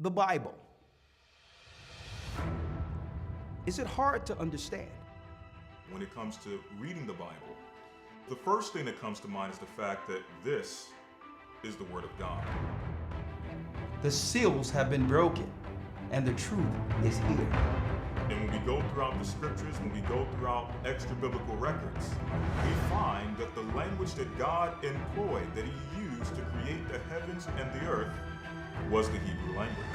the Bible. Is it hard to understand? When it comes to reading the Bible, the first thing that comes to mind is the fact that this is the Word of God. The seals have been broken, and the truth is here. And when we go throughout the scriptures, when we go throughout extra biblical records, we find that the language that God employed, that He used to create the heavens and the earth, was the Hebrew language.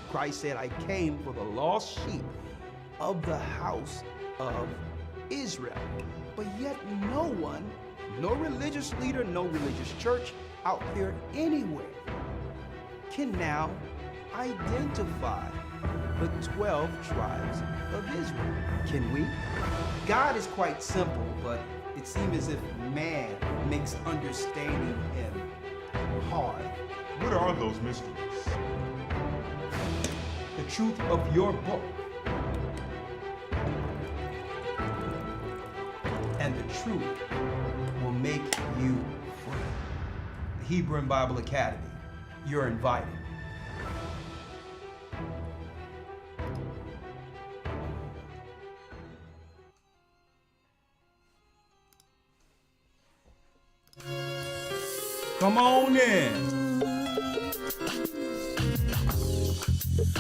Christ said, I came for the lost sheep of the house of Israel. But yet no one, no religious leader, no religious church out there anywhere can now identify the 12 tribes of Israel. Can we? God is quite simple, but it seems as if man makes understanding Him hard. What are those mysteries? The truth of your book and the truth will make you free. The Hebrew and Bible Academy, you're invited. Come on in.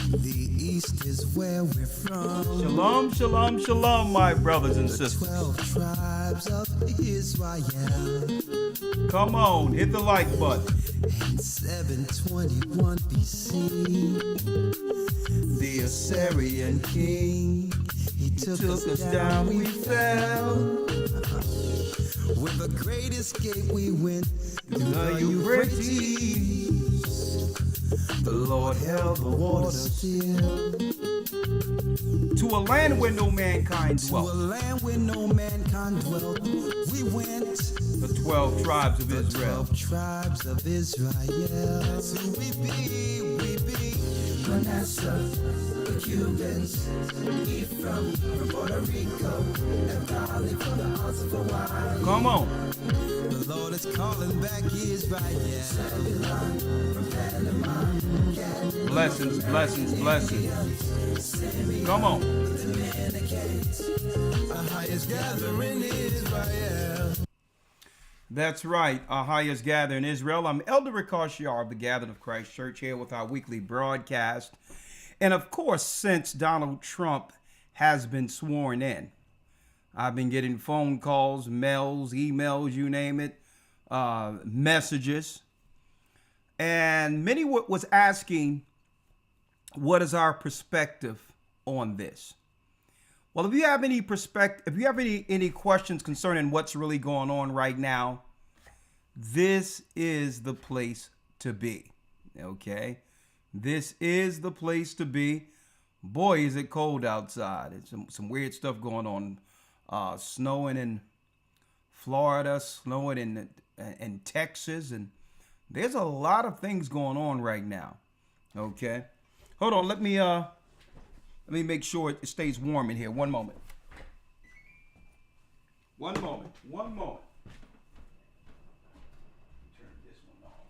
The East is where we're from. Shalom, shalom, shalom, my brothers and sisters. 12 tribes of Israel. Come on, hit the like button. In 721 BC, the Assyrian king, he took us down, we fell. With a great escape we went through the Euphrates. The Lord held the water still. To a land where no mankind To a dwelt. land where no mankind dwelt, we went. The 12 tribes of The Israel. 12 tribes of Israel. That's who we be. Manasseh, the Cubans, Ephraim from Puerto Rico, and Valley from the hearts of Hawaii. Come on. The Lord is calling back Israel. Zebulon from Panama. Blessings, blessings, blessings. Come on. Our highest gathering Israel. That's right. Our highest gathering in Israel. I'm Elder Rawchaa of the Gathering of Christ Church here with our weekly broadcast. And of course, since Donald Trump has been sworn in, I've been getting phone calls, mails, emails, you name it, messages. And many was asking, what is our perspective on this? Well, if you have any perspective, if you have any questions concerning what's really going on right now, this is the place to be. Okay? This is the place to be. Boy, is it cold outside. It's some weird stuff going on. Snowing in Florida, snowing in Texas, and there's a lot of things going on right now. Okay? Hold on, let me make sure it stays warm in here. One moment. One moment. Turn this one off.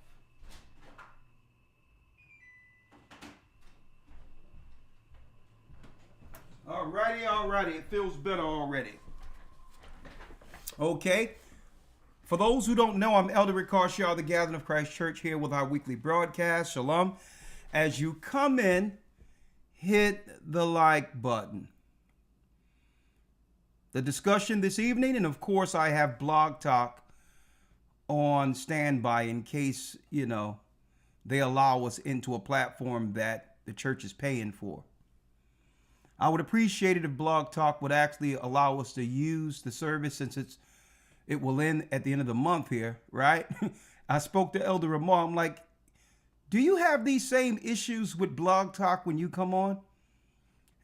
Alrighty. It feels better already. Okay. For those who don't know, I'm Elder Rawchaa of the Gathering of Christ Church here with our weekly broadcast. Shalom. As you come in, hit the like button. The discussion this evening, and of course I have Blog Talk on standby in case, they allow us into a platform that the church is paying for. I would appreciate it if Blog Talk would actually allow us to use the service since it will end at the end of the month here, right? I spoke to Elder Rawchaa. I'm like, do you have these same issues with Blog Talk when you come on?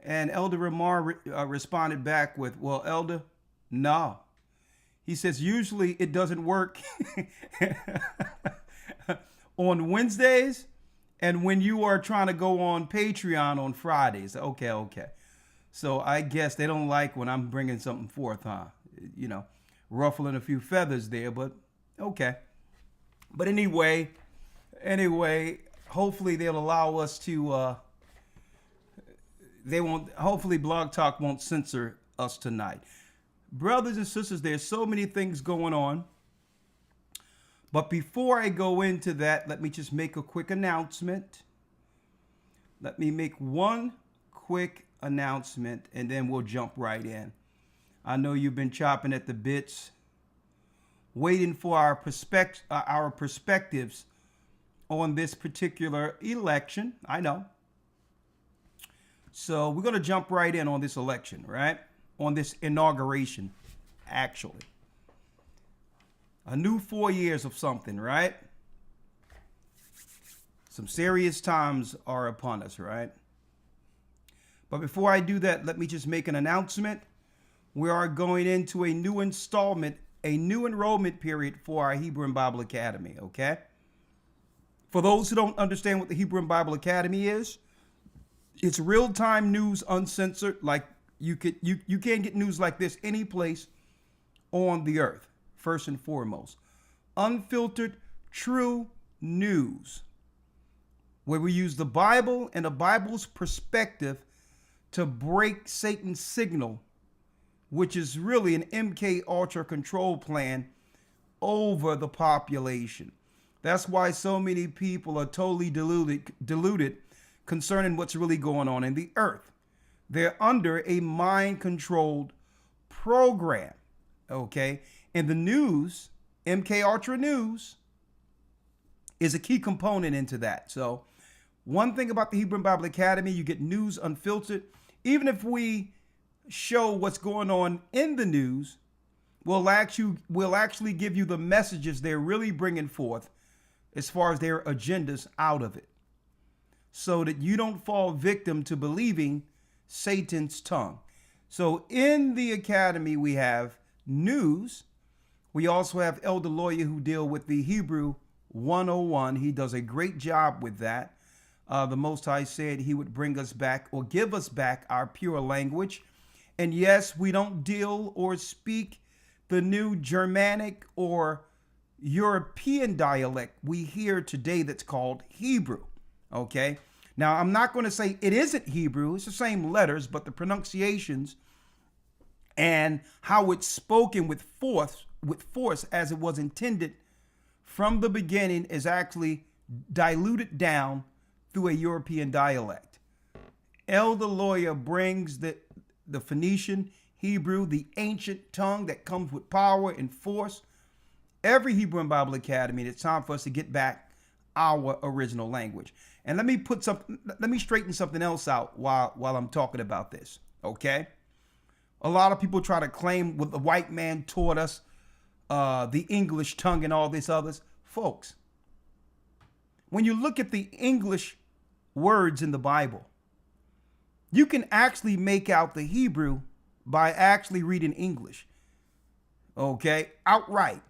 And Elder Rawchaa responded back with, well, Elder, no. He says, usually it doesn't work on Wednesdays and when you are trying to go on Patreon on Fridays. Okay. So I guess they don't like when I'm bringing something forth, huh? Ruffling a few feathers there, but okay. But anyway, hopefully they'll allow us to, hopefully Blog Talk won't censor us tonight. Brothers and sisters, there's so many things going on. But before I go into that, let me just make a quick announcement. Let me make one quick announcement, and then we'll jump right in. I know you've been chopping at the bits, waiting for our perspectives on this particular election. I know. So we're going to jump right in on this election, right? On this inauguration, actually. A new 4 years of something, right? Some serious times are upon us, right? But before I do that, let me just make an announcement. We are going into a new installment, a new enrollment period for our Hebrew and Bible Academy, okay? For those who don't understand what the Hebrew and Bible Academy is, it's real-time news uncensored. Like you can't get news like this any place on the earth. First and foremost, unfiltered, true news, where we use the Bible and the Bible's perspective to break Satan's signal, which is really an MK Ultra control plan over the population. That's why so many people are totally deluded concerning what's really going on in the earth. They're under a mind-controlled program, okay? And the news, MK Ultra News, is a key component into that. So one thing about the Hebrew and Bible Academy, you get news unfiltered. Even if we show what's going on in the news, we'll actually give you the messages they're really bringing forth as far as their agendas out of it, so that you don't fall victim to believing Satan's tongue. So in the academy, we have news. We also have Elder Lawya, who deal with the Hebrew 101. He does a great job with that. The Most High said he would bring us back or give us back our pure language. And yes, we don't deal or speak the new Germanic or European dialect we hear today that's called Hebrew. Okay. Now, I'm not going to say it isn't Hebrew. It's the same letters, but the pronunciations and how it's spoken with force as it was intended from the beginning is actually diluted down through a European dialect. Elder Lawya brings the Phoenician Hebrew, the ancient tongue that comes with power and force. Every Hebrew and Bible Academy, it's time for us to get back our original language. And let me straighten something else out while I'm talking about this, okay? A lot of people try to claim what the white man taught us, the English tongue and all this others. Folks, when you look at the English words in the Bible, you can actually make out the Hebrew by actually reading English, okay, outright.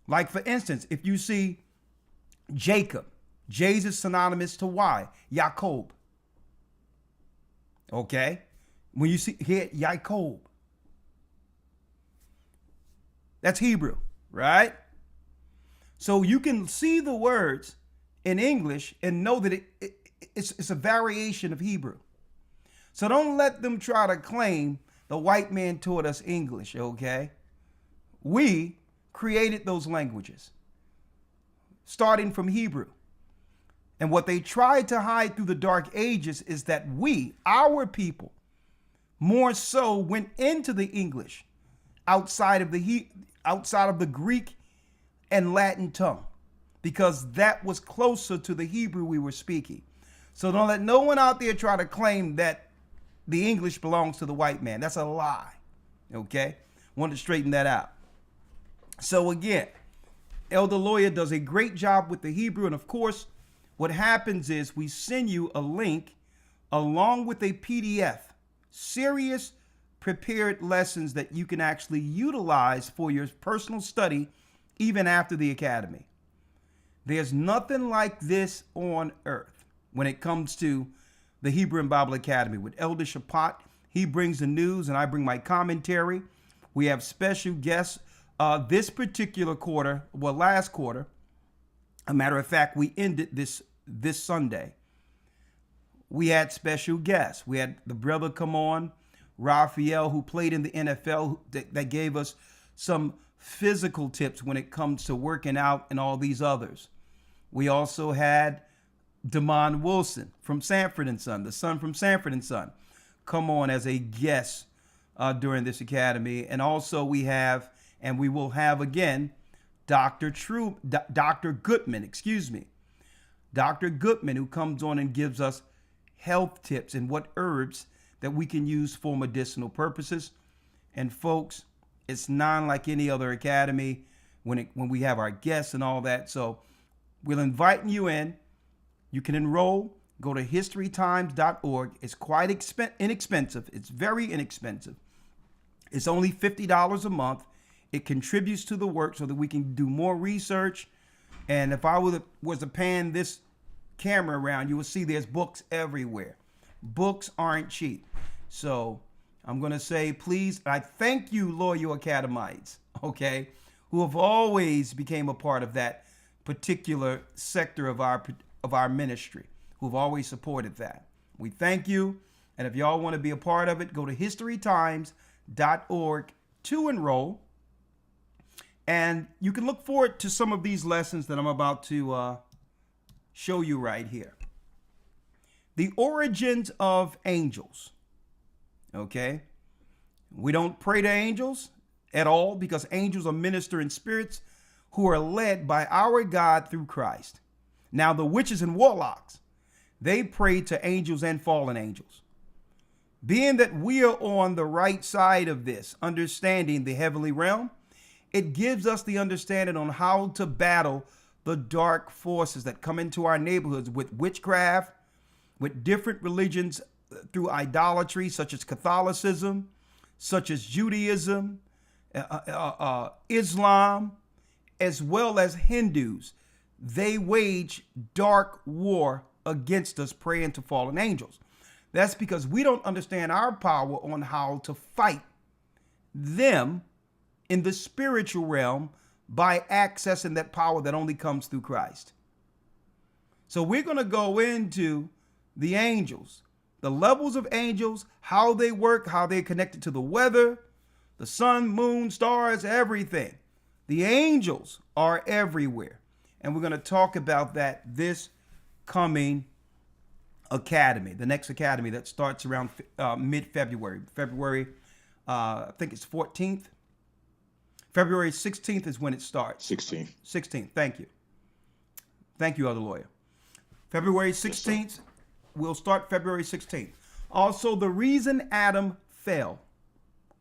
Like, for instance, if you see Jacob, J's is synonymous to Y, Jacob, okay? When you see here, Jacob, that's Hebrew, right? So you can see the words in English and know that it's a variation of Hebrew. So don't let them try to claim the white man taught us English, okay? We created those languages, starting from Hebrew. And what they tried to hide through the Dark Ages is that we, our people, more so went into the English outside of the Greek and Latin tongue, because that was closer to the Hebrew we were speaking. So don't let no one out there try to claim that the English belongs to the white man. That's a lie. Okay? Want to straighten that out. So again, Elder Lawya does a great job with the Hebrew. And of course, what happens is we send you a link along with a PDF, serious prepared lessons that you can actually utilize for your personal study even after the academy. There's nothing like this on earth when it comes to the Hebrew and Bible Academy. With Elder Rawchaa, he brings the news and I bring my commentary. We have special guests this particular quarter, well, last quarter. A matter of fact, we ended this this Sunday, we had special guests. We had the brother come on, Raphael, who played in the NFL, that gave us some physical tips when it comes to working out and all these others. We also had Damon Wilson from Sanford and Son, the son from Sanford and Son, come on as a guest during this academy. And also we have, and we will have again, Dr. Goodman, Dr. Goodman, who comes on and gives us health tips and what herbs that we can use for medicinal purposes. And folks, it's not like any other academy when we have our guests and all that. So we're inviting you in. You can enroll. Go to historytimes.org. It's quite inexpensive. It's very inexpensive. It's only $50 a month. It contributes to the work so that we can do more research. And if I was to pan this camera around, you will see there's books everywhere. Books aren't cheap. So I'm going to say, please, I thank you, Lawya Academites, okay, who have always became a part of that particular sector of our ministry, who have always supported that. We thank you. And if y'all want to be a part of it, go to historytimes.org to enroll. And you can look forward to some of these lessons that I'm about to show you right here. The origins of angels. Okay. We don't pray to angels at all because angels are ministering spirits who are led by our God through Christ. Now, the witches and warlocks, they pray to angels and fallen angels. Being that we are on the right side of this, understanding the heavenly realm, it gives us the understanding on how to battle the dark forces that come into our neighborhoods with witchcraft, with different religions through idolatry, such as Catholicism, such as Judaism, Islam, as well as Hindus. They wage dark war against us, praying to fallen angels. That's because we don't understand our power on how to fight them in the spiritual realm by accessing that power that only comes through Christ. So we're going to go into the angels, the levels of angels, how they work, how they're connected to the weather, the sun, moon, stars, everything. The angels are everywhere. And we're going to talk about that this coming academy, the next academy that starts around mid-February. I think it's 14th. February 16th is when it starts. 16th. Thank you. Thank you, Elder Lawya. February 16th. Yes, we'll start February 16th. Also, the reason Adam fell.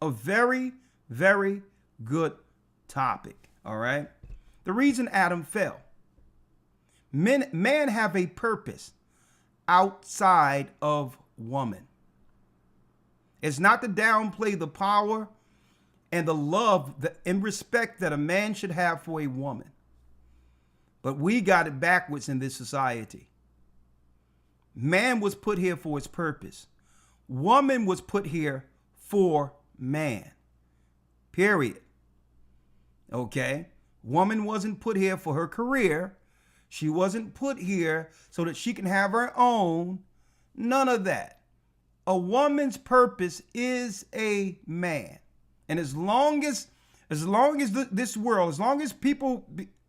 A very, very good topic. All right. The reason Adam fell. Man have a purpose outside of woman. It's not to downplay the power and the love and respect that a man should have for a woman. But we got it backwards in this society. Man was put here for his purpose. Woman was put here for man. Period. Okay? Woman wasn't put here for her career. She wasn't put here so that she can have her own. None of that. A woman's purpose is a man. And as long as this world, as long as people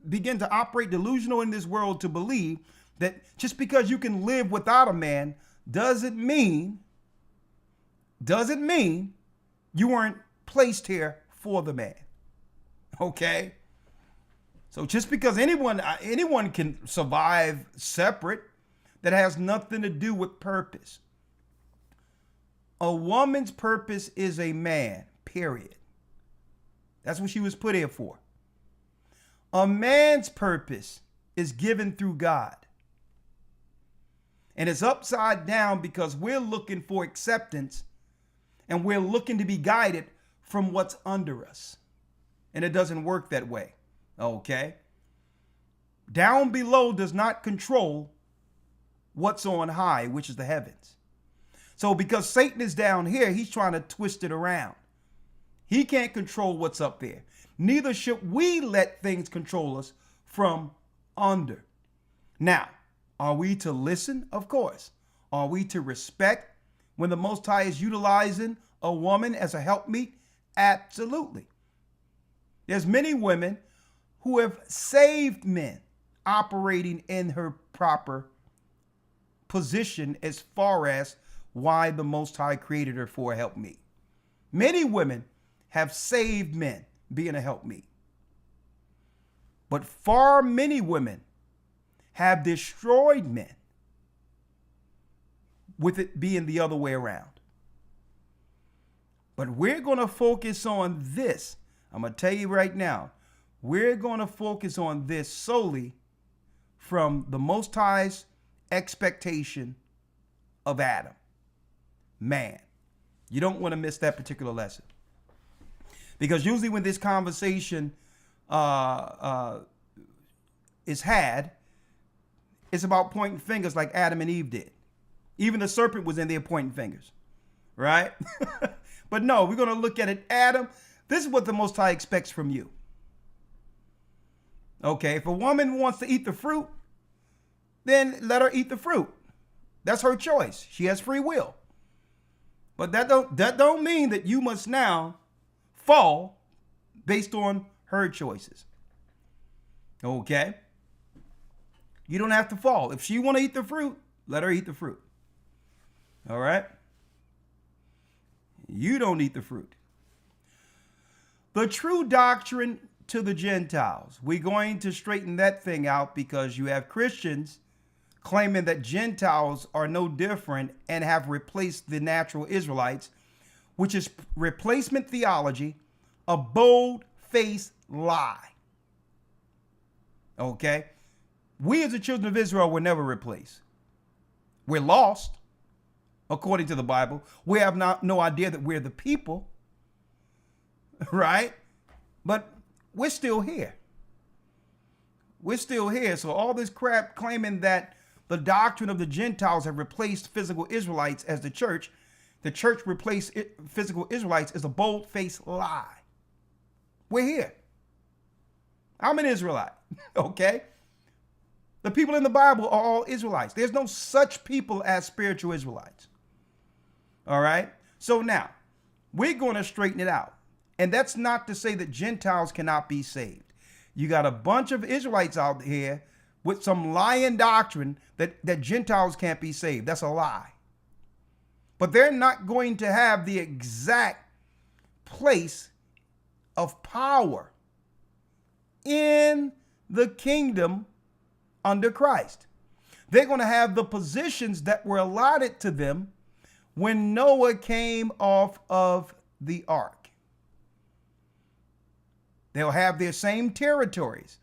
begin to operate delusional in this world to believe that just because you can live without a man doesn't mean you weren't placed here for the man. Okay? So just because anyone can survive separate, that has nothing to do with purpose. A woman's purpose is a man, period. That's what she was put here for. A man's purpose is given through God. And it's upside down because we're looking for acceptance and we're looking to be guided from what's under us. And it doesn't work that way. Okay? Down below does not control what's on high, which is the heavens. So because Satan is down here, he's trying to twist it around. He can't control what's up there. Neither should we let things control us from under. Now, Are we to listen? Of course. Are we to respect when the Most High is utilizing a woman as a helpmeet? Absolutely. There's many women who have saved men operating in her proper position as far as why the Most High created her for a helpmeet. Many women have saved men being a helpmeet. But far many women have destroyed men, with it being the other way around. But we're going to focus on this. I'm going to tell you right now, we're going to focus on this solely from the Most High's expectation of Adam, man. You don't want to miss that particular lesson. Because usually when this conversation is had, it's about pointing fingers like Adam and Eve did. Even the serpent was in there pointing fingers, right? But no, we're going to look at it. Adam, this is what the Most High expects from you. Okay, if a woman wants to eat the fruit, then let her eat the fruit. That's her choice. She has free will. But that don't mean that you must now fall based on her choices. Okay? You don't have to fall. If she want to eat the fruit, let her eat the fruit. All right? You don't eat the fruit. The true doctrine to the Gentiles. We're going to straighten that thing out because you have Christians claiming that Gentiles are no different and have replaced the natural Israelites, which is replacement theology, a bold-faced lie. Okay? We as the children of Israel were never replaced. We're lost, according to the Bible. We have no idea that we're the people, right? But we're still here. We're still here. So all this crap claiming that the doctrine of the Gentiles have replaced physical Israelites as the church replaced physical Israelites is a bold-faced lie. We're here. I'm an Israelite, okay? The people in the Bible are all Israelites. There's no such people as spiritual Israelites. All right? So now, we're going to straighten it out. And that's not to say that Gentiles cannot be saved. You got a bunch of Israelites out here with some lying doctrine that Gentiles can't be saved. That's a lie. But they're not going to have the exact place of power in the kingdom under Christ. They're going to have the positions that were allotted to them when Noah came off of the ark. They'll have their same territories,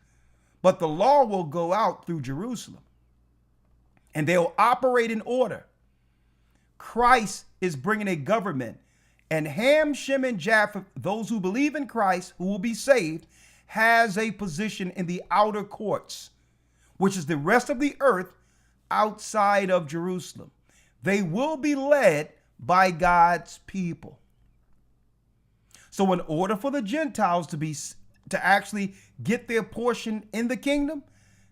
but the law will go out through Jerusalem and they'll operate in order. Christ is bringing a government, and Ham, Shem, and Japheth, those who believe in Christ, who will be saved, has a position in the outer courts, which is the rest of the earth outside of Jerusalem. They will be led by God's people. So in order for the Gentiles to actually get their portion in the kingdom,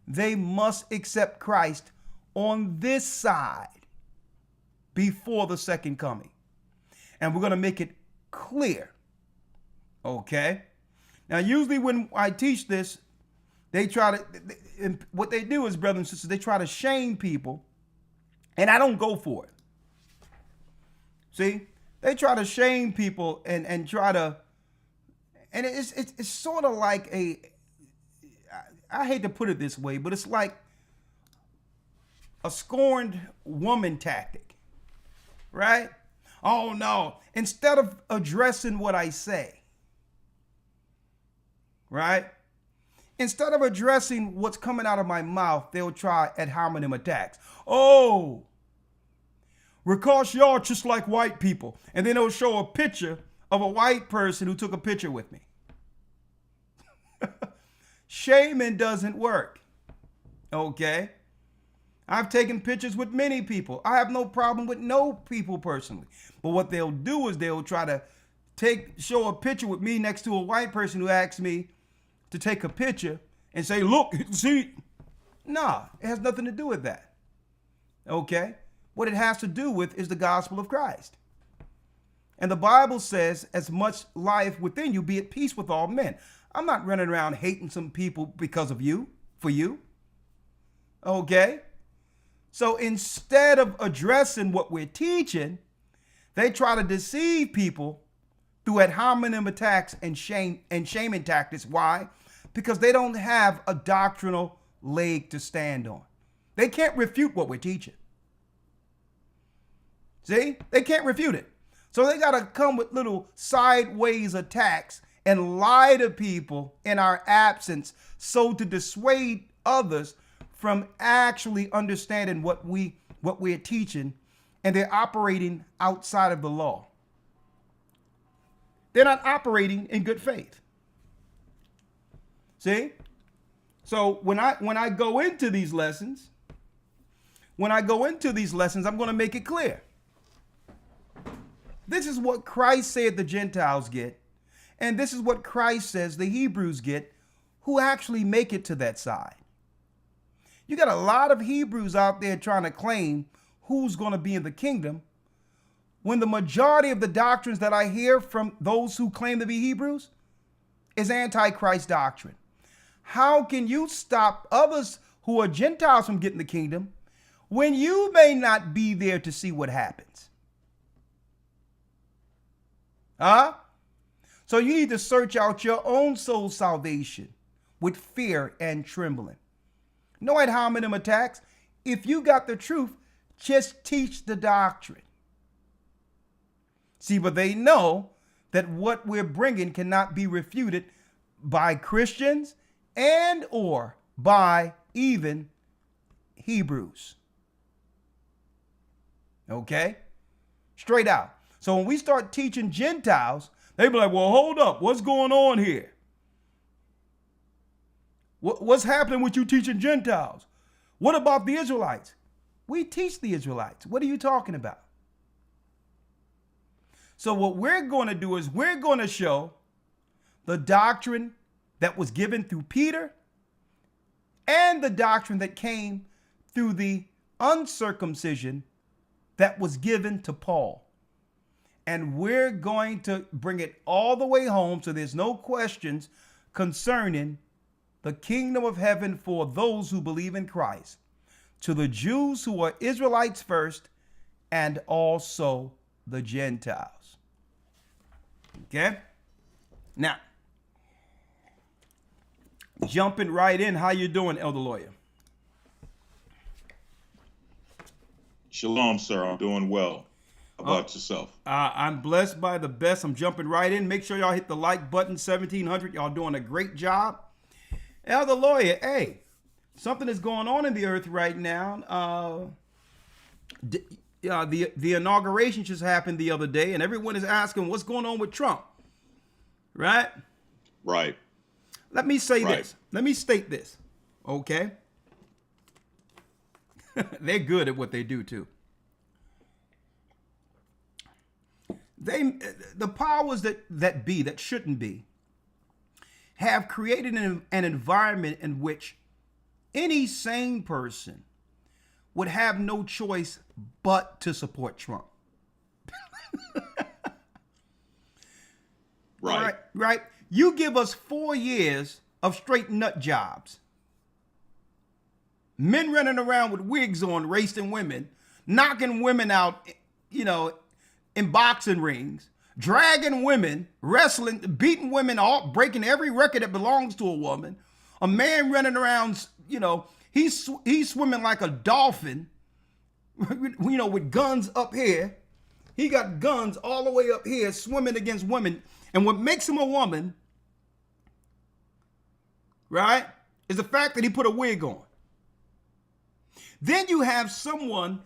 they must accept Christ on this side before the second coming. And we're going to make it clear. Okay? Now, usually when I teach this, they try to, what they do is, brothers and sisters, they try to shame people, and I don't go for it. See? They try to shame people and try to, and it's sort of like I hate to put it this way, but it's like a scorned woman tactic, right? Oh no, instead of addressing what I say, right? Instead of addressing what's coming out of my mouth, they'll try ad hominem attacks. Oh, Rawchaa, y'all just like white people. And then they'll show a picture of a white person who took a picture with me. Shaming doesn't work. Okay? I've taken pictures with many people. I have no problem with no people personally. But what they'll do is they'll try to show a picture with me next to a white person who asks me to take a picture and say, look, see. Nah, it has nothing to do with that. Okay? What it has to do with is the gospel of Christ. And the Bible says, as much life within you, be at peace with all men. I'm not running around hating some people because of you, for you. Okay? So instead of addressing what we're teaching, they try to deceive people through ad hominem attacks and shaming tactics. Why? Because they don't have a doctrinal leg to stand on. They can't refute what we're teaching. See? They can't refute it. So they got to come with little sideways attacks and lie to people in our absence so to dissuade others from actually understanding what we're teaching, and they're operating outside of the law. They're not operating in good faith. See? So when I go into these lessons, I'm going to make it clear. This is what Christ said the Gentiles get, and this is what Christ says the Hebrews get, who actually make it to that side. You got a lot of Hebrews out there trying to claim who's going to be in the kingdom, when the majority of the doctrines that I hear from those who claim to be Hebrews is antichrist doctrine. How can you stop others who are Gentiles from getting the kingdom when you may not be there to see what happens? Huh? So you need to search out your own soul salvation with fear and trembling. No ad hominem attacks. If you got the truth, just teach the doctrine. See, but they know that what we're bringing cannot be refuted by Christians and or by even Hebrews. Okay? Straight out. So when we start teaching Gentiles, they be like, well, hold up. What's going on here? What's happening with you teaching Gentiles? What about the Israelites? We teach the Israelites. What are you talking about? So what we're going to do is we're going to show the doctrine that was given through Peter and the doctrine that came through the uncircumcision that was given to Paul. And we're going to bring it all the way home so there's no questions concerning the kingdom of heaven for those who believe in Christ, to the Jews who are Israelites first, and also the Gentiles. Okay? Now, jumping right in, how you doing, Elder Lawya? Shalom, sir. I'm doing well. How about yourself? I'm blessed by the best. I'm jumping right in. Make sure y'all hit the like button, 1,700. Y'all doing a great job. Elder Lawya, hey, something is going on in the earth right now. The inauguration just happened the other day, and everyone is asking what's going on with Trump. Right? Right. Let me say this. Let me state this. Okay? They're good at what they do, too. The powers that be, that shouldn't be, have created an environment in which any sane person would have no choice but to support Trump. Right. You give us 4 years of straight nut jobs. Men running around with wigs on, racing women, knocking women out, in boxing rings, dragging women, wrestling, beating women, breaking every record that belongs to a woman. A man running around, he's swimming like a dolphin, with guns up here. He got guns all the way up here swimming against women. And what makes him a woman, right, is the fact that he put a wig on. Then you have someone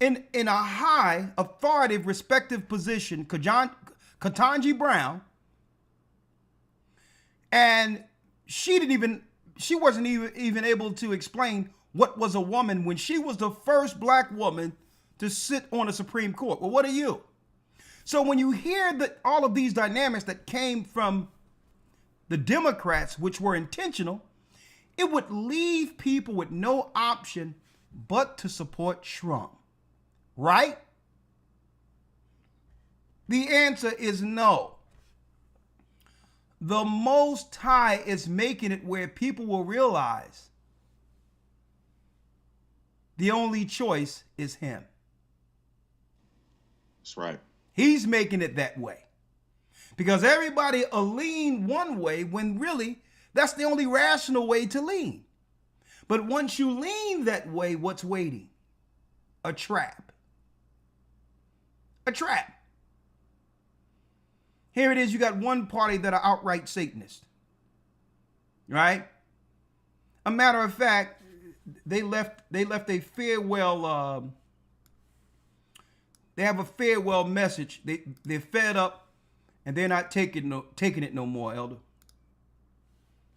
in a high, authoritative, respective position, Ketanji Brown, and she wasn't even able to explain what was a woman when she was the first black woman to sit on the Supreme Court. Well, what are you? So when you hear that all of these dynamics that came from the Democrats, which were intentional, it would leave people with no option but to support Trump, right? The answer is no. The Most High is making it where people will realize the only choice is him. That's right. He's making it that way. Because everybody will lean one way when really that's the only rational way to lean. But once you lean that way, what's waiting? A trap. A trap. Here it is, you got one party that are outright Satanists. Right? A matter of fact, they left a farewell they have a farewell message. They're fed up and they're not taking it no more, Elder.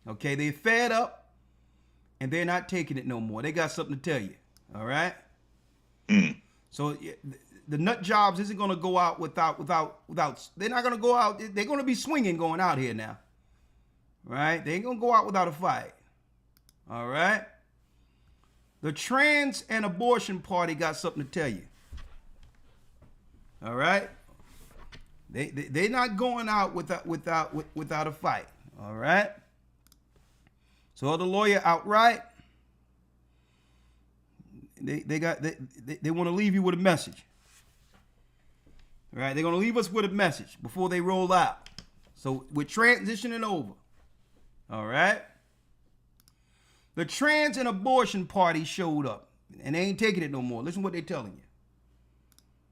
Okay, they're fed up and they're not taking it no more. They got something to tell you. All right? So the nut jobs isn't going to go out without, they're not going to go out. They're going to be swinging going out here now. Right? They ain't going to go out without a fight. All right? The trans and abortion party got something to tell you. All right? They're not going out without a fight. All right? So the Lawya outright, they want to leave you with a message. All right? They're going to leave us with a message before they roll out. So we're transitioning over. All right? The trans and abortion party showed up, and they ain't taking it no more. Listen to what they're telling you.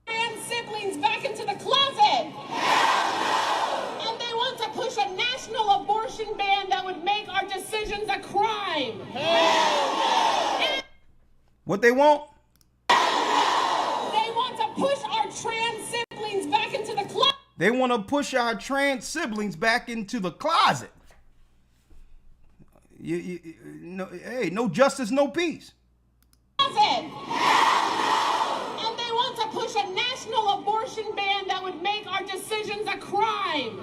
Trans siblings back into the closet. And they want to push a national abortion ban that would make our decisions a crime. What they want? They want to push our trans siblings back into the closet. They want to push our trans siblings back into the closet. No justice, no peace. And they want to push a national abortion ban that would make our decisions a crime.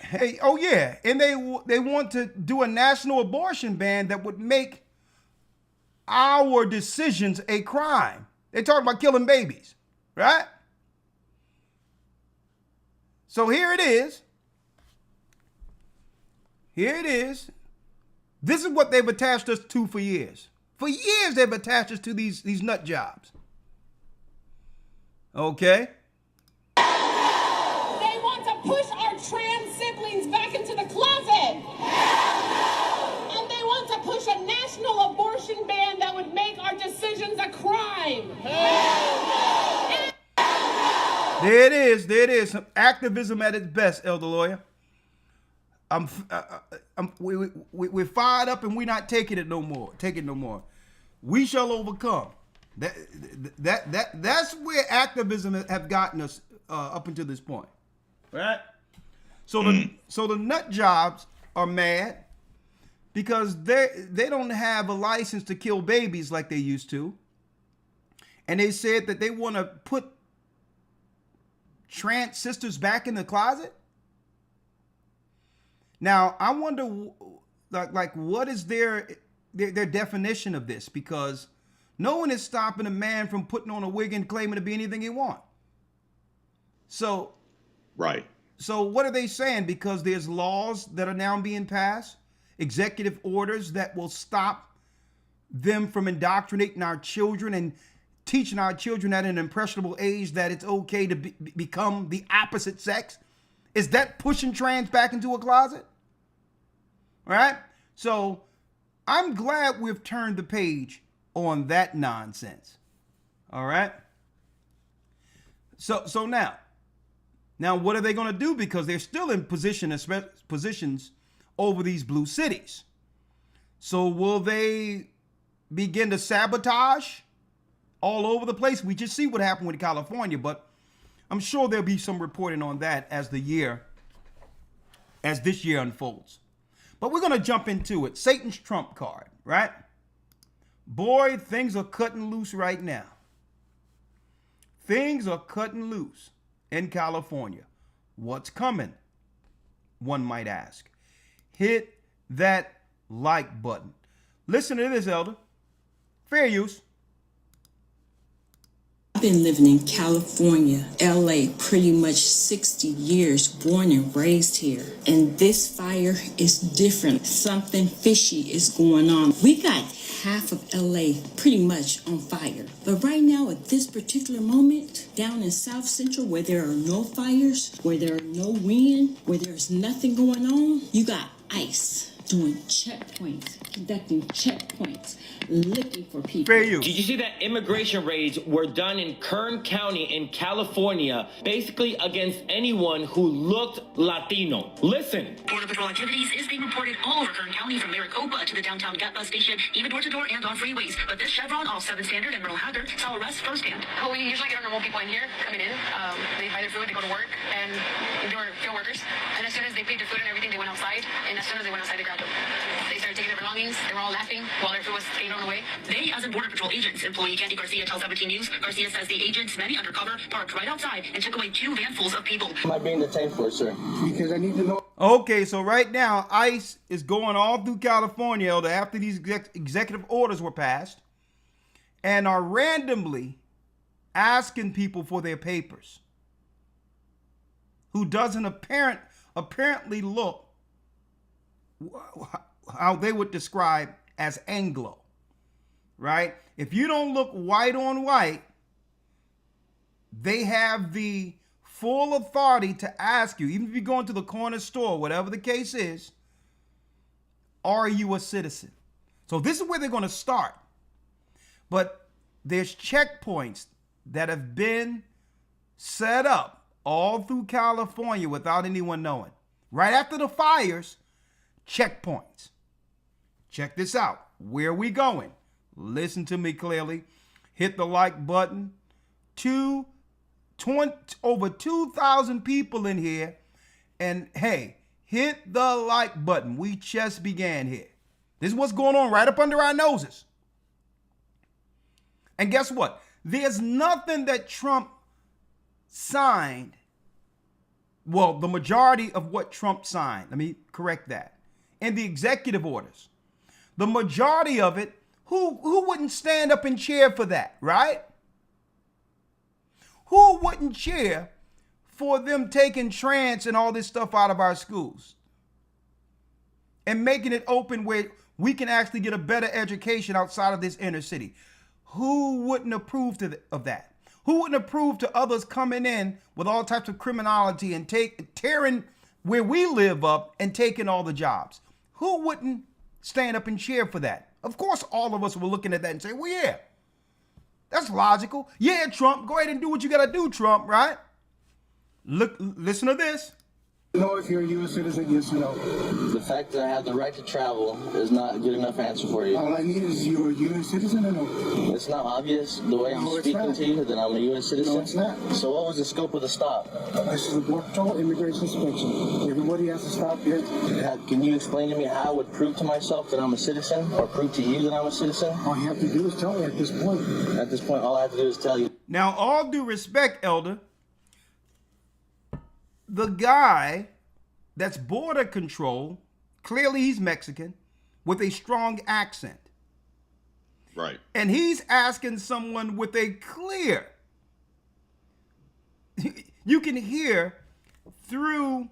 Hey, oh yeah, and they want to do a national abortion ban that would make our decisions a crime. They talk about killing babies, right? So here it is. Here it is. This is what they've attached us to for years. For years, they've attached us to these nut jobs. Okay? They want to push our trans siblings back into the closet. And they want to push a national abortion ban that would make our decisions a crime. There it is. There it is. Activism at its best, Elder Lawya. We're fired up and we're not taking it no more. Take it no more. We shall overcome. That's where activism have gotten us up until this point, right? So the nut jobs are mad because they don't have a license to kill babies like they used to, and they said that they want to put trans sisters back in the closet. Now, I wonder, like what is their definition of this? Because no one is stopping a man from putting on a wig and claiming to be anything he wants. So, right. So what are they saying? Because there's laws that are now being passed, executive orders that will stop them from indoctrinating our children and teaching our children at an impressionable age that it's okay to become the opposite sex. Is that pushing trans back into a closet? Right? So I'm glad we've turned the page on that nonsense. All right? So now what are they going to do? Because they're still in positions over these blue cities. So will they begin to sabotage all over the place? We just see what happened with California, but I'm sure there'll be some reporting on that as this year unfolds. But we're going to jump into it. Satan's trump card, right? Boy, things are cutting loose right now. Things are cutting loose in California. What's coming? One might ask. Hit that like button. Listen to this, Elder. Fair use. I've been living in California, LA, pretty much 60 years, born and raised here. And this fire is different. Something fishy is going on. We got half of LA pretty much on fire. But right now, at this particular moment, down in South Central, where there are no fires, where there are no wind, where there's nothing going on, you got ICE doing checkpoints, conducting checkpoints, looking for people. Fair use. Did you see that immigration raids were done in Kern County in California, basically against anyone who looked Latino? Listen. Border Patrol activities is being reported all over Kern County, from Maricopa to the downtown Gap bus station, even door to door and on freeways. But this Chevron off 7th Standard and Merle Haggard saw arrests firsthand. Well, we usually get our normal people in here, coming in. They buy their food, they go to work, and they were field workers. And as soon as they paid their food and everything, they went outside. And as soon as they went outside, they grabbed them. They started taking their belongings. They were all laughing while their food was getting thrown away. They, as in Border Patrol agents, employee Candy Garcia tells 17 News. Garcia says the agents, many undercover, parked right outside and took away 2 vanfuls of people. Am I being detained for, sir? Because I need to know. Okay, so right now, ICE is going all through California after these executive orders were passed and are randomly asking people for their papers who doesn't apparently look how they would describe as Anglo, right? If you don't look white on white, they have the full authority to ask you, even if you go into the corner store, whatever the case is, are you a citizen? So this is where they're going to start. But there's checkpoints that have been set up all through California without anyone knowing. Right after the fires, checkpoints. Check this out. Where are we going? Listen to me clearly. Hit the like button. Over 2,000 people in here. And hey, hit the like button. We just began here. This is what's going on right up under our noses. And guess what? There's nothing that Trump signed. Well, the majority of what Trump signed, let me correct that, in the executive orders, the majority of it, who wouldn't stand up and cheer for that, right? Who wouldn't cheer for them taking trans and all this stuff out of our schools and making it open where we can actually get a better education outside of this inner city? Who wouldn't approve of that? Who wouldn't approve to others coming in with all types of criminality and tearing where we live up and taking all the jobs? Who wouldn't stand up and cheer for that? Of course, all of us were looking at that and say, well, yeah, that's logical. Yeah, Trump, go ahead and do what you got to do, Trump, right? Look, listen to this. know if you're a U.S. citizen, yes or no? The fact that I have the right to travel is not a good enough answer for you. All I need is you're a U.S. citizen or no? It's not obvious the way I'm speaking to you that I'm a U.S. citizen. No, it's not. So what was the scope of the stop? This is a Border Patrol immigration inspection. Everybody has to stop here. Can you explain to me how I would prove to myself that I'm a citizen or prove to you that I'm a citizen? All you have to do is tell me at this point. At this point, all I have to do is tell you. Now, all due respect, Elder, the guy that's border control, clearly he's Mexican, with a strong accent. Right. And he's asking someone with a clear, you can hear through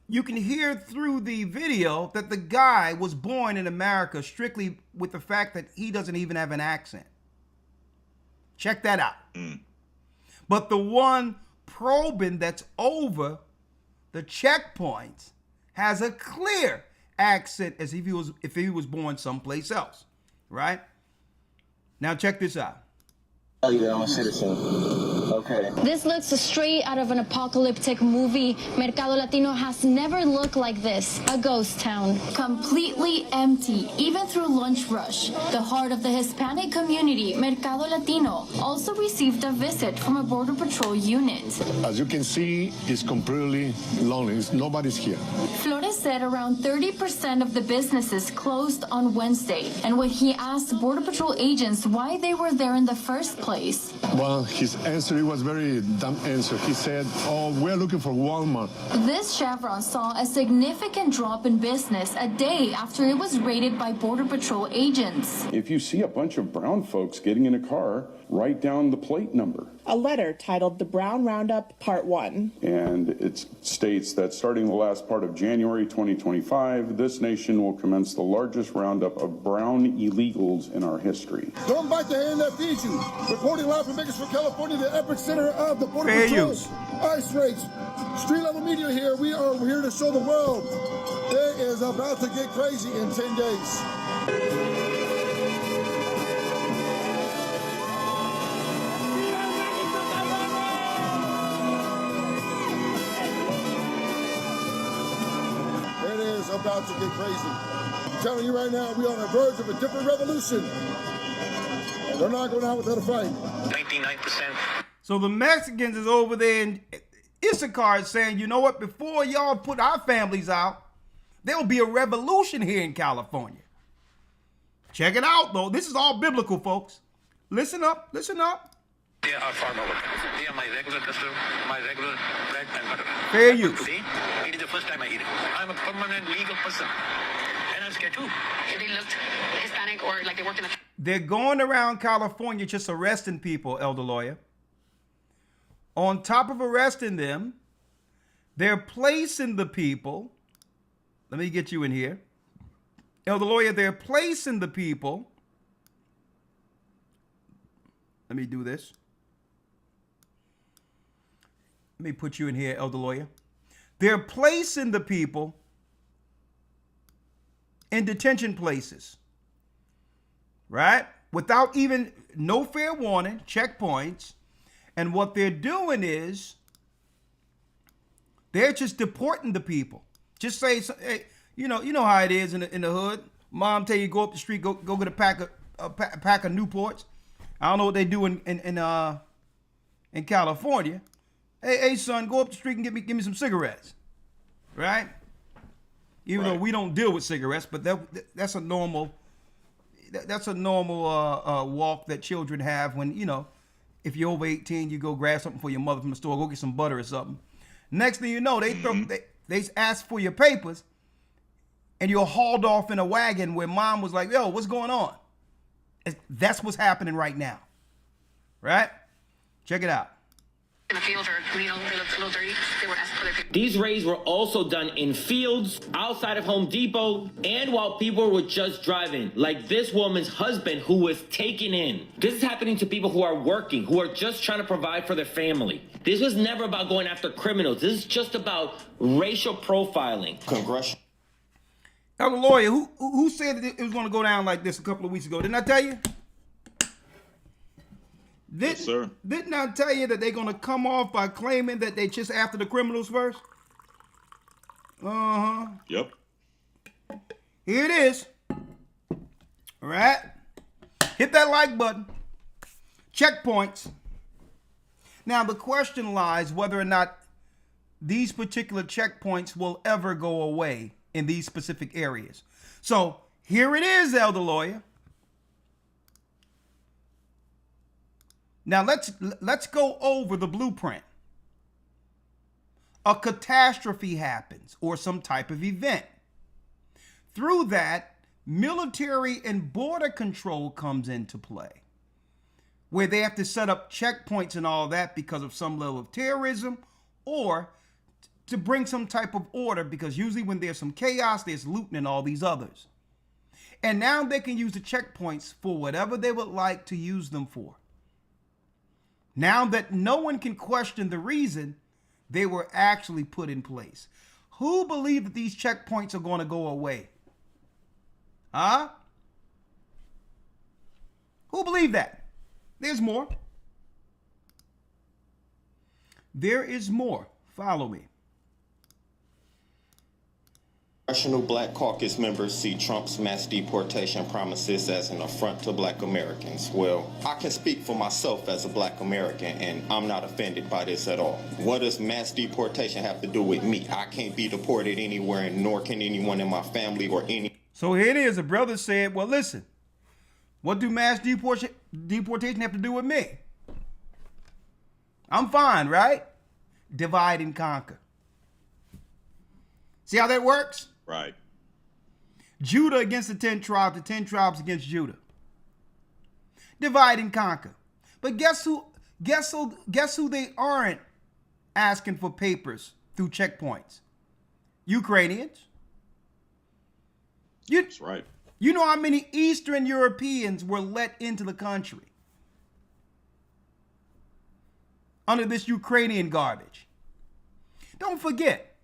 the video that the guy was born in America strictly with the fact that he doesn't even have an accent. Check that out. But the one probing that's over the checkpoints has a clear accent as if he was born someplace else, right? Now check this out. Tell you that I'm a citizen. Okay. This looks straight out of an apocalyptic movie. Mercado Latino has never looked like this. A ghost town. Completely empty, even through lunch rush. The heart of the Hispanic community, Mercado Latino, also received a visit from a Border Patrol unit. As you can see, it's completely lonely. Nobody's here. Flores said around 30% of the businesses closed on Wednesday. And when he asked Border Patrol agents why they were there in the first place, Well, his answer was very dumb answer. He said, oh, we're looking for Walmart. This chevron saw a significant drop in business a day after it was raided by Border Patrol agents. If you see a bunch of brown folks getting in a car, write down the plate number. A letter titled The Brown Roundup Part 1. And it states that starting the last part of January 2025, this nation will commence the largest roundup of brown illegals in our history. Don't bite the hand that feeds you. Reporting live from Bakersfield, California, the epicenter of the Border Fair Patrol use. ice raids. Street level media here. We are here to show the world it is about to get crazy in 10 days. It is about to get crazy. I'm telling you right now, we are on the verge of a different revolution. And they're not going out without a fight. 99%. So the Mexicans is over there in Issachar saying, you know what, before y'all put our families out, there'll be a revolution here in California. Check it out, though. This is all biblical, folks. Listen up, listen up. They are farmer workers. They are my regular customer, my regular bread and butter. Fair use. Today, it is the first time I eat it. I'm a permanent legal person. And I'm scared too. If they looked Hispanic or like they worked in a... They're going around California just arresting people, Elder Lawyer. On top of arresting them, they're placing the people. Let me get you in here. Elder Lawyer, they're placing the people. Let me do this. Let me put you in here, Elder Lawyer. They're placing the people in detention places, right? Without even no fair warning, checkpoints. And what they're doing is they're just deporting the people. Just say, hey, you know how it is in the hood. Mom tell you go up the street, go get a pack of Newports. I don't know what they do in California. Hey, son, go up the street and give me some cigarettes, right? Even though we don't deal with cigarettes, but that's a normal walk that children have when, you know, if you're over 18, you go grab something for your mother from the store, go get some butter or something. Next thing you know, they ask for your papers, and you're hauled off in a wagon where mom was like, yo, what's going on? That's what's happening right now, right? Check it out. in the field or, you know, they looked a little dirty. They were asking for their people. These raids were also done in fields, outside of Home Depot, and while people were just driving, like this woman's husband who was taken in. This is happening to people who are working, who are just trying to provide for their family. This was never about going after criminals. This is just about racial profiling. Congressional. Elder Lawya, who said that it was going to go down like this a couple of weeks ago? Didn't I tell you? Yes, sir. Didn't I tell you that they're going to come off by claiming that they just after the criminals first? Uh-huh. Yep. Here it is. All right. Hit that like button. Checkpoints. Now, the question lies whether or not these particular checkpoints will ever go away in these specific areas. So here it is, Elder Lawya. Now let's go over the blueprint. A catastrophe happens or some type of event. Through that, military and border control comes into play, where they have to set up checkpoints and all that because of some level of terrorism or to bring some type of order, because usually when there's some chaos, there's looting and all these others. And now they can use the checkpoints for whatever they would like to use them for. Now that no one can question the reason they were actually put in place. Who believe that these checkpoints are going to go away? Huh? Who believe that? There's more. There is more. Follow me. Congressional Black Caucus members see Trump's mass deportation promises as an affront to Black Americans. Well, I can speak for myself as a Black American, and I'm not offended by this at all. What does mass deportation have to do with me? I can't be deported anywhere, and nor can anyone in my family or any... So here it is. A brother said, well, listen, what do mass deportation have to do with me? I'm fine, right? Divide and conquer. See how that works? Right. Judah against the 10 tribes against Judah. Divide and conquer. But guess who they aren't asking for papers through checkpoints? Ukrainians. That's right. You know how many Eastern Europeans were let into the country under this Ukrainian garbage? Don't forget,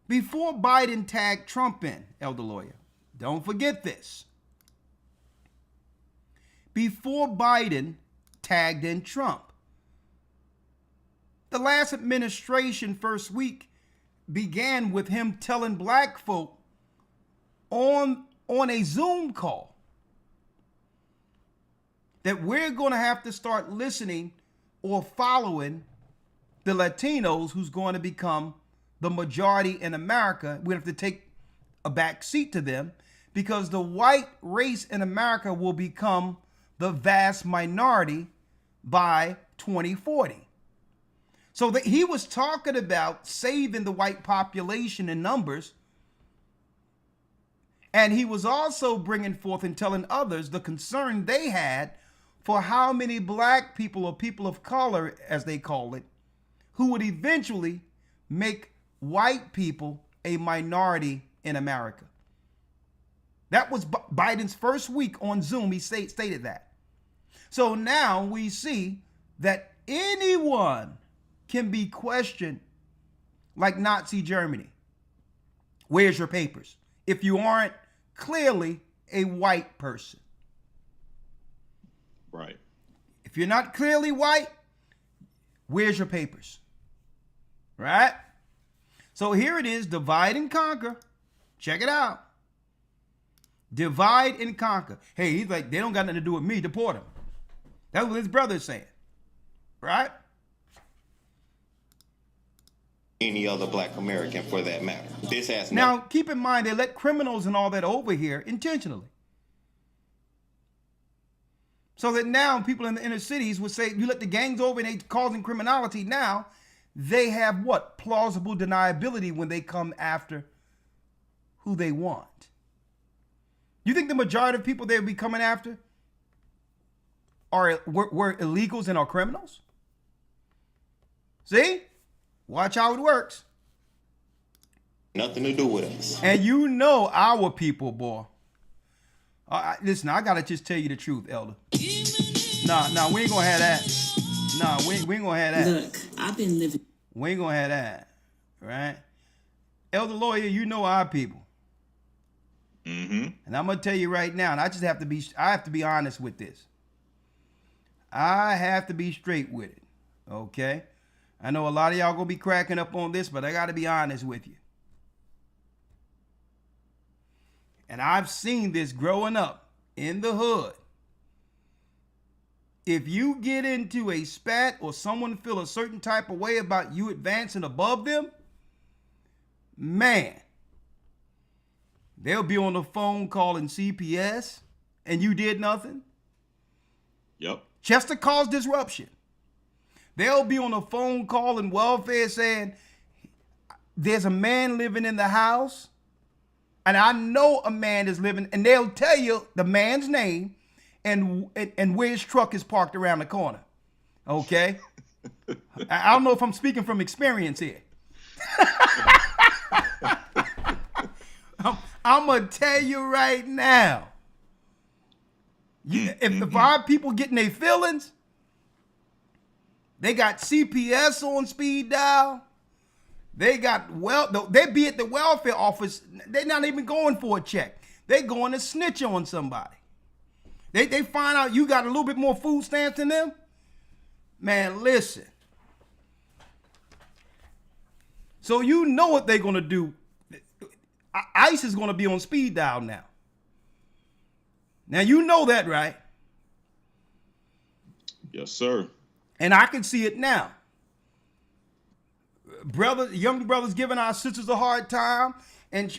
before Biden tagged Trump in, Elder Lawyer, don't forget this. Before Biden tagged in Trump, the last administration first week began with him telling black folk on a Zoom call that we're going to have to start listening or following the Latinos who's going to become the majority in America. We have to take a back seat to them because the white race in America will become the vast minority by 2040. So that he was talking about saving the white population in numbers. And he was also bringing forth and telling others the concern they had for how many black people or people of color, as they call it, who would eventually make white people a minority in America. That was Biden's first week on Zoom. He stated that. So now we see that anyone can be questioned like Nazi Germany. Where's your papers? If you aren't clearly a white person. Right. If you're not clearly white, where's your papers? Right? So here it is, divide and conquer. Check it out. Divide and conquer. Hey, he's like, they don't got nothing to do with me, deport him. That's what his brother's saying. Right? Any other black American for that matter. This has now, keep in mind, they let criminals and all that over here intentionally. So that now people in the inner cities would say, you let the gangs over and they causing criminality. Now, they have what? Plausible deniability when they come after who they want. You think the majority of people they'll be coming after were illegals and are criminals? See? Watch how it works. Nothing to do with us. And you know our people, boy. Listen, I got to just tell you the truth, Elder. Nah, we ain't going to have that. Nah, we ain't going to have that. Look, I've been living. We ain't going to have that. Right? Elder Lawyer, you know our people. Mm-hmm. And I'm going to tell you right now, and I have to be honest with this. I have to be straight with it. Okay? I know a lot of y'all going to be cracking up on this, but I got to be honest with you. And I've seen this growing up in the hood. If you get into a spat or someone feel a certain type of way about you advancing above them, man, they'll be on the phone calling CPS and you did nothing. Yep. Just to cause disruption. They'll be on the phone calling welfare saying, there's a man living in the house. And I know a man is living, and they'll tell you the man's name and where his truck is parked around the corner. Okay? I don't know if I'm speaking from experience here. I'm going to tell you right now. If our people getting their feelings, they got CPS on speed dial. They they be at the welfare office. They're not even going for a check. They going to snitch on somebody. They find out you got a little bit more food stamps than them. Man, listen. So you know what they're going to do. ICE is going to be on speed dial now. Now you know that, right? Yes, sir. And I can see it now. Young brothers giving our sisters a hard time and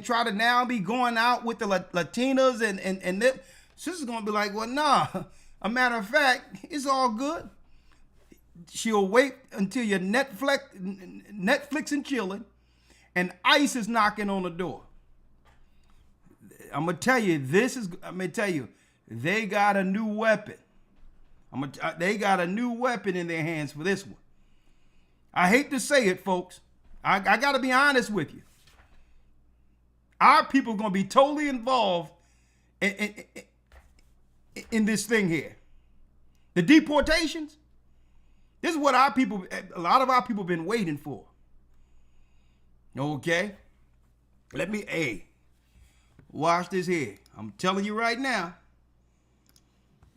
try to now be going out with the Latinas and the sisters gonna be like, well, nah. A matter of fact, it's all good. She'll wait until you're Netflix and chilling, and ICE is knocking on the door. I'm gonna tell you, they got a new weapon. They got a new weapon in their hands for this one. I hate to say it, folks. I gotta be honest with you. Our people are gonna be totally involved in this thing here. The deportations. This is what a lot of our people have been waiting for. Okay? Watch this here. I'm telling you right now.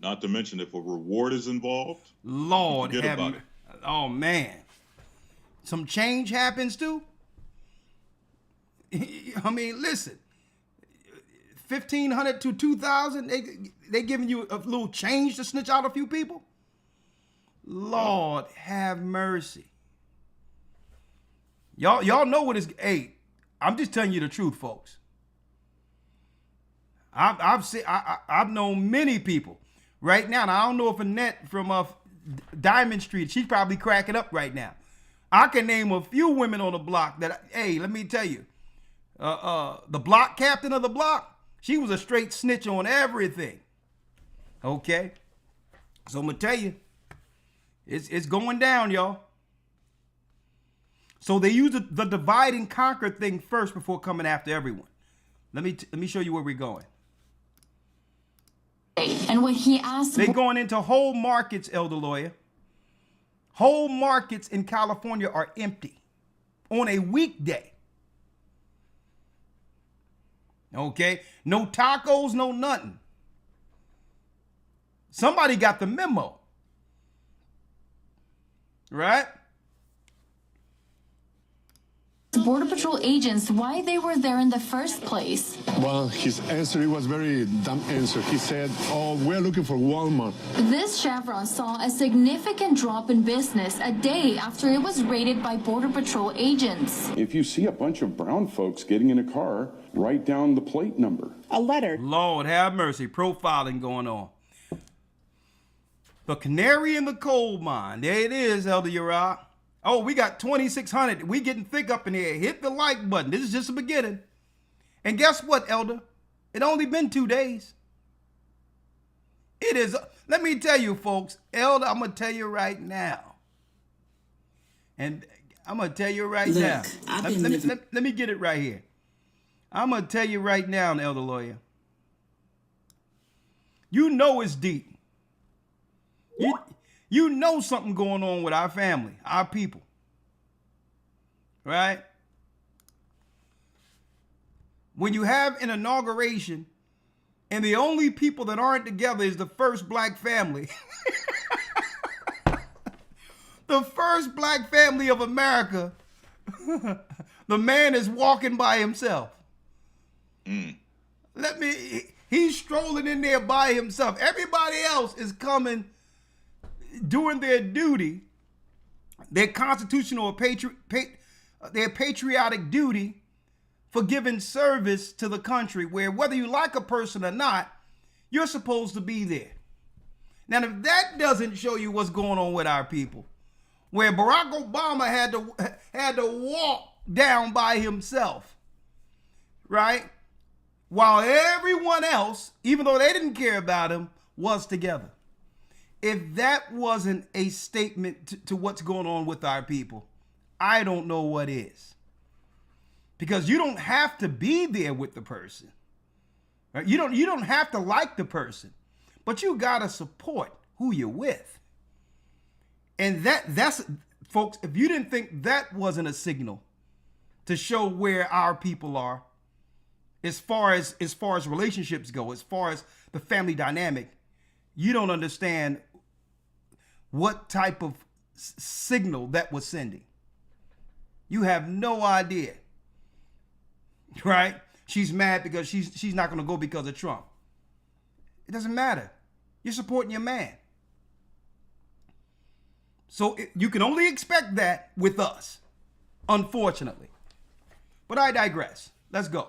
Not to mention if a reward is involved. Lord forget have about it. it. Oh man. Some change happens too. I mean, listen. 1,500 to 2,000, they giving you a little change to snitch out a few people? Lord have mercy. Y'all know what is. Hey, I'm just telling you the truth, folks. I've known many people right now, and I don't know if Annette from Diamond Street, she's probably cracking up right now. I can name a few women on the block that, hey, let me tell you, the block captain of the block, she was a straight snitch on everything. Okay, so I'm gonna tell you, it's going down, y'all. So they use the divide and conquer thing first before coming after everyone. Let me show you where we're going. And when he asked, they're going into whole markets, Elder Lawyer. Whole markets in California are empty on a weekday. Okay, no tacos, no nothing. Somebody got the memo, right? Border Patrol agents why they were there in the first place. Well, his answer, it was very dumb answer. He said, oh, we're looking for Walmart. This chevron saw a significant drop in business a day after it was raided by Border Patrol agents. If you see a bunch of brown folks getting in a car, write down the plate number. A letter. Lord have mercy, profiling going on. The canary in the coal mine. There it is, Elder Rawchaa. Oh, we got 2,600. We getting thick up in here. Hit the like button. This is just the beginning. And guess what, Elder? It only been 2 days. It is. Let me tell you, folks. Elder, I'm going to tell you right now. And I'm going to tell you right now. Let me get it right here. I'm going to tell you right now, Elder Lawyer. You know it's deep. You know something going on with our family, our people, right? When you have an inauguration and the only people that aren't together is the first black family, the first black family of America, the man is walking by himself. He's strolling in there by himself. Everybody else is coming, doing their duty, their constitutional their patriotic duty for giving service to the country, where whether you like a person or not, you're supposed to be there. Now, if that doesn't show you what's going on with our people, where Barack Obama had to walk down by himself, right? While everyone else, even though they didn't care about him, was together. If that wasn't a statement to what's going on with our people, I don't know what is. Because you don't have to be there with the person. Right? You don't have to like the person, but you gotta support who you're with. And that's folks, if you didn't think that wasn't a signal to show where our people are, as far as relationships go, as far as the family dynamic, you don't understand what type of signal that was sending. You have no idea, right? She's mad because she's not going to go because of Trump. It doesn't matter. You're supporting your man. So you can only expect that with us, unfortunately. But I digress. Let's go.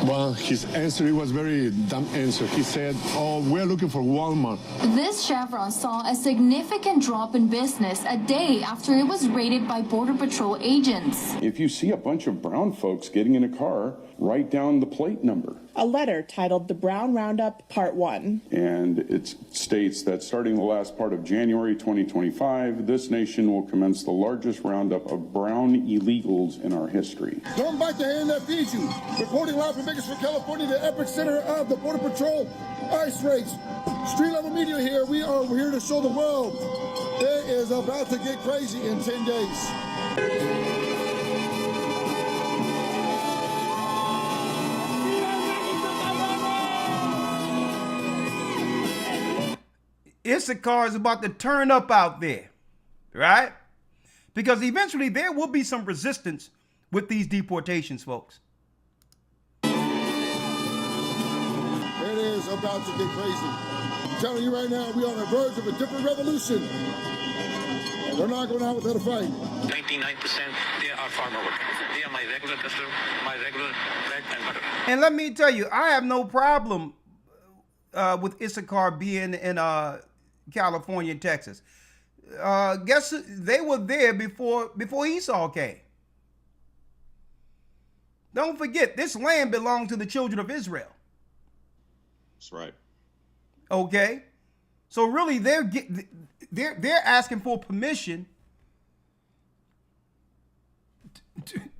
Well, his answer, it was very dumb answer. He said, oh, we're looking for Walmart. This chevron saw a significant drop in business a day after it was raided by Border Patrol agents. If you see a bunch of brown folks getting in a car, write down the plate number. A letter titled The Brown Roundup Part 1. And it states that starting the last part of January 2025, this nation will commence the largest roundup of brown illegals in our history. Don't bite the hand that feeds you. Reporting live from Bakersfield, California, the epicenter of the Border Patrol ice raids. Street level media here. We are here to show the world it is about to get crazy in 10 days. Issachar is about to turn up out there, right? Because eventually there will be some resistance with these deportations, folks. It is about to get crazy. I'm telling you right now, we are on the verge of a different revolution. And we're not going out without a fight. 99%, they are farmer workers. They are my regular customer, my regular bread and butter. And let me tell you, I have no problem with Issachar being in California and Texas. Guess they were there before Esau came. Don't forget, this land belonged to the children of Israel. That's right. Okay, so really they're asking for permission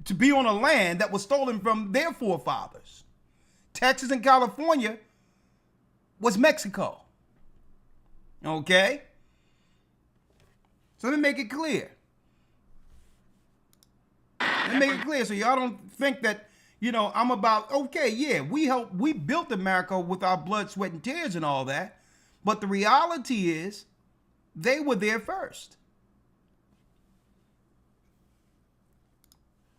to be on a land that was stolen from their forefathers. Texas and California was Mexico. Okay, so let me make it clear. Let me make it clear so y'all don't think that, you know, I'm about, okay, yeah, we built America with our blood, sweat, and tears and all that. But the reality is they were there first.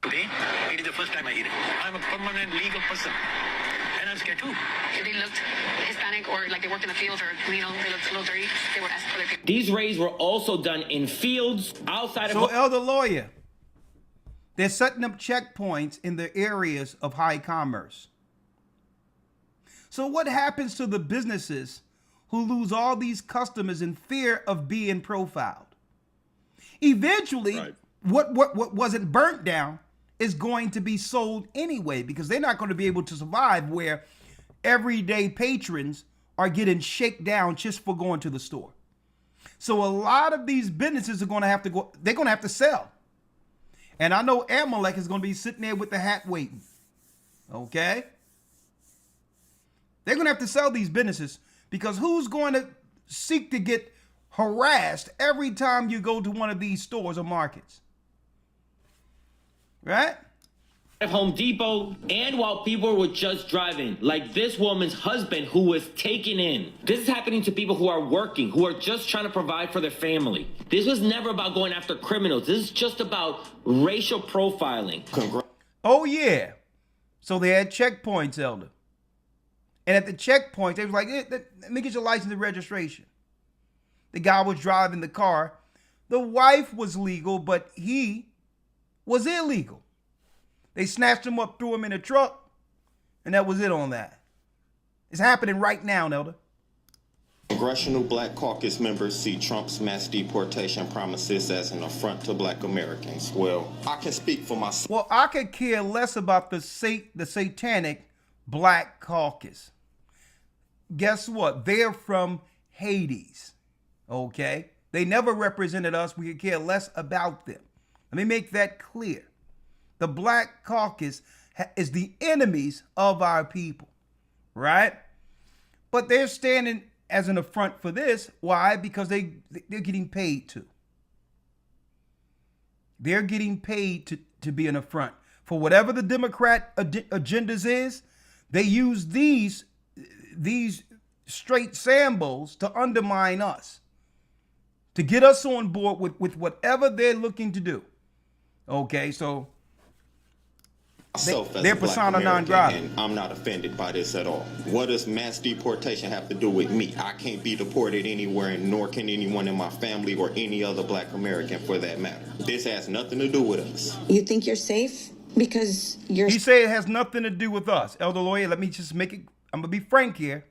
Today, it is the first time I eat it. I'm a permanent legal person. And I'm scared too. If they looked Hispanic or like they worked in the fields or, you know, they looked a little dirty, they would ask for their people. These raids were also done in fields outside of... So, Elder Lawya, they're setting up checkpoints in the areas of high commerce. So what happens to the businesses who lose all these customers in fear of being profiled? Eventually, right, what wasn't burnt down is going to be sold anyway, because they're not going to be able to survive where everyday patrons are getting shaken down just for going to the store. So a lot of these businesses are going to have to go, they're going to have to sell. And I know Amalek is going to be sitting there with the hat waiting. Okay? They're going to have to sell these businesses, because who's going to seek to get harassed every time you go to one of these stores or markets? Right? At Home Depot, and while people were just driving, like this woman's husband who was taken in. This is happening to people who are working, who are just trying to provide for their family. This was never about going after criminals. This is just about racial profiling. Oh yeah. So they had checkpoints, Elder. And at the checkpoint, they was like, let me get your license and registration. The guy was driving the car. The wife was legal, but he was illegal. They snatched him up, threw him in a truck, and that was it on that. It's happening right now, Elder. Congressional Black Caucus members see Trump's mass deportation promises as an affront to Black Americans. Well, I can speak for myself. Well, I could care less about the satanic Black Caucus. Guess what? They're from Hades, okay? They never represented us. We could care less about them. Let me make that clear. The Black Caucus is the enemies of our people, right? But they're standing as an affront for this. Why? Because they're getting paid to. They're getting paid to be an affront. For whatever the Democrat agendas is, they use these straight symbols to undermine us, to get us on board with whatever they're looking to do. Okay, so they're persona non grata. And I'm not offended by this at all. What does mass deportation have to do with me? I can't be deported anywhere, and nor can anyone in my family or any other Black American for that matter. This has nothing to do with us. You think you're safe? because you're... You say it has nothing to do with us. Elder Lawyer, let me just make it, I'm going to be frank here.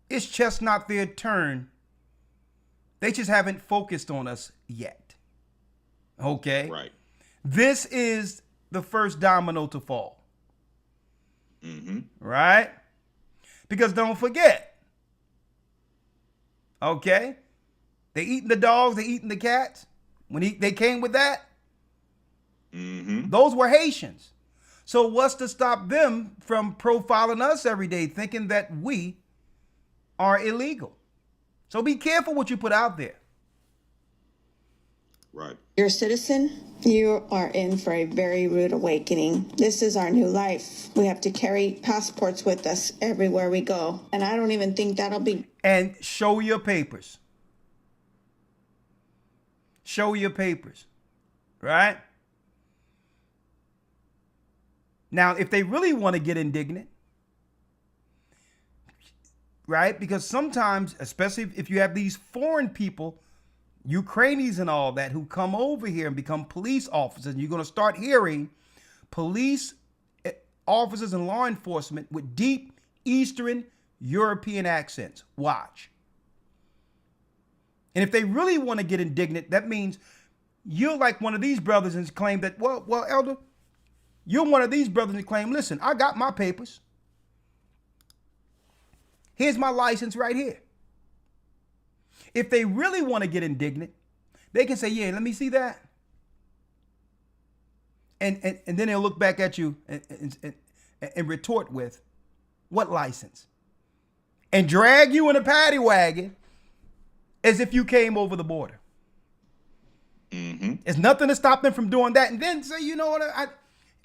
It's just not their turn. They just haven't focused on us yet. Okay? Right. This is the first domino to fall. Mm-hmm. Right? Because don't forget. Okay? They eating the dogs, they eating the cats. When they came with that, those were Haitians. So what's to stop them from profiling us every day, thinking that we are illegal? So be careful what you put out there. Right. You're a citizen, you are in for a very rude awakening. This is our new life. We have to carry passports with us everywhere we go. And I don't even think that'll be... And show your papers. Show your papers. Right? Now, if they really want to get indignant, right? Because sometimes, especially if you have these foreign people, Ukrainians and all that, who come over here and become police officers, and you're going to start hearing police officers and law enforcement with deep Eastern European accents. Watch. And if they really want to get indignant, that means you're like one of these brothers and claim that, well, Elder, you're one of these brothers and claim, listen, I got my papers. Here's my license right here. If they really want to get indignant, they can say, yeah, let me see that. And then they'll look back at you and retort with, what license? And drag you in a paddy wagon as if you came over the border. There's nothing to stop them from doing that. And then say, you know what,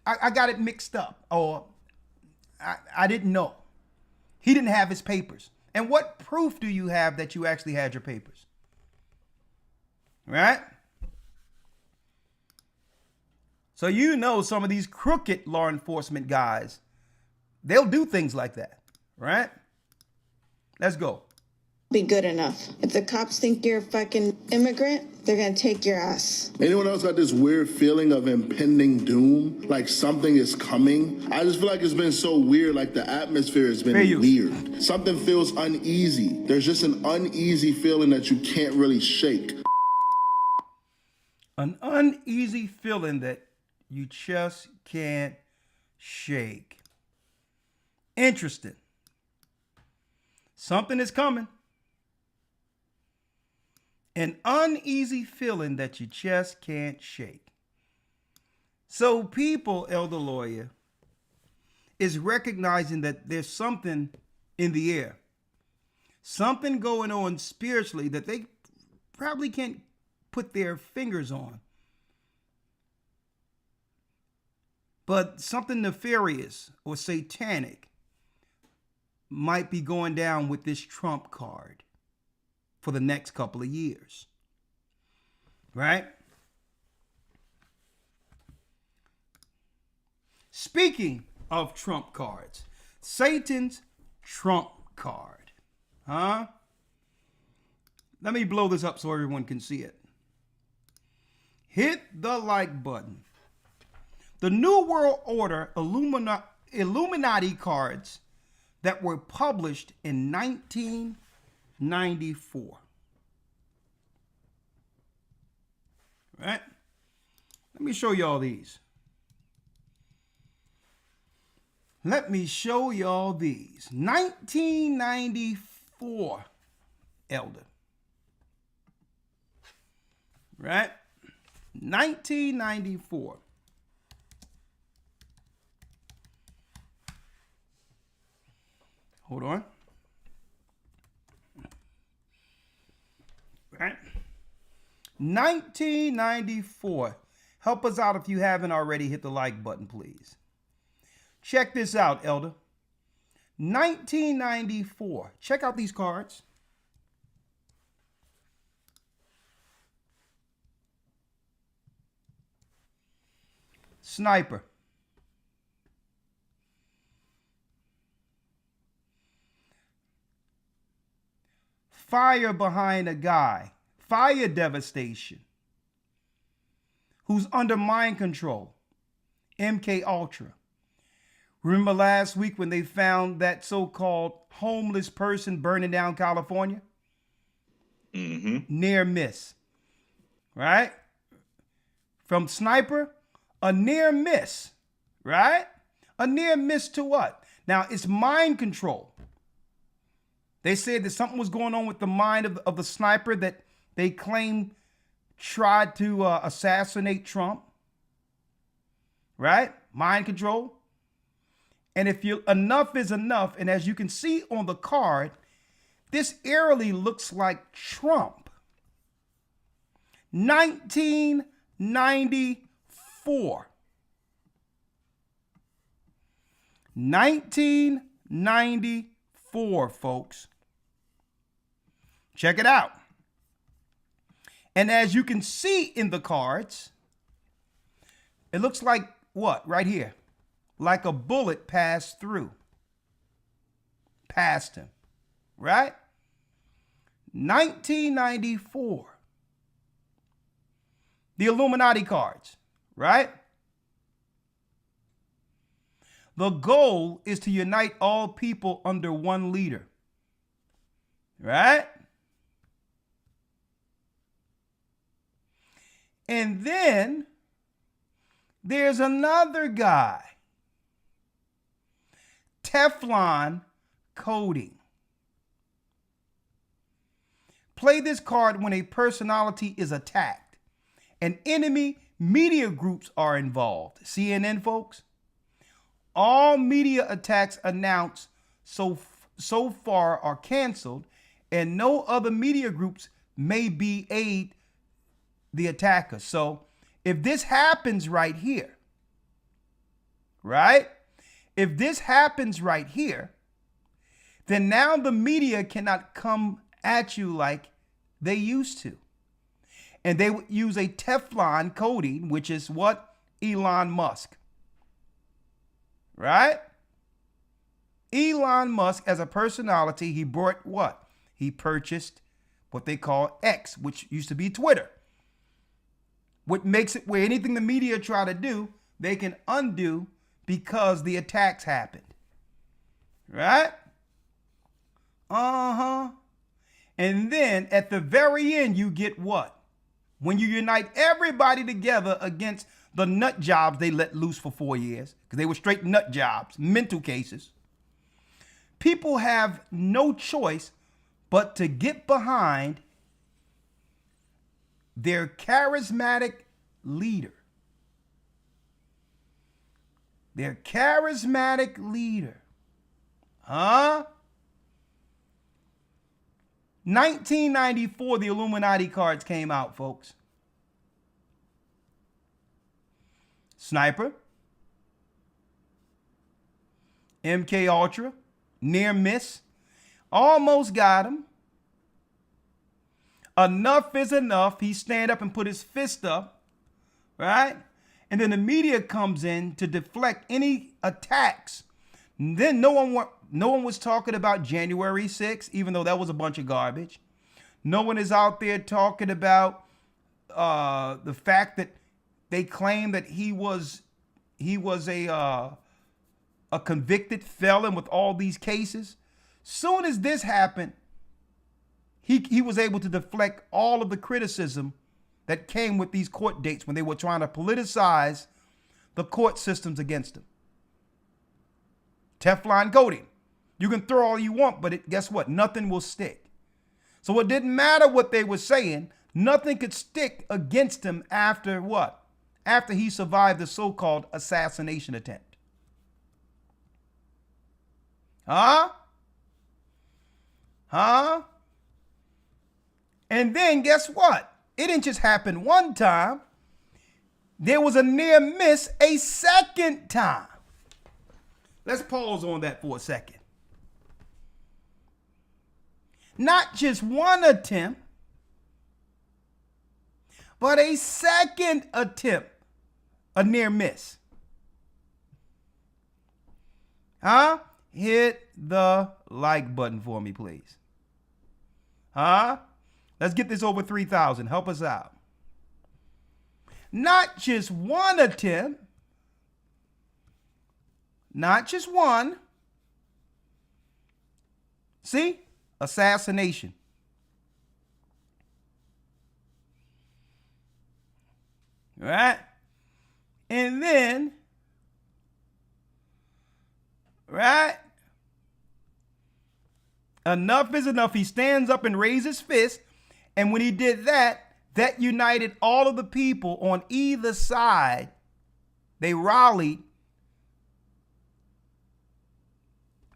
I got it mixed up. Or I didn't know. He didn't have his papers. And what proof do you have that you actually had your papers? Right? So you know some of these crooked law enforcement guys, they'll do things like that. Right? Let's go. Be good enough. If the cops think you're a fucking immigrant, they're gonna take your ass. Anyone else got this weird feeling of impending doom? Like something is coming? I just feel like it's been so weird, like the atmosphere has been weird. Something feels uneasy. There's just an uneasy feeling that you can't really shake. An uneasy feeling that you just can't shake. Interesting. Something is coming. An uneasy feeling that you just can't shake. So people, Elder Lawyer, is recognizing that there's something in the air. Something going on spiritually that they probably can't put their fingers on. But something nefarious or satanic might be going down with this Trump card for the next couple of years. Right? Speaking of Trump cards, Satan's Trump card. Huh? Let me blow this up so everyone can see it. Hit the like button. The New World Order Illuminati cards that were published in 1994. Right? Let me show y'all these. Let me show y'all these. 1994, Elder. Right? 1994. Hold on. Right? 1994. Help us out if you haven't already. Hit the like button, please. Check this out, Elder. 1994. Check out these cards. Sniper. Fire behind a guy. Fire devastation. Who's under mind control. MK Ultra. Remember last week when they found that so-called homeless person burning down California? Near miss, right? From sniper, a near miss, right? A near miss to what? Now, it's mind control. They said that something was going on with the mind of the sniper that they claim tried to assassinate Trump, right? Mind control. And if you enough is enough, and as you can see on the card, this eerily looks like Trump. 1994. 1994, folks. Check it out. And as you can see in the cards, it looks like what? Right here. Like a bullet passed through. Past him. Right? 1994. The Illuminati cards. Right? The goal is to unite all people under one leader. Right? And then there's another guy. Teflon coding. Play this card when a personality is attacked and enemy media groups are involved. CNN, folks. All media attacks announced so far are canceled, and no other media groups may be aid the attacker. So if this happens right here, right? If this happens right here, then now the media cannot come at you like they used to. And they would use a Teflon coating, which is what? Elon Musk. Right? Elon Musk, as a personality, he brought what? He purchased what they call X, which used to be Twitter. What makes it where anything the media try to do, they can undo because the attacks happened. Right? And then at the very end, you get what? When you unite everybody together against the nut jobs they let loose for 4 years, because they were straight nut jobs, mental cases. People have no choice but to get behind their charismatic leader. Their charismatic leader. 1994, the Illuminati cards came out, folks. Sniper. MK Ultra. Near miss. Almost got him. Enough is enough. He stand up and put his fist up. Right? And then the media comes in to deflect any attacks. And then no one was talking about January 6th, even though that was a bunch of garbage. No one is out there talking about the fact that they claim that he was a convicted felon with all these cases. Soon as this happened, he was able to deflect all of the criticism that came with these court dates when they were trying to politicize the court systems against him. Teflon coating. You can throw all you want, but guess what? Nothing will stick. So it didn't matter what they were saying. Nothing could stick against him after what? After he survived the so-called assassination attempt. And then guess what? It didn't just happen one time. There was a near miss a second time. Let's pause on that for a second. Not just one attempt, but a second attempt, a near miss. Hit the like button for me, please. Let's get this over 3,000. Help us out. Not just one attempt, Not just one. See? Assassination. Right? And then, right? Enough is enough. He stands up and raises his fist. And when he did that, that united all of the people on either side. They rallied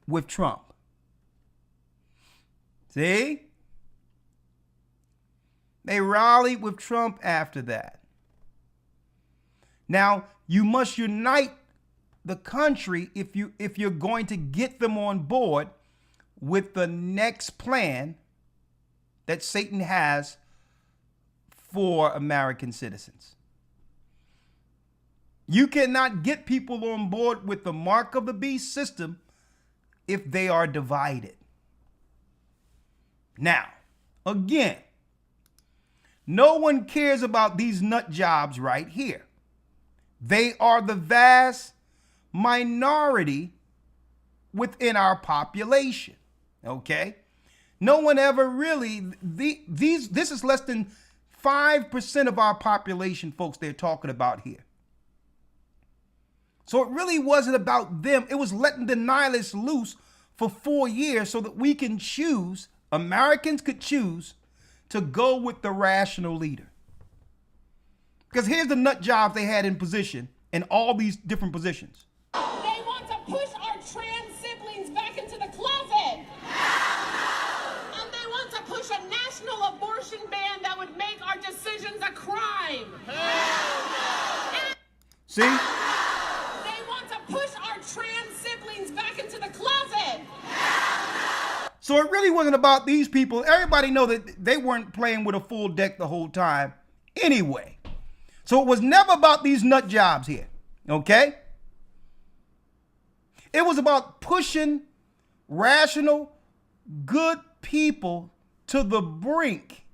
with Trump. See? They rallied with Trump after that. Now, you must unite the country if you're going to get them on board with the next plan that Satan has for American citizens. You cannot get people on board with the mark of the beast system if they are divided. Now, again, no one cares about these nut jobs right here. They are the vast minority within our population. Okay? No one ever really, this is less than 5% of our population, folks, they're talking about here. So it really wasn't about them. It was letting the nihilists loose for 4 years so that we can choose, Americans could choose to go with the rational leader. Because here's the nut jobs they had in position, in all these different positions. They want to push our trans siblings back into the closet. And they want to push a national abortion ban that would make our decisions a crime. See? They want to push our trans siblings back into the closet. So it really wasn't about these people. Everybody know that they weren't playing with a full deck the whole time anyway. So it was never about these nut jobs here, okay? It was about pushing rational, good people to the brink.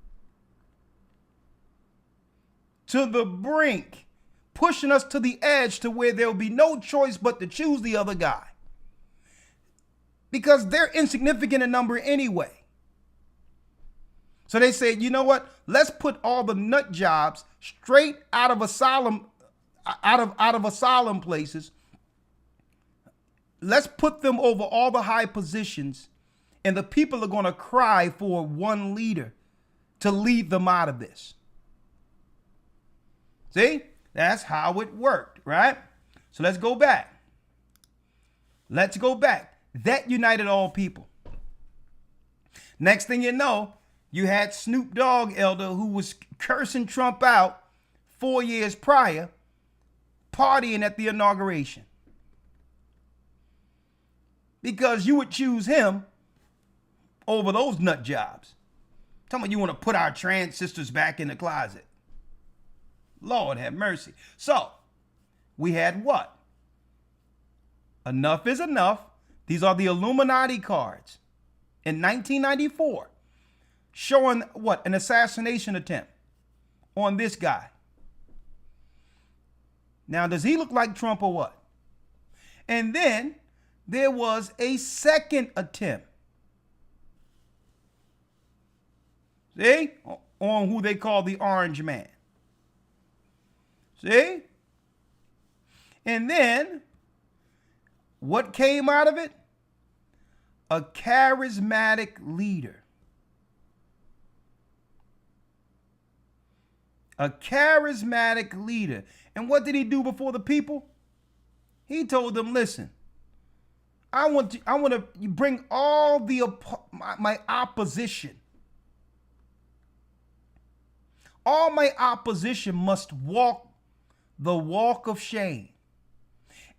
To the brink. Pushing us to the edge to where there'll be no choice but to choose the other guy. Because they're insignificant in number anyway. So they said, you know what? Let's put all the nut jobs straight out of asylum, out of asylum places. Let's put them over all the high positions, and the people are going to cry for one leader to lead them out of this. See? That's how it worked, right? So let's go back. Let's go back. That united all people. Next thing you know, you had Snoop Dogg, Elder, who was cursing Trump out 4 years prior, partying at the inauguration. Because you would choose him over those nut jobs. Tell me you want to put our trans sisters back in the closet. Lord have mercy. So, we had what? Enough is enough. These are the Illuminati cards in 1994 showing what? An assassination attempt on this guy. Now, does he look like Trump or what? And then there was a second attempt. See? On who they call the Orange Man. See? And then what came out of it? A charismatic leader. A charismatic leader. And what did he do before the people? He told them, listen, I want to bring all my opposition. All my opposition must walk the walk of shame.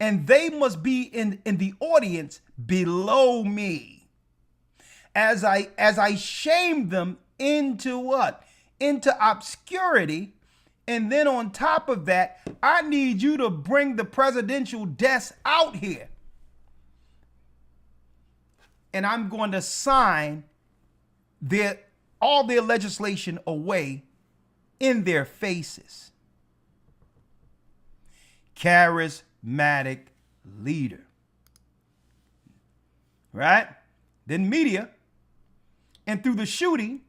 And they must be in the audience below me. As I shame them into what? Into obscurity. And then on top of that, I need you to bring the presidential desk out here. And I'm going to sign all their legislation away in their faces. Charismatic leader. right? Then media. And through the shooting,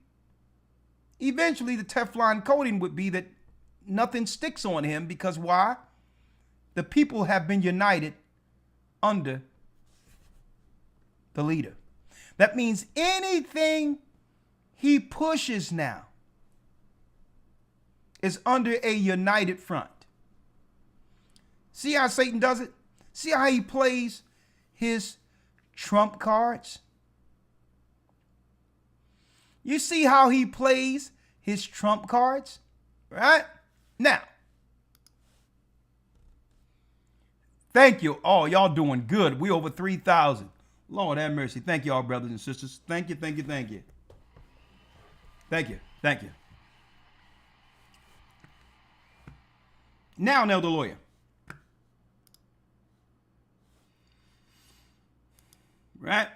eventually the Teflon coating would be that nothing sticks on him, because why? The people have been united under the leader. That means anything he pushes now is under a united front. See how Satan does it? See how he plays his trump cards? You see how he plays his trump cards, right? Now, thank you. Oh, y'all doing good. We over 3,000. Lord have mercy. Thank you all, brothers and sisters. Thank you, thank you, thank you. Thank you, thank you. Now, Elder Lawyer. Right?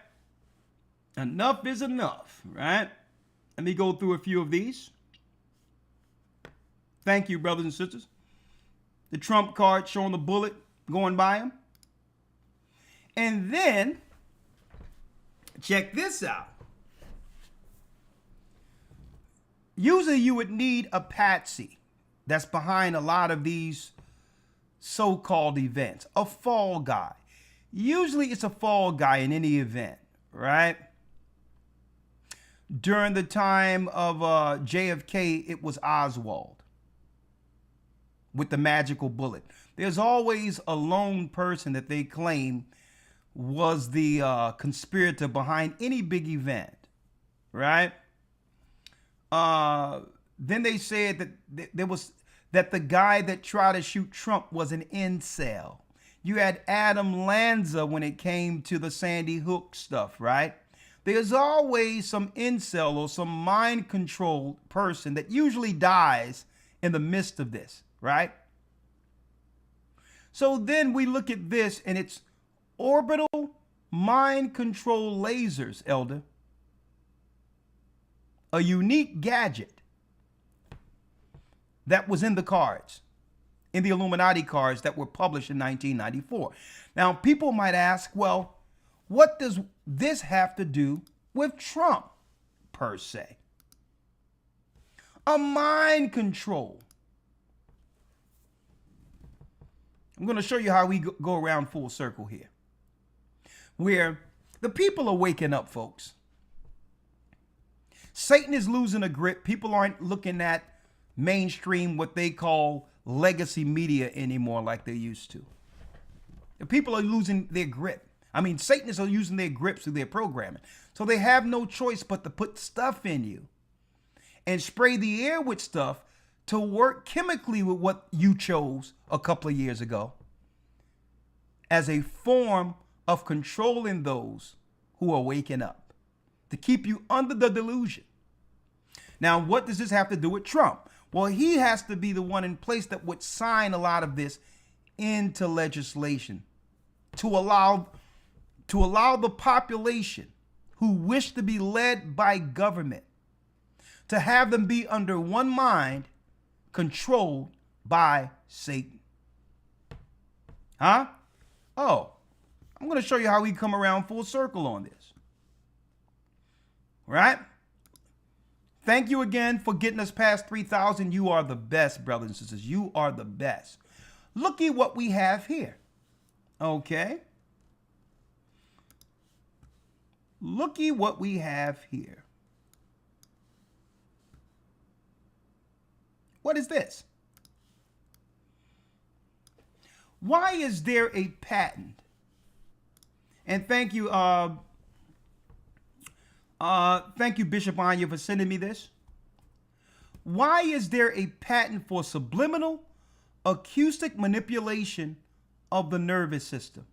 Enough is enough, right? Let me go through a few of these. Thank you, brothers and sisters. The trump card showing the bullet going by him. And then, check this out. Usually you would need a patsy that's behind a lot of these so-called events, a fall guy. Usually it's a fall guy in any event, right? During the time of JFK, it was Oswald with the magical bullet. There's always a lone person that they claim was the conspirator behind any big event, right? Then they said that the guy that tried to shoot Trump was an incel. You had Adam Lanza when it came to the Sandy Hook stuff, right? There's always some incel or some mind-controlled person that usually dies in the midst of this, right? So then we look at this, and it's orbital mind control lasers, Elder. A unique gadget that was in the cards, in the Illuminati cards that were published in 1994. Now, people might ask, well, what does this have to do with Trump, per se? A mind control. I'm going to show you how we go around full circle here, where the people are waking up, folks. Satan is losing a grip. People aren't looking at mainstream, what they call legacy media anymore like they used to. The people are losing their grip. I mean, Satanists are using their grips through their programming. So they have no choice but to put stuff in you and spray the air with stuff to work chemically with what you chose a couple of years ago as a form of controlling those who are waking up, to keep you under the delusion. Now, what does this have to do with Trump? Well, he has to be the one in place that would sign a lot of this into legislation to allow the population who wish to be led by government to have them be under one mind, controlled by Satan. Huh? Oh, I'm going to show you how we come around full circle on this. Right? Thank you again for getting us past 3,000. You are the best, brothers and sisters. You are the best. Look at what we have here. Okay. Looky what we have here. What is this? Why is there a patent? And thank you, Bishop Anya, for sending me this. Why is there a patent for subliminal acoustic manipulation of the nervous system?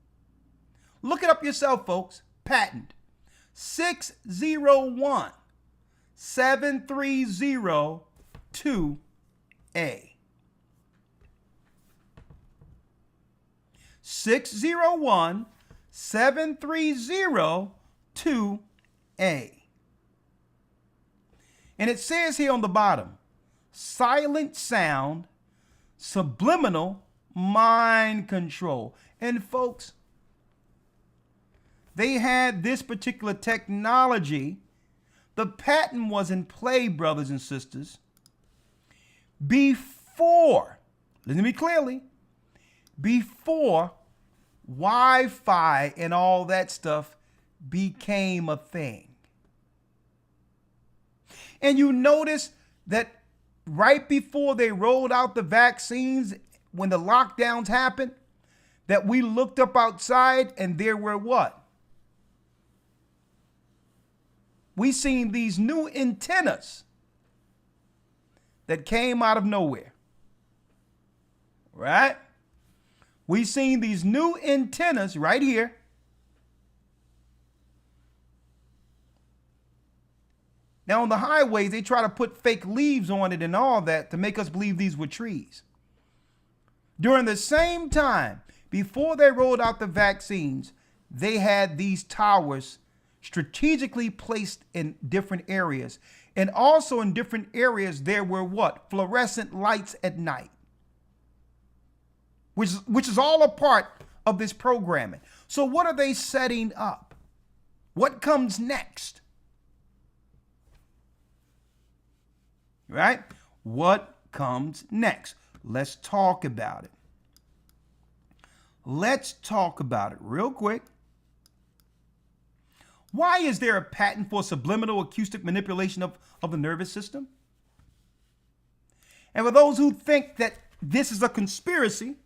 Look it up yourself, folks. Patent 601730-2A. 601730-2A. And it says here on the bottom, silent sound, subliminal mind control. And folks, they had this particular technology. The patent was in play, brothers and sisters, before, listen to me clearly, before Wi-Fi and all that stuff became a thing. And you notice that right before they rolled out the vaccines, when the lockdowns happened, that we looked up outside and there were what? We seen these new antennas that came out of nowhere, right? We seen these new antennas right here. Now on the highways, they try to put fake leaves on it and all that to make us believe these were trees. During the same time, before they rolled out the vaccines, they had these towers strategically placed in different areas. And also in different areas, there were what? Fluorescent lights at night. Which is all a part of this programming. So what are they setting up? What comes next? Right? What comes next? Let's talk about it. Let's talk about it real quick. Why is there a patent for subliminal acoustic manipulation of the nervous system? And for those who think that this is a conspiracy,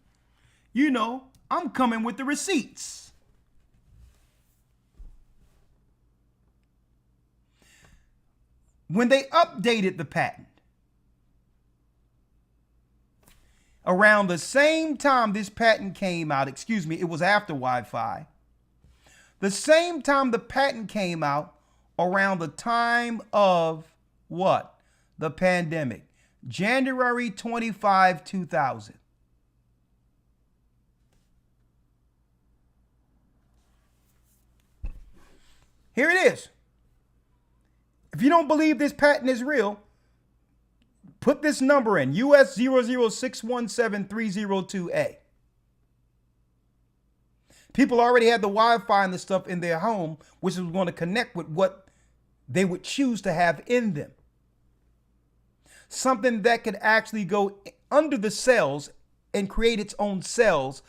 you know, I'm coming with the receipts. When they updated the patent, around the same time this patent came out, it was after Wi-Fi. The same time the patent came out, around the time of what? The pandemic. January 25, 2000. Here it is. If you don't believe this patent is real, put this number in, US 00617-302A. People already had the Wi-Fi and the stuff in their home, which was going to connect with what they would choose to have in them. Something that could actually go under the cells and create its own cells,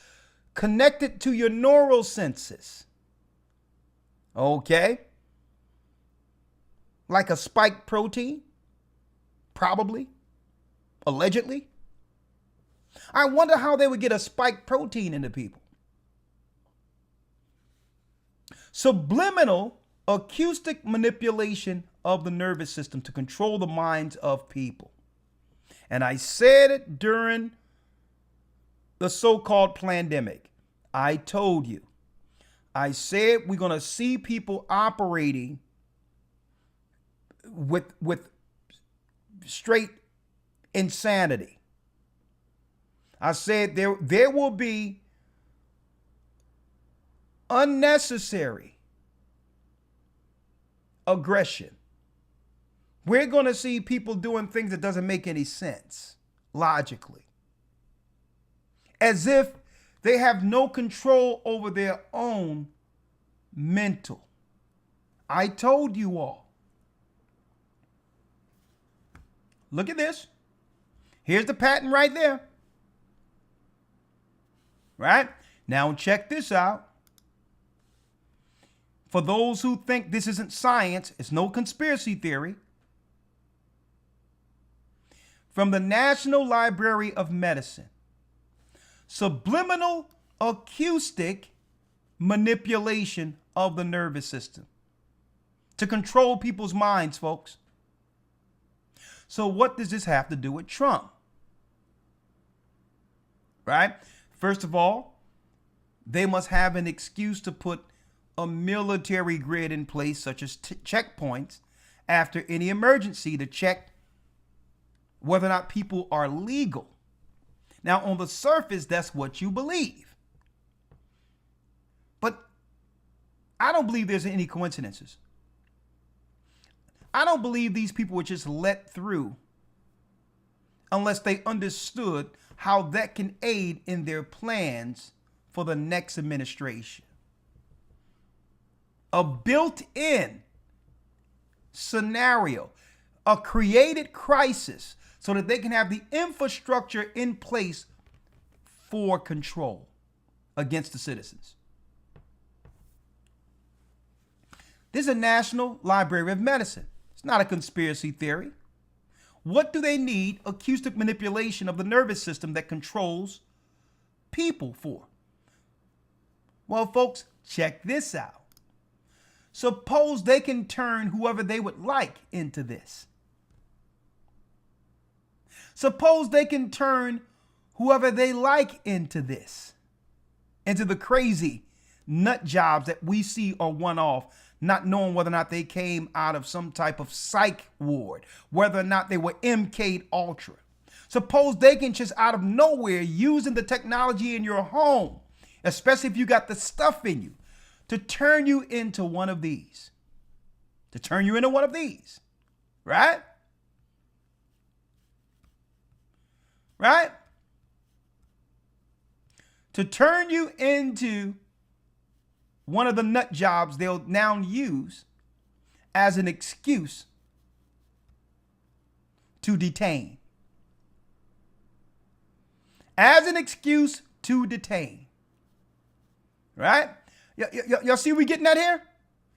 connected to your neural senses. Okay? Like a spike protein? Probably. Allegedly. I wonder how they would get a spike protein into people. Subliminal acoustic manipulation of the nervous system to control the minds of people. And I said it during the so-called pandemic. I told you. I said we're going to see people operating with straight insanity. I said there will be unnecessary aggression. We're going to see people doing things that doesn't make any sense logically. As if they have no control over their own mental. I told you all. Look at this. Here's the patent right there. Right? Now check this out. For those who think this isn't science, it's no conspiracy theory. From the National Library of Medicine. Subliminal acoustic manipulation of the nervous system to control people's minds, folks. So what does this have to do with Trump? Right? First of all, they must have an excuse to put a military grid in place, such as checkpoints, after any emergency to check whether or not people are legal. Now, on the surface, that's what you believe. But I don't believe there's any coincidences. I don't believe these people were just let through unless they understood how that can aid in their plans for the next administration. a built-in scenario, a created crisis, so that they can have the infrastructure in place for control against the citizens. This is a National Library of Medicine. It's not a conspiracy theory. What do they need acoustic manipulation of the nervous system that controls people for? Well, folks, check this out. Suppose they can turn whoever they would like into this. Suppose they can turn whoever they like into this, into the crazy nut jobs that we see are one-off, not knowing whether or not they came out of some type of psych ward, whether or not they were MK Ultra. Suppose they can just out of nowhere, using the technology in your home, especially if you got the stuff in you, to turn you into one of these. To turn you into one of these. Right? Right? To turn you into one of the nut jobs they'll now use as an excuse to detain. As an excuse to detain. Right? Y'all see we getting that here?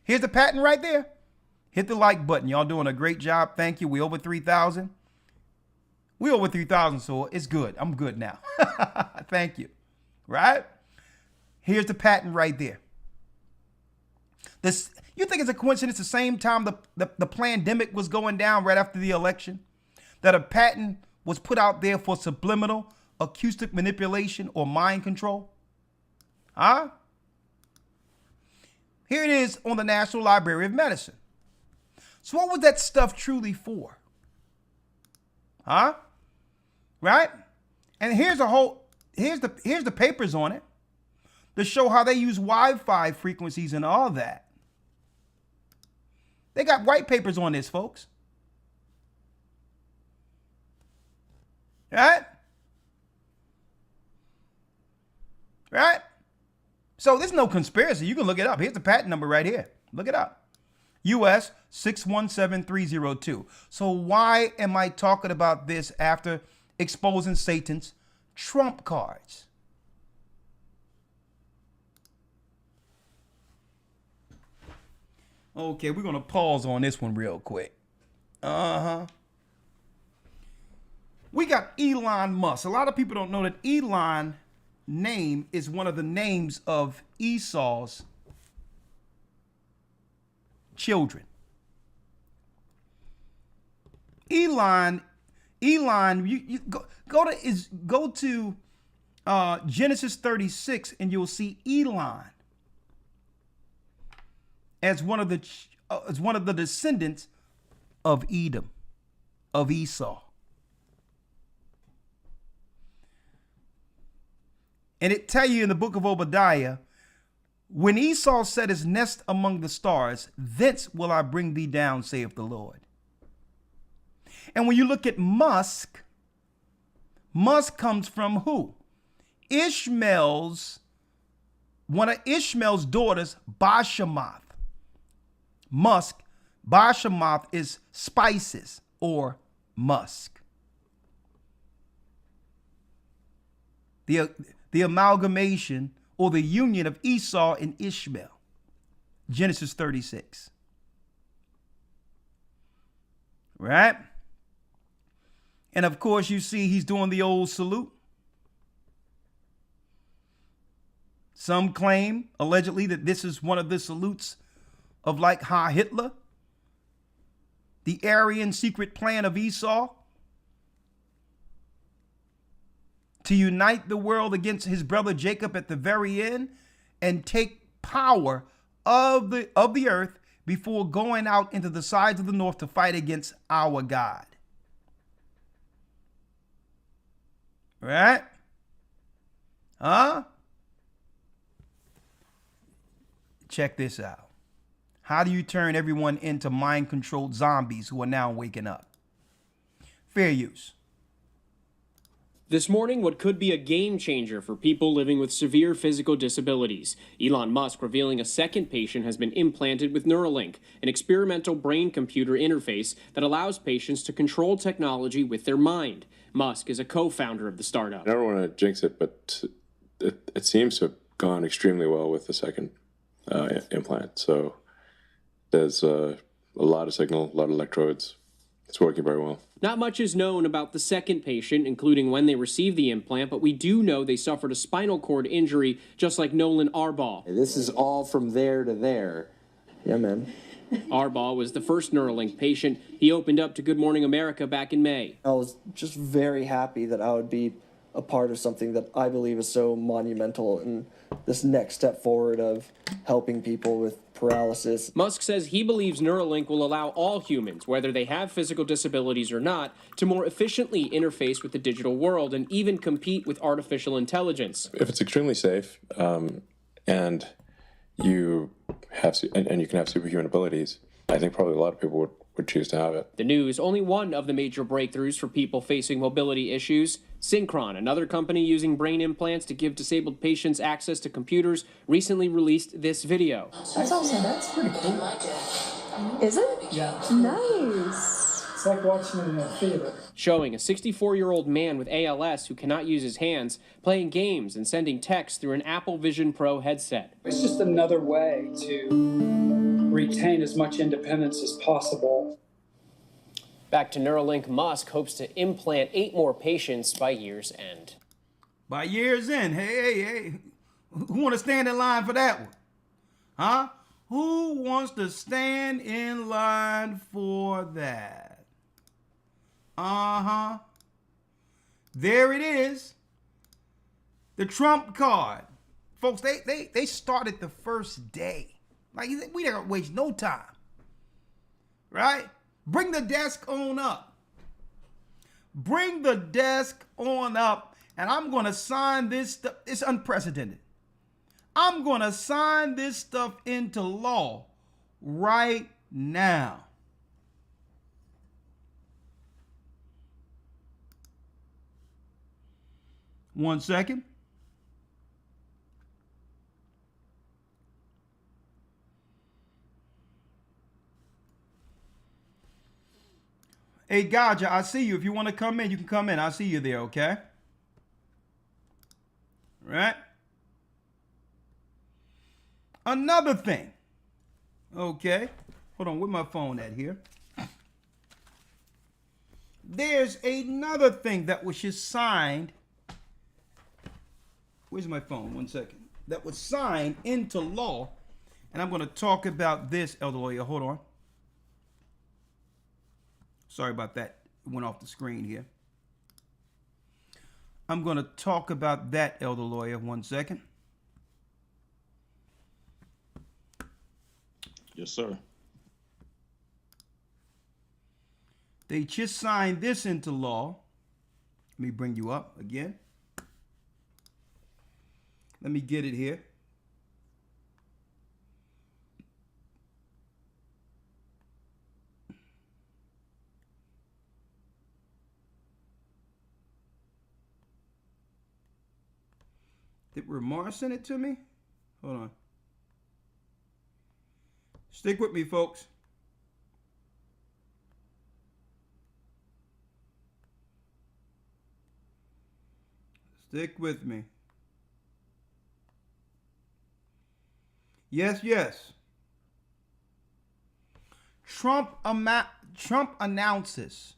Here's the patent right there. Hit the like button. Y'all doing a great job. Thank you. We over 3,000. We over 3,000, so it's good. I'm good now. Thank you. Right? Here's the patent right there. This, you think it's a coincidence the same time the pandemic was going down right after the election, that a patent was put out there for subliminal acoustic manipulation or mind control? Huh? Here it is on the National Library of Medicine. So what was that stuff truly for? Huh? Right? And here's the papers on it to show how they use Wi-Fi frequencies and all that. They got white papers on this, folks. Right? Right? So there's no conspiracy. You can look it up. Here's the patent number right here. Look it up. US 617302. So why am I talking about this after exposing Satan's trump cards? Okay, we're going to pause on this one real quick. We got Elon Musk. A lot of people don't know that Elon name is one of the names of Esau's children. Elon, you go to Genesis 36 and you'll see Elon as one of the descendants of Edom, of Esau. And it tell you in the book of Obadiah, when Esau set his nest among the stars, thence will I bring thee down, saith the Lord. And when you look at Musk comes from who? One of Ishmael's daughters, Bashemoth. Bashemoth is spices or musk. The amalgamation or the union of Esau and Ishmael. Genesis 36. Right? And of course, you see he's doing the old salute. Some claim, allegedly, that this is one of the salutes of like Hitler, the Aryan secret plan of Esau to unite the world against his brother Jacob at the very end and take power of the earth before going out into the sides of the north to fight against our God. Right? Huh? Check this out. How do you turn everyone into mind-controlled zombies who are now waking up? Fair use. This morning, what could be a game changer for people living with severe physical disabilities. Elon Musk revealing a second patient has been implanted with Neuralink, an experimental brain-computer interface that allows patients to control technology with their mind. Musk is a co-founder of the startup. I don't want to jinx it, but it seems to have gone extremely well with the second implant. So there's a lot of signal, a lot of electrodes. It's working very well. Not much is known about the second patient, including when they received the implant, but we do know they suffered a spinal cord injury, just like Nolan Arbaugh. This is all from there to there. Yeah, man. Arbaugh was the first Neuralink patient. He opened up to Good Morning America back in May. I was just very happy that I would be a part of something that I believe is so monumental in this next step forward of helping people with paralysis. Musk says he believes Neuralink will allow all humans, whether they have physical disabilities or not, to more efficiently interface with the digital world and even compete with artificial intelligence. If it's extremely safe and you have and you can have superhuman abilities, I think probably a lot of people would choose to have it. The news, only one of the major breakthroughs for people facing mobility issues. Synchron, another company using brain implants to give disabled patients access to computers, recently released this video. That's pretty cool. Is it? Yeah. Nice. It's like watching it in a theater. Showing a 64-year-old man with ALS who cannot use his hands playing games and sending texts through an Apple Vision Pro headset. It's just another way to retain as much independence as possible. Back to Neuralink, Musk hopes to implant 8 more patients by year's end. By year's end, hey. Who want to stand in line for that one? Huh? Who wants to stand in line for that? Uh-huh. There it is. The Trump card. Folks, they started the first day. Like, we don't waste no time. Right? Bring the desk on up. Bring the desk on up, and I'm going to sign this stuff. It's unprecedented. I'm going to sign this stuff into law right now. One second. Hey, Gaja, I see you. If you want to come in, you can come in. I see you there, okay? Right? Another thing. Okay. Hold on, where my phone at here? There's another thing that was just signed. Where's my phone? One second. That was signed into law. And I'm going to talk about this, Elder Lawya. Hold on. Sorry about that. It went off the screen here. I'm going to talk about that, Elder Lawya. One second. Yes, sir. They just signed this into law. Let me bring you up again. Let me get it here. Did Ramar send it to me? Hold on. Stick with me, folks. Stick with me. Yes. Trump announces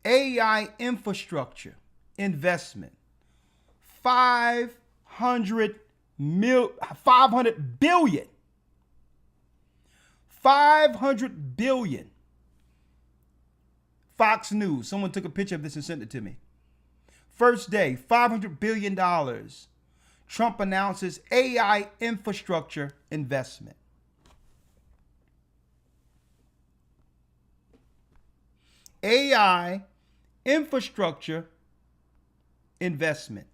AI infrastructure investment. 500 billion. 500 billion. Fox News. Someone took a picture of this and sent it to me. First day, $500 billion. Trump announces AI infrastructure investment. AI infrastructure investment.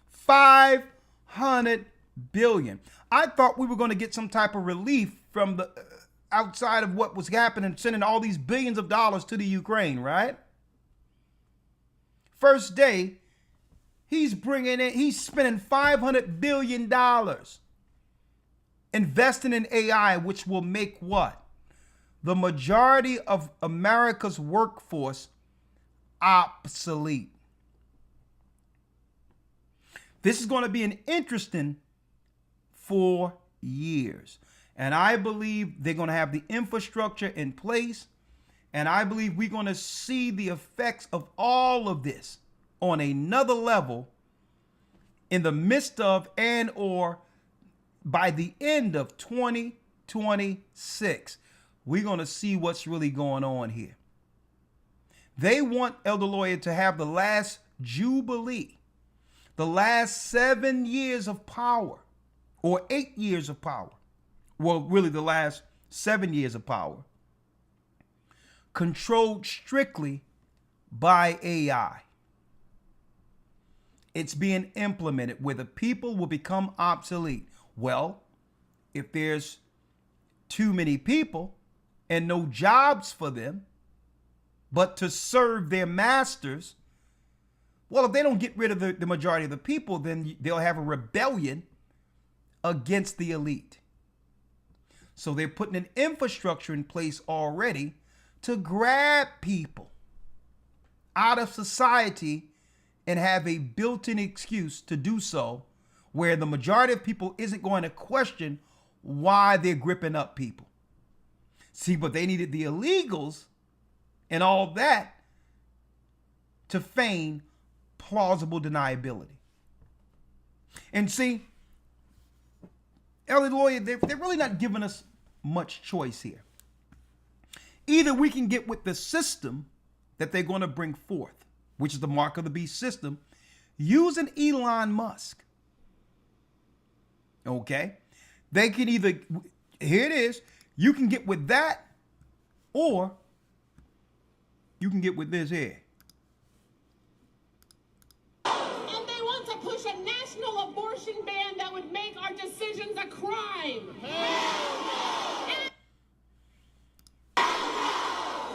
500 billion. I thought we were going to get some type of relief from the outside of what was happening, sending all these billions of dollars to the Ukraine, right? First day, He's spending $500 billion investing in AI, which will make what? The majority of America's workforce obsolete. This is going to be an interesting 4 years. And I believe they're going to have the infrastructure in place. And I believe we're going to see the effects of all of this on another level in the midst of and or by the end of 2026. We're going to see what's really going on here. They want Elder Lawya to have the last jubilee, the last 7 years of power, or 8 years of power. Well, really the last 7 years of power, controlled strictly by AI. It's being implemented where the people will become obsolete. Well, if there's too many people and no jobs for them, but to serve their masters, well, if they don't get rid of the majority of the people, then they'll have a rebellion against the elite. So they're putting an infrastructure in place already to grab people out of society and have a built-in excuse to do so, where the majority of people isn't going to question why they're gripping up people. See, but they needed the illegals and all that to feign plausible deniability. And see, Elder Lawya, they're really not giving us much choice here. Either we can get with the system that they're going to bring forth, which is the mark of the beast system, using Elon Musk. Okay? They can either, here it is, you can get with that, or you can get with this here. And they want to push a national abortion ban that would make our decisions a crime.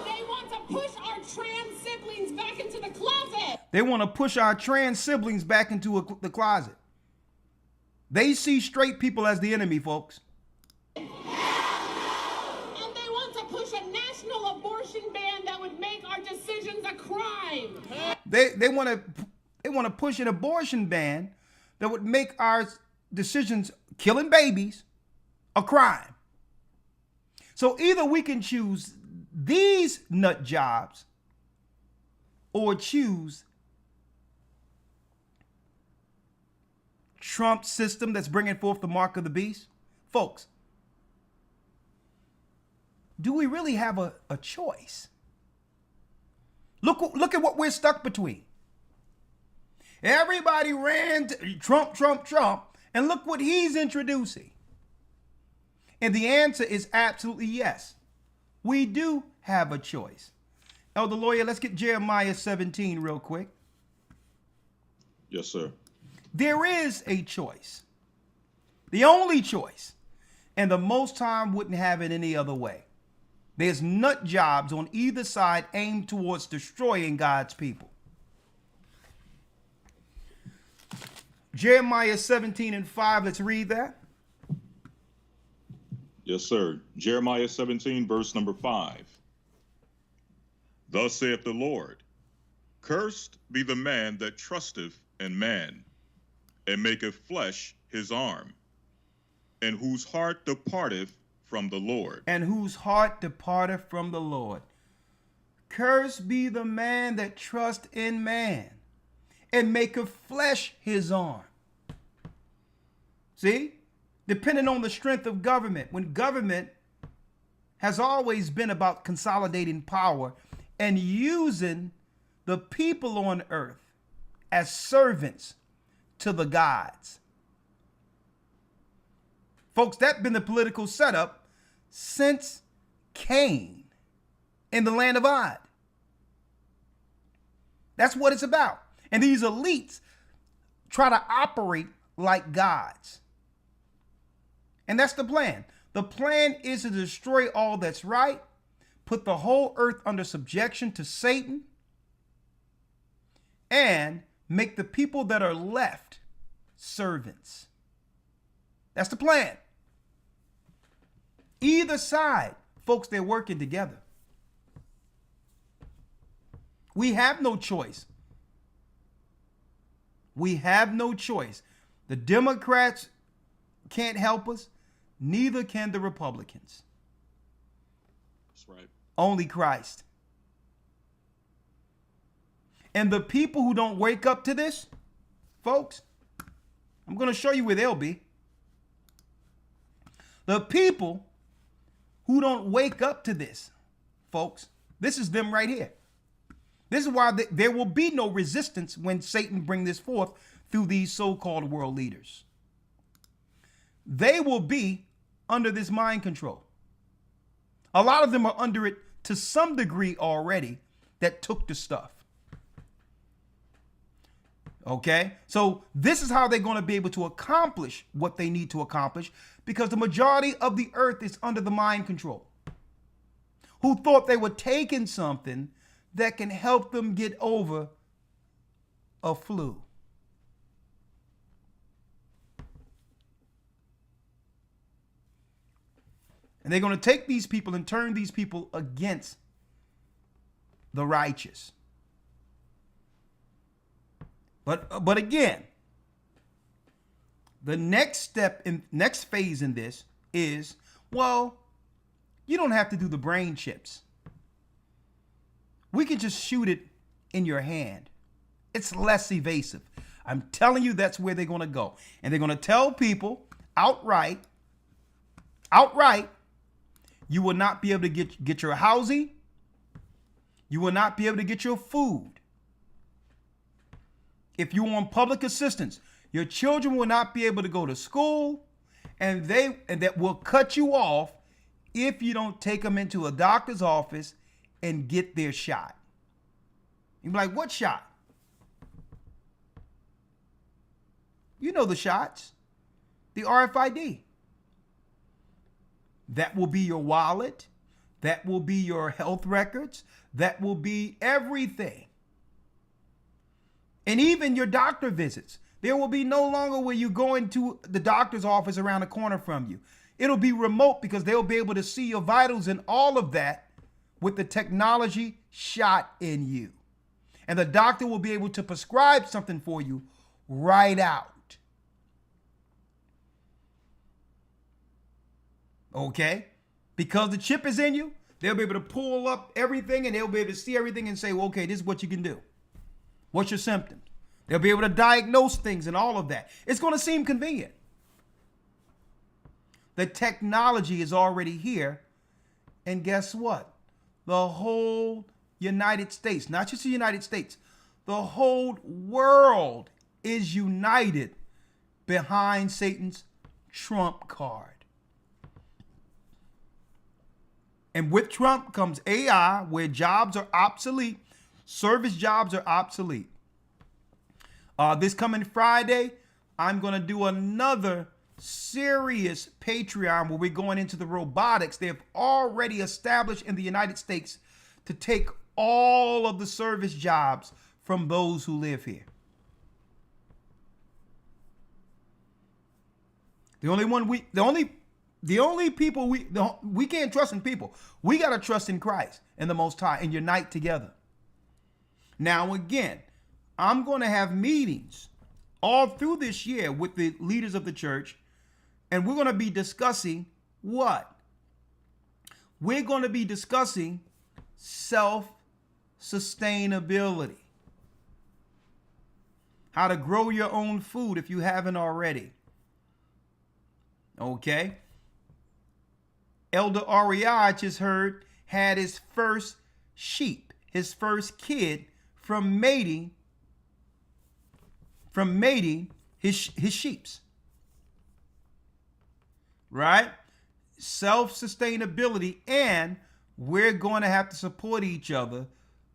They want to push our trans siblings back into the closet. They want to push our trans siblings back into the closet. They see straight people as the enemy, folks. And they want to push a national abortion ban that would make our decisions a crime. They want to push an abortion ban that would make our decisions, killing babies, a crime. So either we can choose these nut jobs or choose Trump's system that's bringing forth the mark of the beast. Folks, do we really have a choice? Look at what we're stuck between. Everybody ran to Trump, and look what he's introducing. And the answer is absolutely yes. We do have a choice. Elder Lawya, let's get Jeremiah 17 real quick. Yes, sir. There is a choice. The only choice. And the Most High wouldn't have it any other way. There's nut jobs on either side aimed towards destroying God's people. Jeremiah 17:5, let's read that. Yes, sir. Jeremiah 17, verse number 5. Thus saith the Lord, cursed be the man that trusteth in man, and maketh flesh his arm, and whose heart departeth from the Lord. And whose heart departeth from the Lord. Cursed be the man that trust in man, and maketh flesh his arm. See? Depending on the strength of government. When government has always been about consolidating power and using the people on earth as servants to the gods. Folks, that's been the political setup since Cain in the land of Nod. That's what it's about. And these elites try to operate like gods. And that's the plan. The plan is to destroy all that's right, put the whole earth under subjection to Satan, and make the people that are left servants. That's the plan. Either side, folks, they're working together. We have no choice. We have no choice. The Democrats can't help us. Neither can the Republicans. That's right. Only Christ. And the people who don't wake up to this, folks, I'm going to show you where they'll be. The people who don't wake up to this, folks, this is them right here. This is why there will be no resistance when Satan brings this forth through these so-called world leaders. They will be under this mind control. A lot of them are under it to some degree already that took the stuff. Okay, so this is how they're going to be able to accomplish what they need to accomplish, because the majority of the earth is under the mind control. Who thought they were taking something that can help them get over a flu. And they're going to take these people and turn these people against the righteous. But again, the next phase in this is, well, you don't have to do the brain chips. We can just shoot it in your hand. It's less evasive. I'm telling you, that's where they're going to go. And they're going to tell people outright, you will not be able to get your housing. You will not be able to get your food. If you're on public assistance, your children will not be able to go to school, and that will cut you off if you don't take them into a doctor's office and get their shot. You'd be like, what shot? You know the shots. The RFID. That will be your wallet. That will be your health records. That will be everything. And even your doctor visits. There will be no longer where you go into the doctor's office around the corner from you. It'll be remote because they'll be able to see your vitals and all of that with the technology shot in you. And the doctor will be able to prescribe something for you right out. Okay? Because the chip is in you, they'll be able to pull up everything and they'll be able to see everything and say, well, okay, this is what you can do. What's your symptoms? They'll be able to diagnose things and all of that. It's going to seem convenient. The technology is already here. And guess what? The whole United States, not just the United States, the whole world is united behind Satan's trump card. And with Trump comes AI, where jobs are obsolete. Service jobs are obsolete. This coming Friday, I'm going to do another serious Patreon where we're going into the robotics. They've already established in the United States to take all of the service jobs from those who live here. The only people we can't trust in people. We got to trust in Christ and the Most High and unite together. Now, again, I'm going to have meetings all through this year with the leaders of the church, and we're going to be discussing what? We're going to be discussing self-sustainability. How to grow your own food if you haven't already. Okay? Elder Rawchaa, I just heard, had his first sheep, his first kid from mating his sheeps. Right? Self-sustainability, and we're going to have to support each other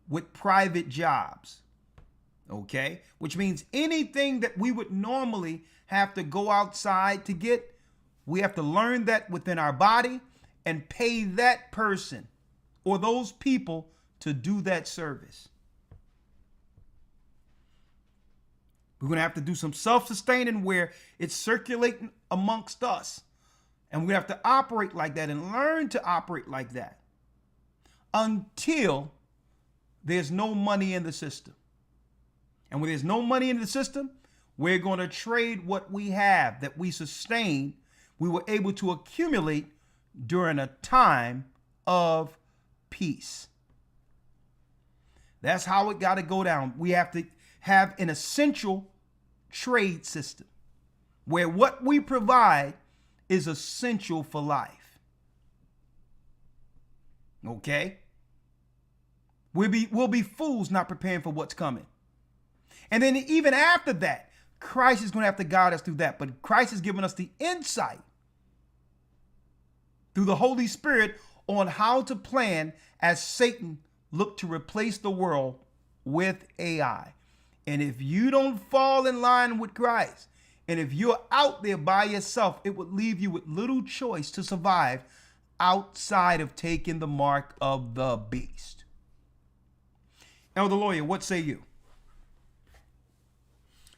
with private jobs. Okay? Which means anything that we would normally have to go outside to get, we have to learn that within our body and pay that person or those people to do that service. We're going to have to do some self-sustaining where it's circulating amongst us. And we have to operate like that and learn to operate like that until there's no money in the system. And when there's no money in the system, we're going to trade what we have that we sustain, we were able to accumulate during a time of peace. That's how it got to go down. We have to have an essential trade system where what we provide is essential for life. Okay? We'll be fools not preparing for what's coming. And then even after that, Christ is going to have to guide us through that. But Christ has given us the insight through the Holy Spirit on how to plan as Satan looked to replace the world with AI. And if you don't fall in line with Christ, and if you're out there by yourself, it would leave you with little choice to survive outside of taking the mark of the beast. Elder Lawyer, what say you?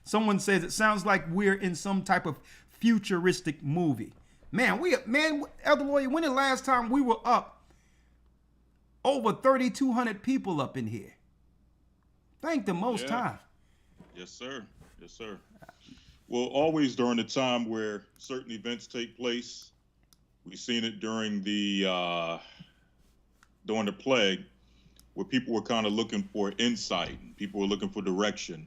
Someone says it sounds like we're in some type of futuristic movie. Man, Elder Lawyer, when the last time we were up over 3,200 people up in here? Thank the Most High. Yes, sir. Yes, sir. Well, always during the time where certain events take place, we've seen it during the plague, where people were kind of looking for insight, people were looking for direction,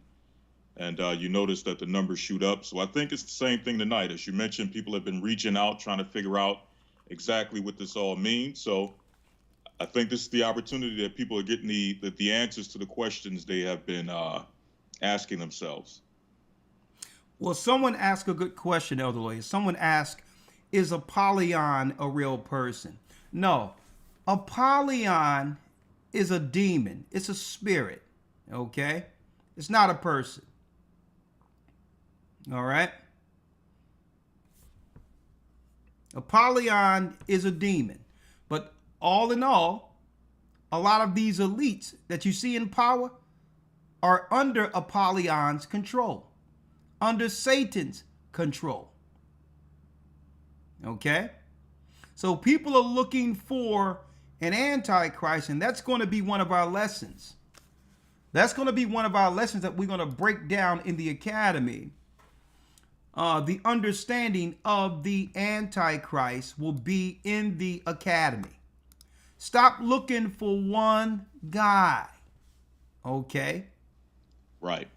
and you notice that the numbers shoot up. So I think it's the same thing tonight. As you mentioned, people have been reaching out, trying to figure out exactly what this all means. So I think this is the opportunity that people are getting the answers to the questions they have been asking themselves. Well, someone asked a good question, Elder Lawyer. Someone asked, is Apollyon a real person? No, Apollyon is a demon. It's a spirit, okay? It's not a person. All right? Apollyon is a demon. But all in all, a lot of these elites that you see in power are under Apollyon's control, under Satan's control. Okay? So people are looking for an antichrist, and that's going to be one of our lessons. That's going to be one of our lessons that we're going to break down in the academy. The understanding of the antichrist will be in the academy. Stop looking for one guy. Okay? Right.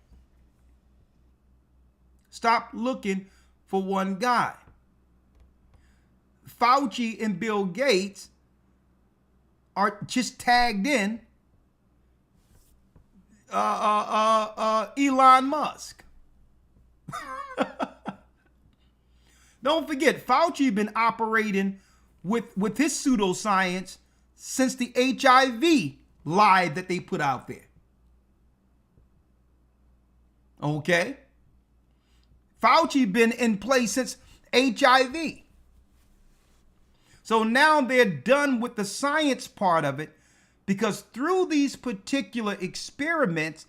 Stop looking for one guy. Fauci and Bill Gates are just tagged in Elon Musk. Don't forget, Fauci been operating with his pseudoscience since the HIV lie that they put out there. Okay? Fauci been in place since HIV. So now they're done with the science part of it, because through these particular experiments,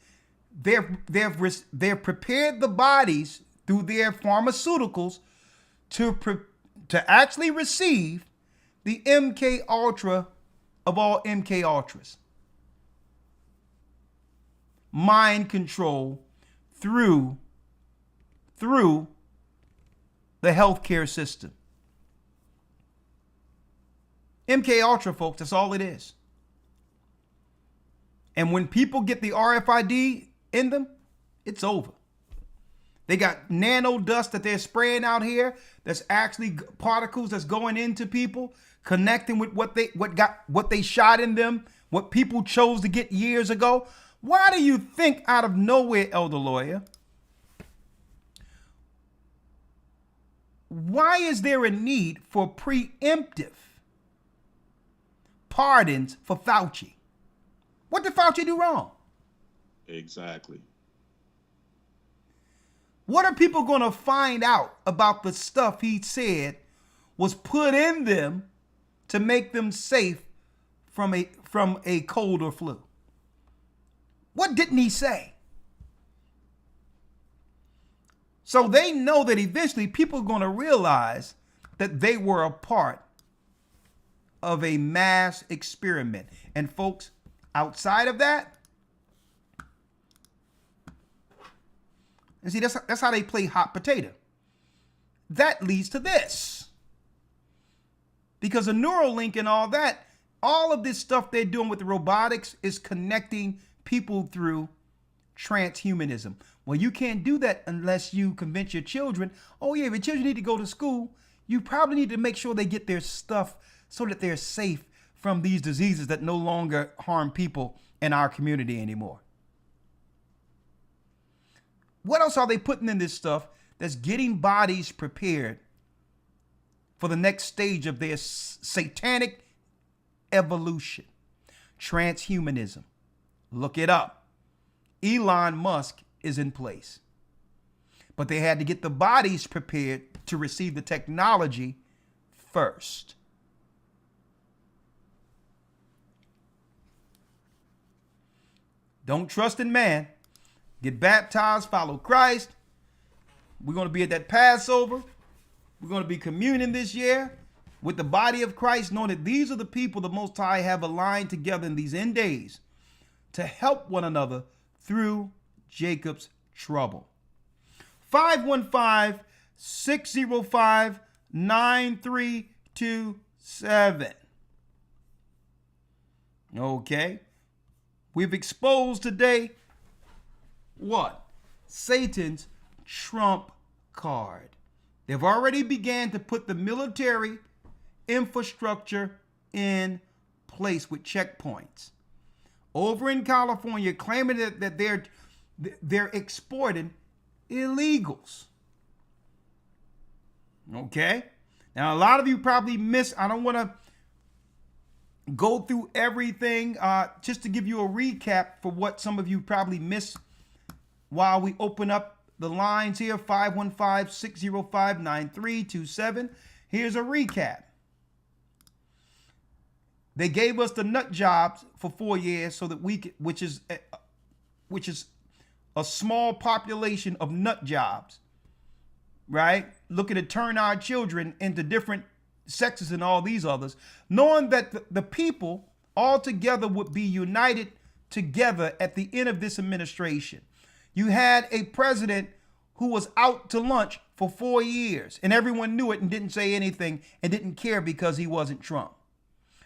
they've prepared the bodies through their pharmaceuticals to actually receive the MK Ultra of all MK Ultras. Mind control through the healthcare system. MK Ultra, folks, that's all it is. And when people get the RFID in them, it's over. They got nano dust that they're spraying out here that's actually particles that's going into people, connecting with what they shot in them, what people chose to get years ago. Why do you think out of nowhere, Elder Lawyer, why is there a need for preemptive pardons for Fauci? What did Fauci do wrong? Exactly. What are people going to find out about the stuff he said was put in them to make them safe from a cold or flu? What didn't he say? So they know that eventually people are going to realize that they were a part of a mass experiment. And folks, outside of that, and see, that's how they play hot potato. That leads to this. Because the Neuralink and all that, all of this stuff they're doing with the robotics is connecting people through transhumanism. Well, you can't do that unless you convince your children, oh yeah, if your children need to go to school, you probably need to make sure they get their stuff so that they're safe from these diseases that no longer harm people in our community anymore. What else are they putting in this stuff that's getting bodies prepared for the next stage of their satanic evolution? Transhumanism. Look it up. Elon Musk is in place. But they had to get the bodies prepared to receive the technology first. Don't trust in man. Get baptized, follow Christ. We're going to be at that Passover. We're going to be communing this year with the body of Christ, knowing that these are the people the Most High have aligned together in these end days to help one another through Jacob's trouble. 515-605-9327. Okay. We've exposed today what? Satan's trump card. They've already began to put the military infrastructure in place with checkpoints. Over in California, claiming that they're exporting illegals. Okay? Now, a lot of you probably I don't want to go through everything, just to give you a recap for what some of you probably missed while we open up the lines here, 515-605-9327. Here's a recap. They gave us the nut jobs for 4 years so that we could, which is a small population of nut jobs, right? Looking to turn our children into different sexes and all these others, knowing that the people all together would be united together at the end of this administration. You had a president who was out to lunch for 4 years, and everyone knew it and didn't say anything and didn't care because he wasn't Trump.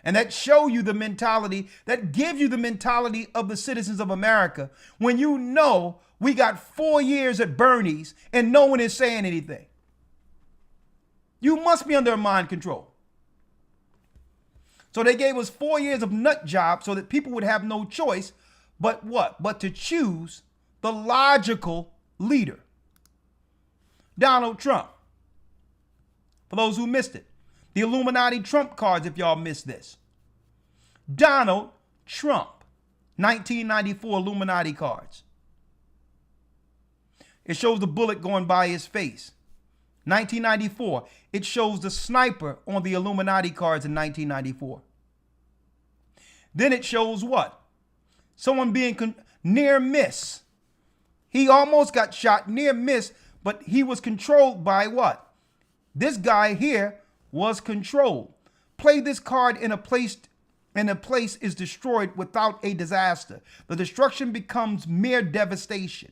And that show you the mentality, that gives you the mentality of the citizens of America when you know we got 4 years at Bernie's and no one is saying anything. You must be under mind control. So they gave us 4 years of nut jobs so that people would have no choice but what? But to choose the logical leader. Donald Trump. For those who missed it. The Illuminati Trump cards, if y'all missed this. Donald Trump. 1994 Illuminati cards. It shows the bullet going by his face. 1994. It shows the sniper on the Illuminati cards in 1994. Then it shows what? Someone being near miss. He almost got shot, near miss, but he was controlled by what? This guy here was controlled. Play this card in a place, and the place is destroyed without a disaster. The destruction becomes mere devastation.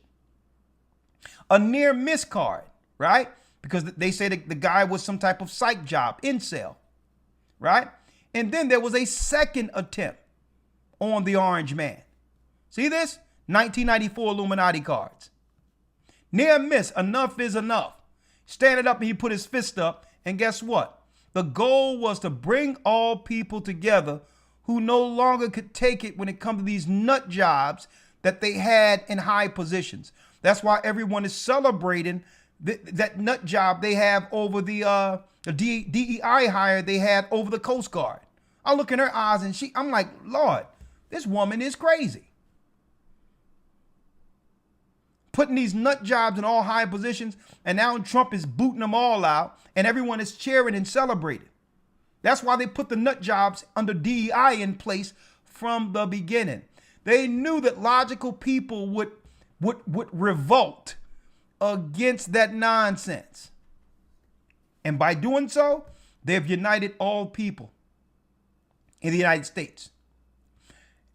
A near miss card, right? Because they say that the guy was some type of psych job, incel, right? And then there was a second attempt on the orange man. See this? 1994 Illuminati cards. Near miss, enough is enough. Standing up and he put his fist up, and guess what? The goal was to bring all people together who no longer could take it when it comes to these nut jobs that they had in high positions. That's why everyone is celebrating that nut job they have over the DEI hire they had over the Coast Guard. I look in her eyes and I'm like, Lord, this woman is crazy. Putting these nut jobs in all high positions, and now Trump is booting them all out, and everyone is cheering and celebrating. That's why they put the nut jobs under DEI in place from the beginning. They knew that logical people would revolt against that nonsense. And by doing so, they've united all people in the United States.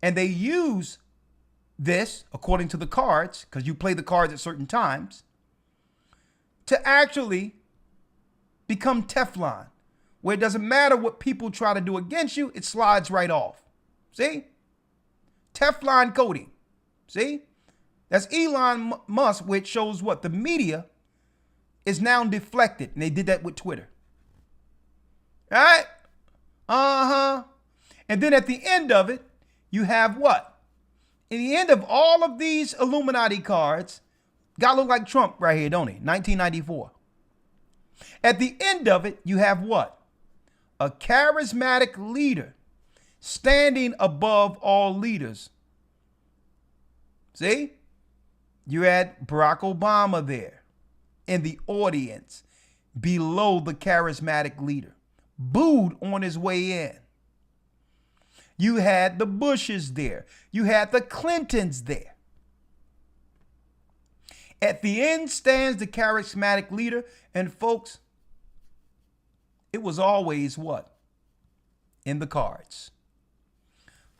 And they use this, according to the cards, because you play the cards at certain times, to actually become Teflon, where it doesn't matter what people try to do against you, it slides right off. See? Teflon coating. See? That's Elon Musk, which shows what? The media is now deflected. And they did that with Twitter. All right? Uh-huh. And then at the end of it, you have what? In the end of all of these Illuminati cards, guy look like Trump right here, don't he? 1994. At the end of it, you have what? A charismatic leader standing above all leaders. See? You had Barack Obama there in the audience below the charismatic leader, booed on his way in. You had the Bushes there. You had the Clintons there. At the end stands the charismatic leader. And folks, it was always what? In the cards.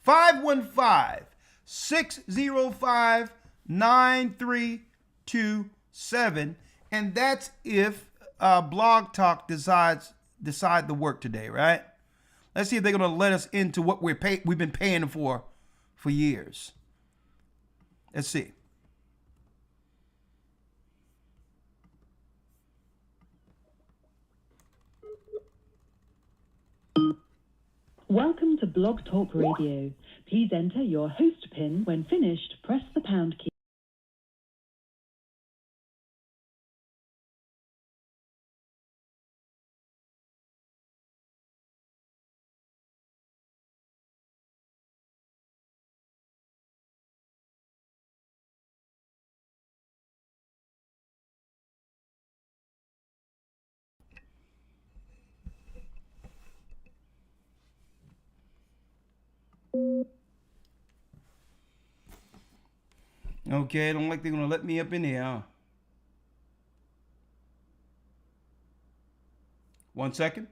515-605-9327. And that's if Blog Talk decide the work today, right? Let's see if they're going to let us into what we've been paying for years. Let's see. Welcome to Blog Talk Radio. Please enter your host PIN. When finished, press the pound key. Okay, I don't like they're going to let me up in here. Huh? 1 second.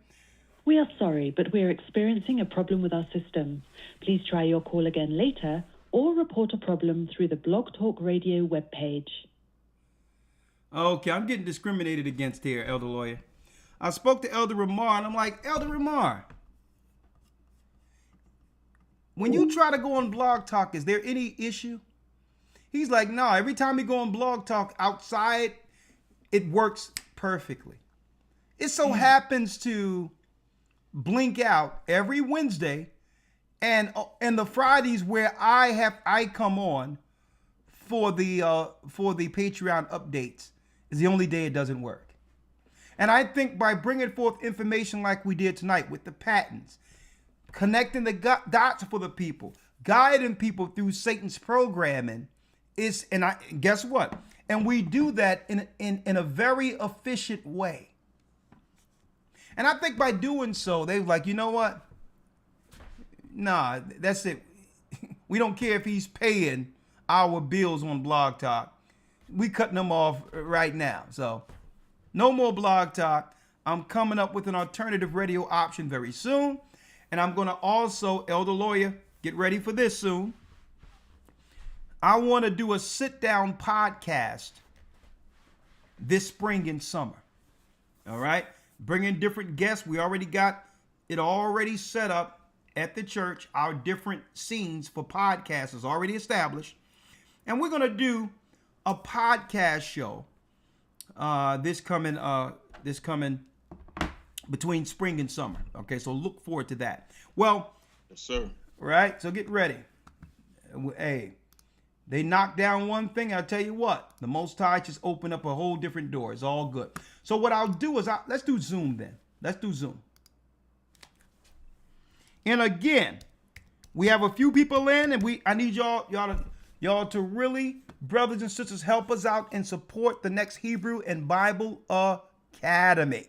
We are sorry, but we are experiencing a problem with our system. Please try your call again later or report a problem through the Blog Talk Radio webpage. Okay, I'm getting discriminated against here, Elder Lawyer. I spoke to Elder Rawchaa, and I'm like, Elder Rawchaa, when you try to go on Blog Talk, is there any issue? He's like, no, every time you go on Blog Talk outside, it works perfectly. It so happens to blink out every Wednesday, and the Fridays where I come on for the Patreon updates is the only day it doesn't work. And I think by bringing forth information like we did tonight with the patents, connecting the dots for the people, guiding people through Satan's programming, guess what? And we do that in a very efficient way. And I think by doing so, they're like, you know what? Nah, that's it. We don't care if he's paying our bills on Blog Talk. We cutting them off right now. So no more Blog Talk. I'm coming up with an alternative radio option very soon. And I'm going to also, Elder Lawyer, get ready for this soon. I want to do a sit-down podcast this spring and summer. All right? Bring in different guests. We already got it already set up at the church. Our different scenes for podcasts is already established. And we're going to do a podcast show this coming between spring and summer. Okay, so look forward to that. Well, yes, sir. Right? So get ready. Hey, they knock down one thing, I'll tell you what, the Most High just open up a whole different door. It's all good. So what I'll do is, let's do Zoom then. Let's do Zoom. And again, we have a few people in, and I need y'all to really, brothers and sisters, help us out and support the next Hebrew and Bible Academy.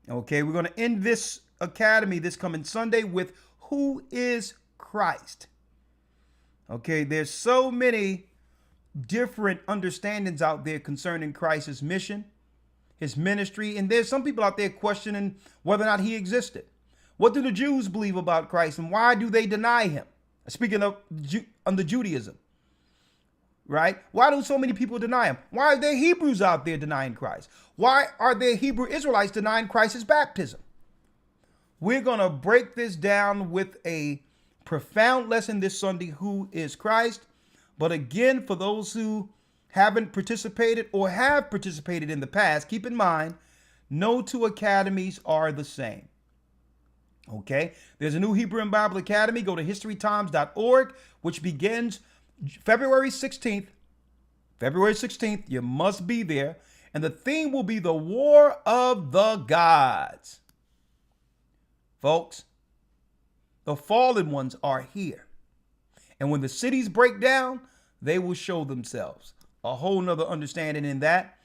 Okay, we're going to end this academy this coming Sunday with Who is Christ? Okay, there's so many different understandings out there concerning Christ's mission, his ministry, and there's some people out there questioning whether or not he existed. What do the Jews believe about Christ, and why do they deny him? Speaking of under Judaism, right? Why do so many people deny him? Why are there Hebrews out there denying Christ? Why are there Hebrew Israelites denying Christ's baptism? We're going to break this down with a profound lesson this Sunday, who is Christ. But again, for those who haven't participated or have participated in the past, keep in mind, no two academies are the same. Okay, there's a new Hebrew and Bible Academy. Go to historytimes.org, which begins February 16th. February 16th, you must be there. And the theme will be the War of the Gods. Folks, the fallen ones are here. And when the cities break down, they will show themselves. A whole nother understanding in that.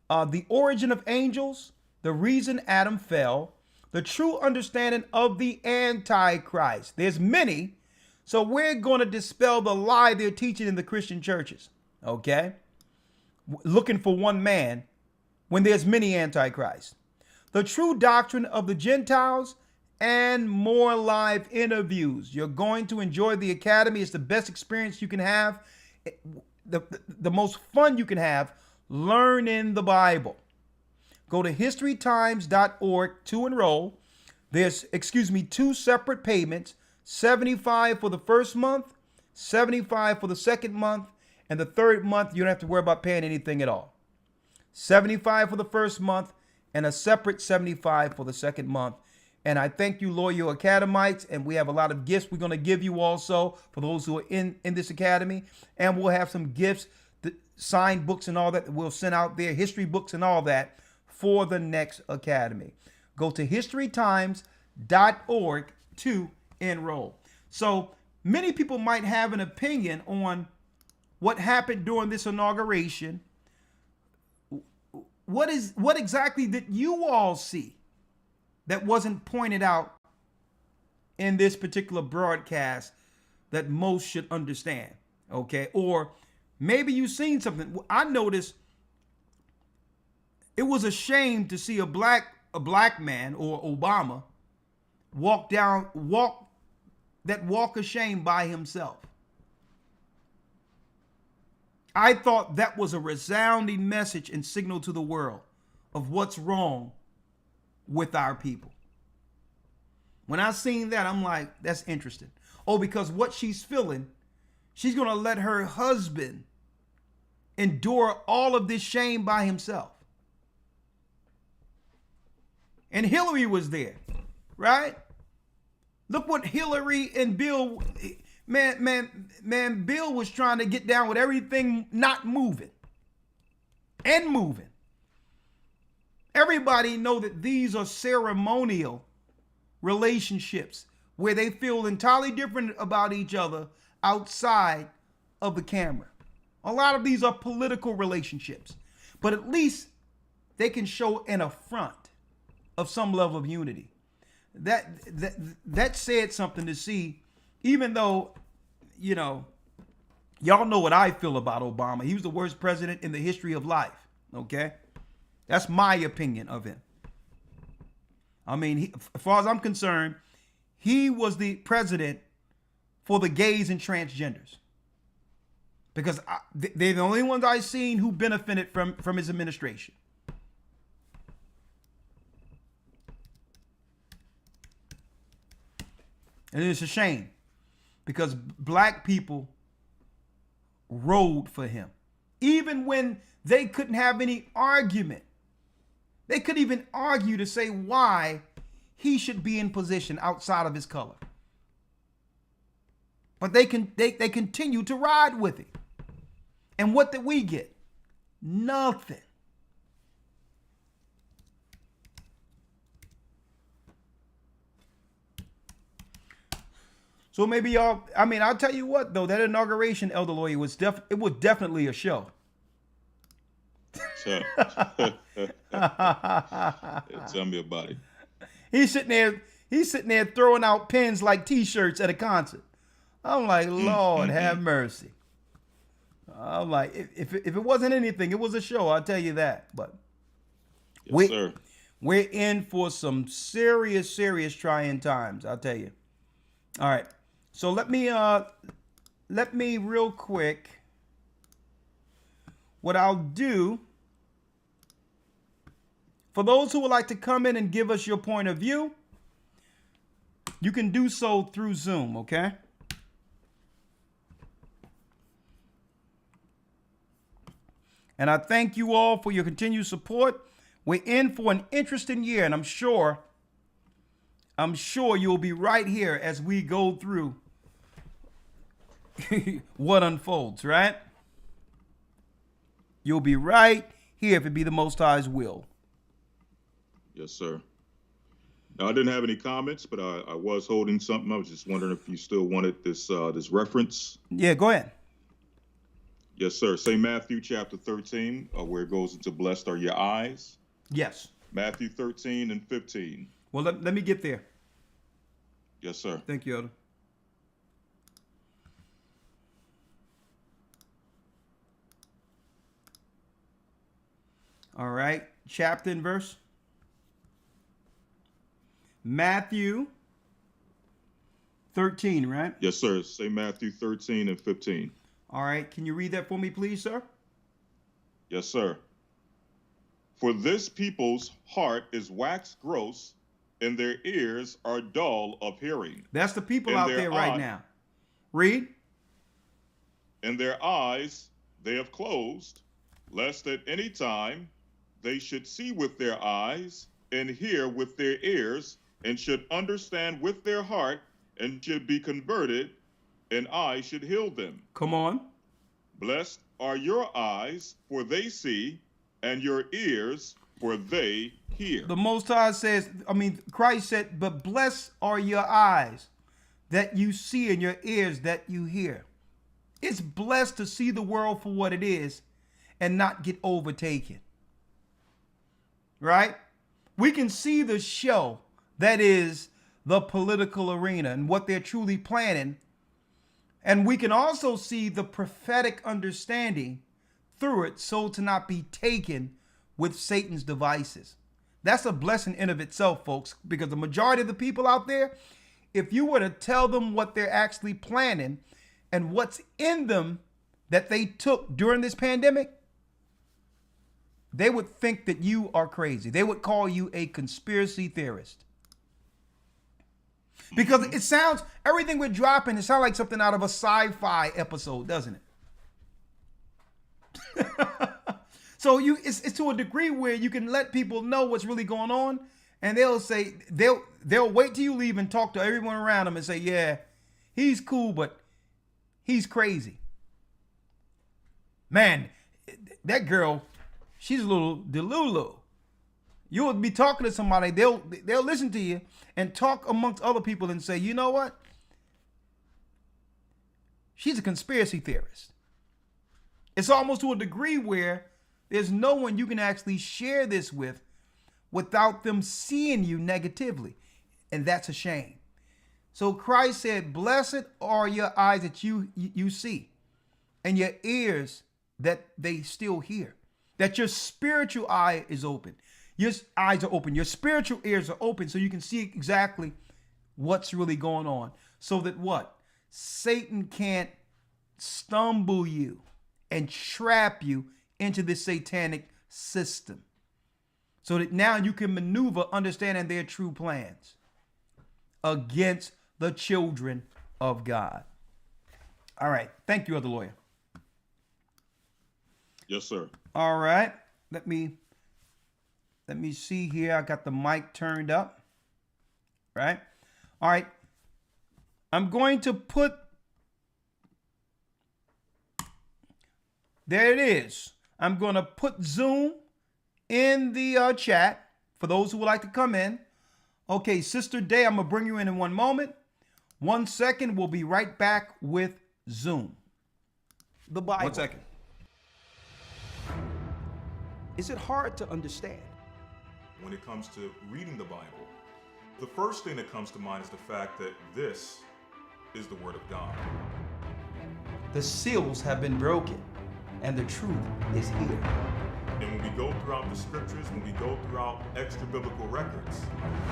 The origin of angels, the reason Adam fell, the true understanding of the Antichrist. There's many, so we're going to dispel the lie they're teaching in the Christian churches, okay? Looking for one man when there's many Antichrists. The true doctrine of the Gentiles and more live interviews. You're going to enjoy the Academy. It's the best experience you can have, the most fun you can have learning the Bible. Go to historytimes.org to enroll. There's, two separate payments, $75 for the first month, $75 for the second month, and the third month, you don't have to worry about paying anything at all. $75 for the first month and a separate $75 for the second month. And I thank you, Lawya Academites, and we have a lot of gifts we're going to give you also for those who are in this academy. And we'll have some gifts, signed books and all that we'll send out there, history books and all that, for the next academy. Go to historytimes.org to enroll. So many people might have an opinion on what happened during this inauguration. What exactly did you all see that wasn't pointed out in this particular broadcast that most should understand? Okay, or maybe you've seen something. I noticed it was a shame to see a black man, or Obama, walk of shame by himself. I thought that was a resounding message and signal to the world of what's wrong with our people. When I seen that, I'm like, that's interesting. Oh, because what she's feeling, she's going to let her husband endure all of this shame by himself. And Hillary was there, right? Look what Hillary and Bill, man, Bill was trying to get down with everything not moving and moving. Everybody know that these are ceremonial relationships where they feel entirely different about each other outside of the camera. A lot of these are political relationships, but at least they can show an affront of some level of unity. That said something to see, even though, y'all know what I feel about Obama. He was the worst president in the history of life, okay? That's my opinion of him. I mean, as far as I'm concerned, he was the president for the gays and transgenders. Because they're the only ones I've seen who benefited from his administration. And it's a shame because black people rode for him. Even when they couldn't have any argument. They couldn't even argue to say why he should be in position outside of his color. But they continue to ride with him. And what did we get? Nothing. So maybe y'all, I'll tell you what though, that inauguration, Elder Lawya, was definitely a show. Tell me about it. He's sitting there throwing out pins like t-shirts at a concert. I'm like, Lord, have mercy. I'm like, if it wasn't anything, it was a show. I'll tell you that. But Yes, sir. We're in for some serious trying times. I'll tell you. All right. So let me real quick. What I'll do, for those who would like to come in and give us your point of view, you can do so through Zoom, okay? And I thank you all for your continued support. We're in for an interesting year, and I'm sure you'll be right here as we go through what unfolds, right? You'll be right here if it be the Most High's will. Yes, sir. Now, I didn't have any comments, but I was holding something. I was just wondering if you still wanted this reference. Yeah, go ahead. Yes, sir. Say Matthew chapter 13, where it goes into blessed are your eyes. Yes. Matthew 13 and 15. Well, let me get there. Yes, sir. Thank you, Elder. All right. Chapter and verse. Matthew 13, right? Yes, sir. Say Matthew 13 and 15. All right. Can you read that for me, please, sir? Yes, sir. For this people's heart is waxed gross, and their ears are dull of hearing. That's the people out there right now. Read. And their eyes they have closed, lest at any time they should see with their eyes and hear with their ears, and should understand with their heart, and should be converted, and I should heal them. Come on. Blessed are your eyes, for they see, and your ears, for they hear. The Most High says, Christ said, but blessed are your eyes that you see and your ears that you hear. It's blessed to see the world for what it is and not get overtaken. Right? We can see the show that is the political arena and what they're truly planning. And we can also see the prophetic understanding through it, so to not be taken with Satan's devices. That's a blessing in of itself, folks, because the majority of the people out there, if you were to tell them what they're actually planning and what's in them that they took during this pandemic, they would think that you are crazy. They would call you a conspiracy theorist. Because it sounds, everything we're dropping, it sounds like something out of a sci-fi episode, doesn't it? So it's to a degree where you can let people know what's really going on, and they'll say, they'll wait till you leave and talk to everyone around them and say, yeah, he's cool, but he's crazy. Man, that girl, she's a little delulu. You'll be talking to somebody, they'll listen to you and talk amongst other people and say, you know what? She's a conspiracy theorist. It's almost to a degree where there's no one you can actually share this with without them seeing you negatively. And that's a shame. So Christ said, blessed are your eyes that you see, and your ears that they still hear. That your spiritual eye is open. Your eyes are open. Your spiritual ears are open so you can see exactly what's really going on. So that what? Satan can't stumble you and trap you into this satanic system. So that now you can maneuver understanding their true plans against the children of God. All right. Thank you, Elder Lawyer. Yes, sir. All right. Let me see here. I got the mic turned up. Right? All right. I'm going to put, there it is. I'm going to put Zoom in the chat for those who would like to come in. Okay, Sister Day, I'm going to bring you in one moment. 1 second. We'll be right back with Zoom. The Bible. 1 second. Is it hard to understand? When it comes to reading the Bible, the first thing that comes to mind is the fact that this is the Word of God. The seals have been broken. and the truth is here. And when we go throughout the scriptures, when we go throughout extra biblical records,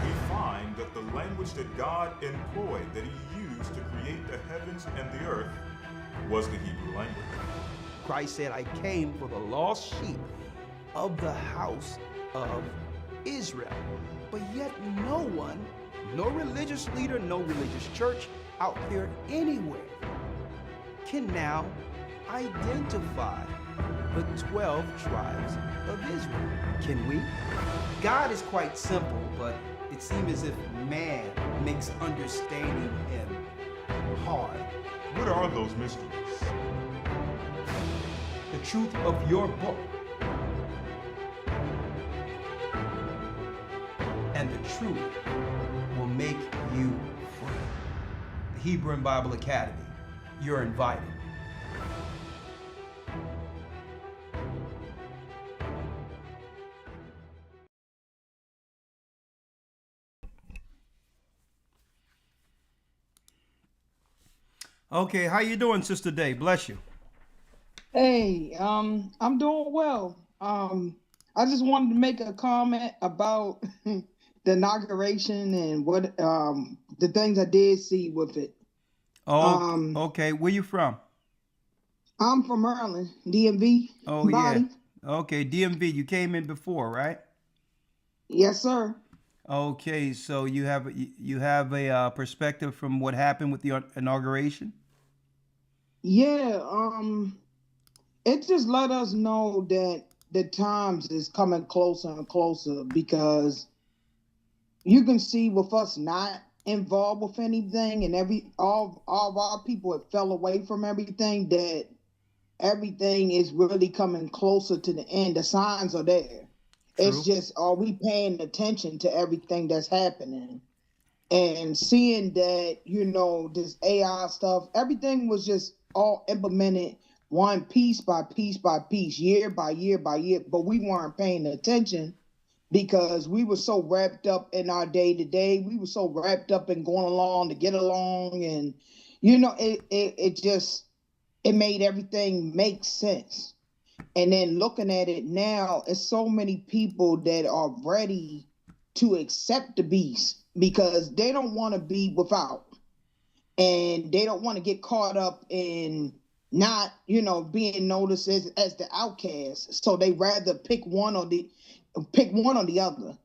we find that the language that God employed, that he used to create the heavens and the earth, was the Hebrew language. Christ said, I came for the lost sheep of the house of Israel. But yet no one, no religious leader, no religious church out there anywhere can now identify the 12 tribes of Israel. Can we? God is quite simple, but it seems as if man makes understanding him hard. What are those mysteries? The truth of your book and the truth will make you free. The Hebrew and Bible Academy, you're invited. Okay, how you doing, Sister Day? Bless you. Hey, I'm doing well. I just wanted to make a comment about the inauguration and what the things I did see with it. Oh, okay. Where you from? I'm from Maryland, DMV. Oh, body. yeah. Okay, DMV. You came in before, right? Yes, sir. Okay, so you have a perspective from what happened with the inauguration? Yeah, it just let us know that the times is coming closer and closer, because you can see with us not involved with anything, and all of our people have fell away from everything, that everything is really coming closer to the end. The signs are there. True. It's just, are we paying attention to everything that's happening? And seeing that, this AI stuff, everything was just all implemented one piece by piece by piece, year by year by year, but we weren't paying attention because we were so wrapped up in our day to day. We were so wrapped up in going along to get along, and it made everything make sense. And then looking at it now, it's so many people that are ready to accept the beast because they don't want to be without. And they don't want to get caught up in not, being noticed as the outcast. So they rather pick one or the other.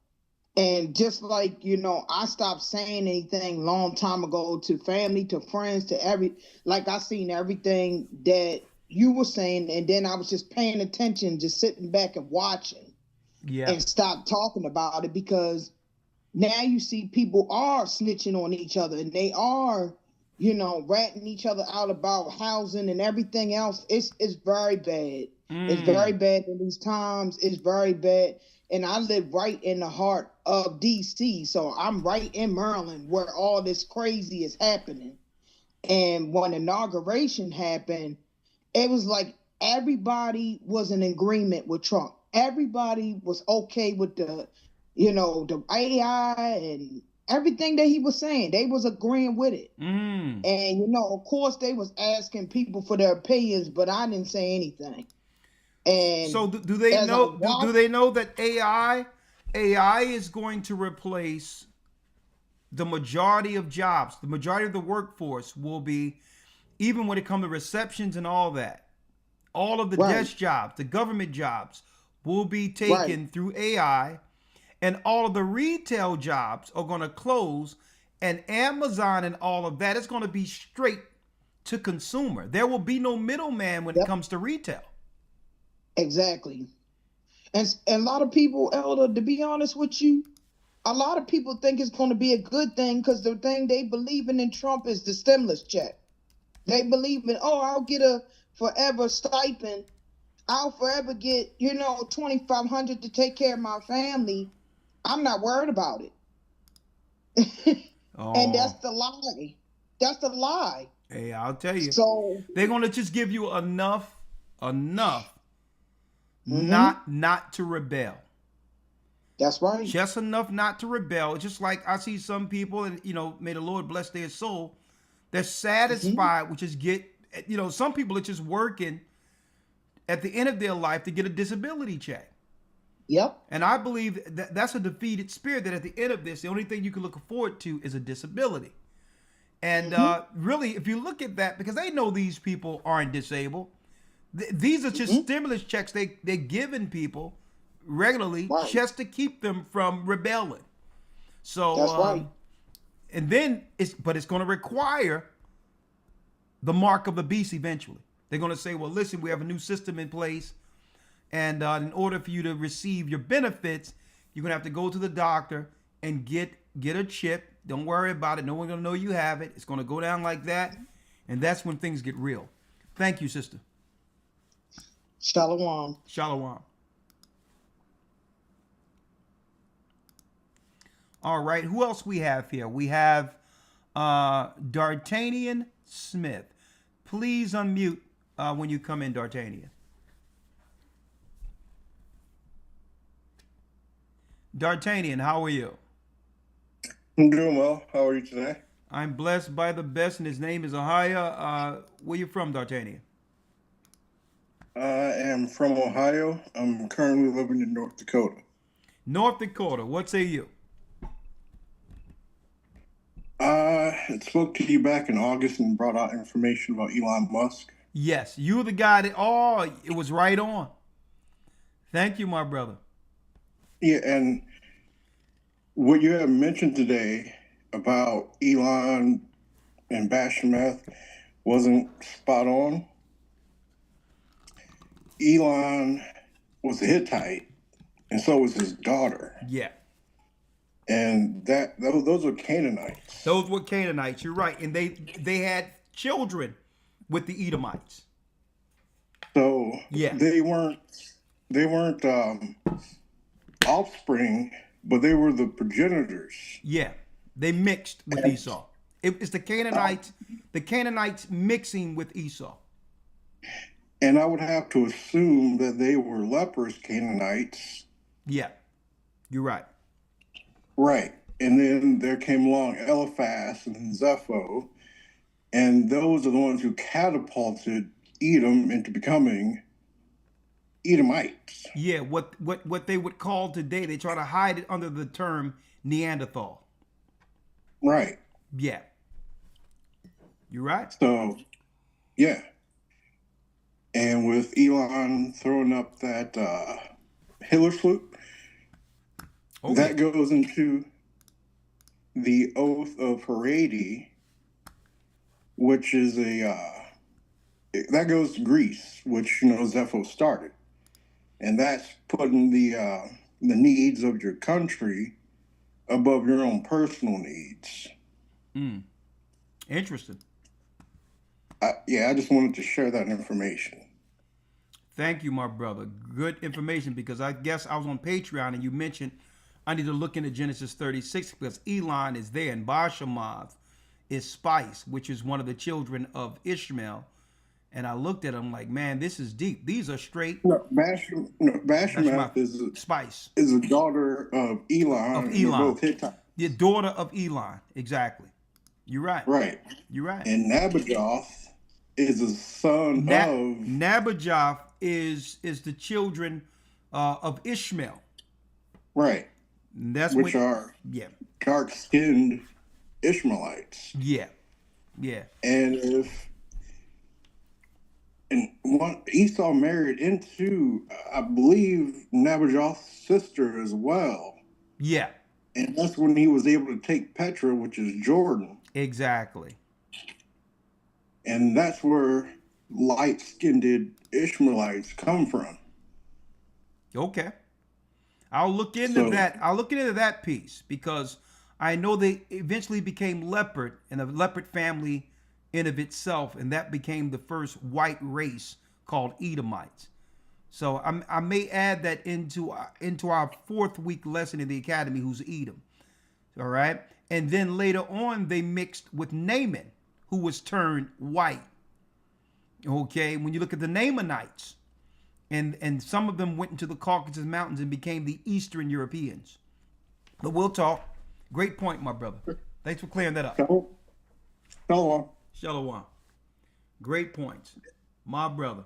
And just like, I stopped saying anything long time ago to family, to friends, to I seen everything that you were saying, and then I was just paying attention, just sitting back and watching. Yeah. And stop talking about it, because now you see people are snitching on each other, and they are, ratting each other out about housing and everything else. It's very bad. It's very bad in these times. It's very bad. And I live right in the heart of DC. So I'm right in Maryland where all this crazy is happening. And when inauguration happened, it was like everybody was in agreement with Trump. Everybody was okay with the AI and everything that he was saying. They was agreeing with it. And, of course, they was asking people for their opinions, but I didn't say anything. And so do they know? Do they know that AI is going to replace the majority of jobs? The majority of the workforce will be, even when it comes to receptions and all that, all of the desk jobs, the government jobs will be taken through AI, and all of the retail jobs are going to close, and Amazon and all of that is going to be straight to consumer. There will be no middleman when it comes to retail. Exactly. And a lot of people, Elder, to be honest with you, a lot of people think it's going to be a good thing because the thing they believe in Trump is the stimulus check. They believe in, I'll get a forever stipend. I'll forever get, $2,500 to take care of my family. I'm not worried about it. And that's the lie. That's the lie. Hey, I'll tell you. So they're going to just give you enough not to rebel. That's right. Just enough not to rebel. Just like I see some people, and may the Lord bless their soul, they're satisfied with just some people are just working at the end of their life to get a disability check. Yep. And I believe that that's a defeated spirit, that at the end of this, the only thing you can look forward to is a disability. And really, if you look at that, because they know these people aren't disabled, these are just stimulus checks they're giving people regularly just to keep them from rebelling. So, that's right. And then it's going to require the mark of the beast eventually. They're going to say, well, listen, we have a new system in place. And in order for you to receive your benefits, you're going to have to go to the doctor and get a chip. Don't worry about it. No one's going to know you have it. It's going to go down like that. And that's when things get real. Thank you, sister. Shalom. Shalom. All right. Who else we have here? We have D'Artagnan Smith. Please unmute when you come in, D'Artagnan. D'Artagnan, how are you? I'm doing well. How are you today? I'm blessed by the best, and his name is Lawya. Where you from, D'Artagnan? I am from Ohio. I'm currently living in North Dakota. North Dakota. What say you? I spoke to you back in August and brought out information about Elon Musk. Yes, you were the guy that, it was right on. Thank you, my brother. Yeah, and what you have mentioned today about Elon and Bashmeth wasn't spot on. Elon was a Hittite, and so was his daughter. Yeah. And those were Canaanites. Those were Canaanites. You're right, and they had children with the Edomites. So yeah, they weren't offspring, but they were the progenitors. Yeah, they mixed with Esau. It's the Canaanites mixing with Esau. And I would have to assume that they were leprous Canaanites. Yeah, you're right. Right. And then there came along Eliphaz and Zepho, and those are the ones who catapulted Edom into becoming Edomites. Yeah, what they would call today, they try to hide it under the term Neanderthal. Right. Yeah. You're right. So, yeah. And with Elon throwing up that Hitler salute, that goes into the Oath of Haredi, which is that goes to Greece, which, Zepho started. And that's putting the needs of your country above your own personal needs. Interesting. I just wanted to share that information. Thank you, my brother. Good information, because I guess I was on Patreon and you mentioned I need to look into Genesis 36 because Elon is there and Bashemath is Spice, which is one of the children of Ishmael. And I looked at him like, man, this is deep. These are straight. Bashemath is Spice. Is a daughter of Elon. Of Elon. Both Hittite. The daughter of Elon. Exactly. You're right. Right. You're right. And Nabojoth is a son of. Nabojoth is the children of Ishmael. Right. And that's which are dark-skinned Ishmaelites. Yeah. Yeah. And Esau married into, I believe, Nabojoth's sister as well. Yeah. And that's when he was able to take Petra, which is Jordan. Exactly. And that's where light-skinned Ishmaelites come from. Okay. I'll look into that. I'll look into that piece because I know they eventually became leopard and a leopard family in of itself, and that became the first white race called Edomites. So I may add that into our 4th week lesson in the academy, who's Edom. All right. And then later on, they mixed with Naaman, who was turned white. Okay. When you look at the Naamanites, and some of them went into the Caucasus Mountains and became the Eastern Europeans. But we'll talk. Great point, my brother. Thanks for clearing that up. Shalom. Shalom. Great points, my brother.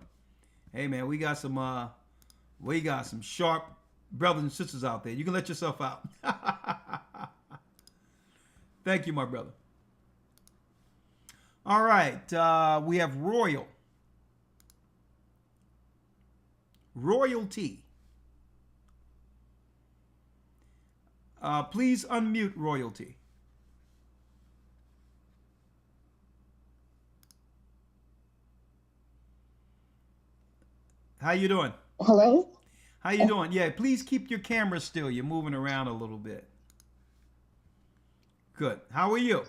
Hey man, we got some sharp brothers and sisters out there. You can let yourself out. Thank you, my brother. All right, we have Royalty. Please unmute Royalty. How you doing? Hello? How you doing? Yeah, please keep your camera still. You're moving around a little bit. Good. How are you?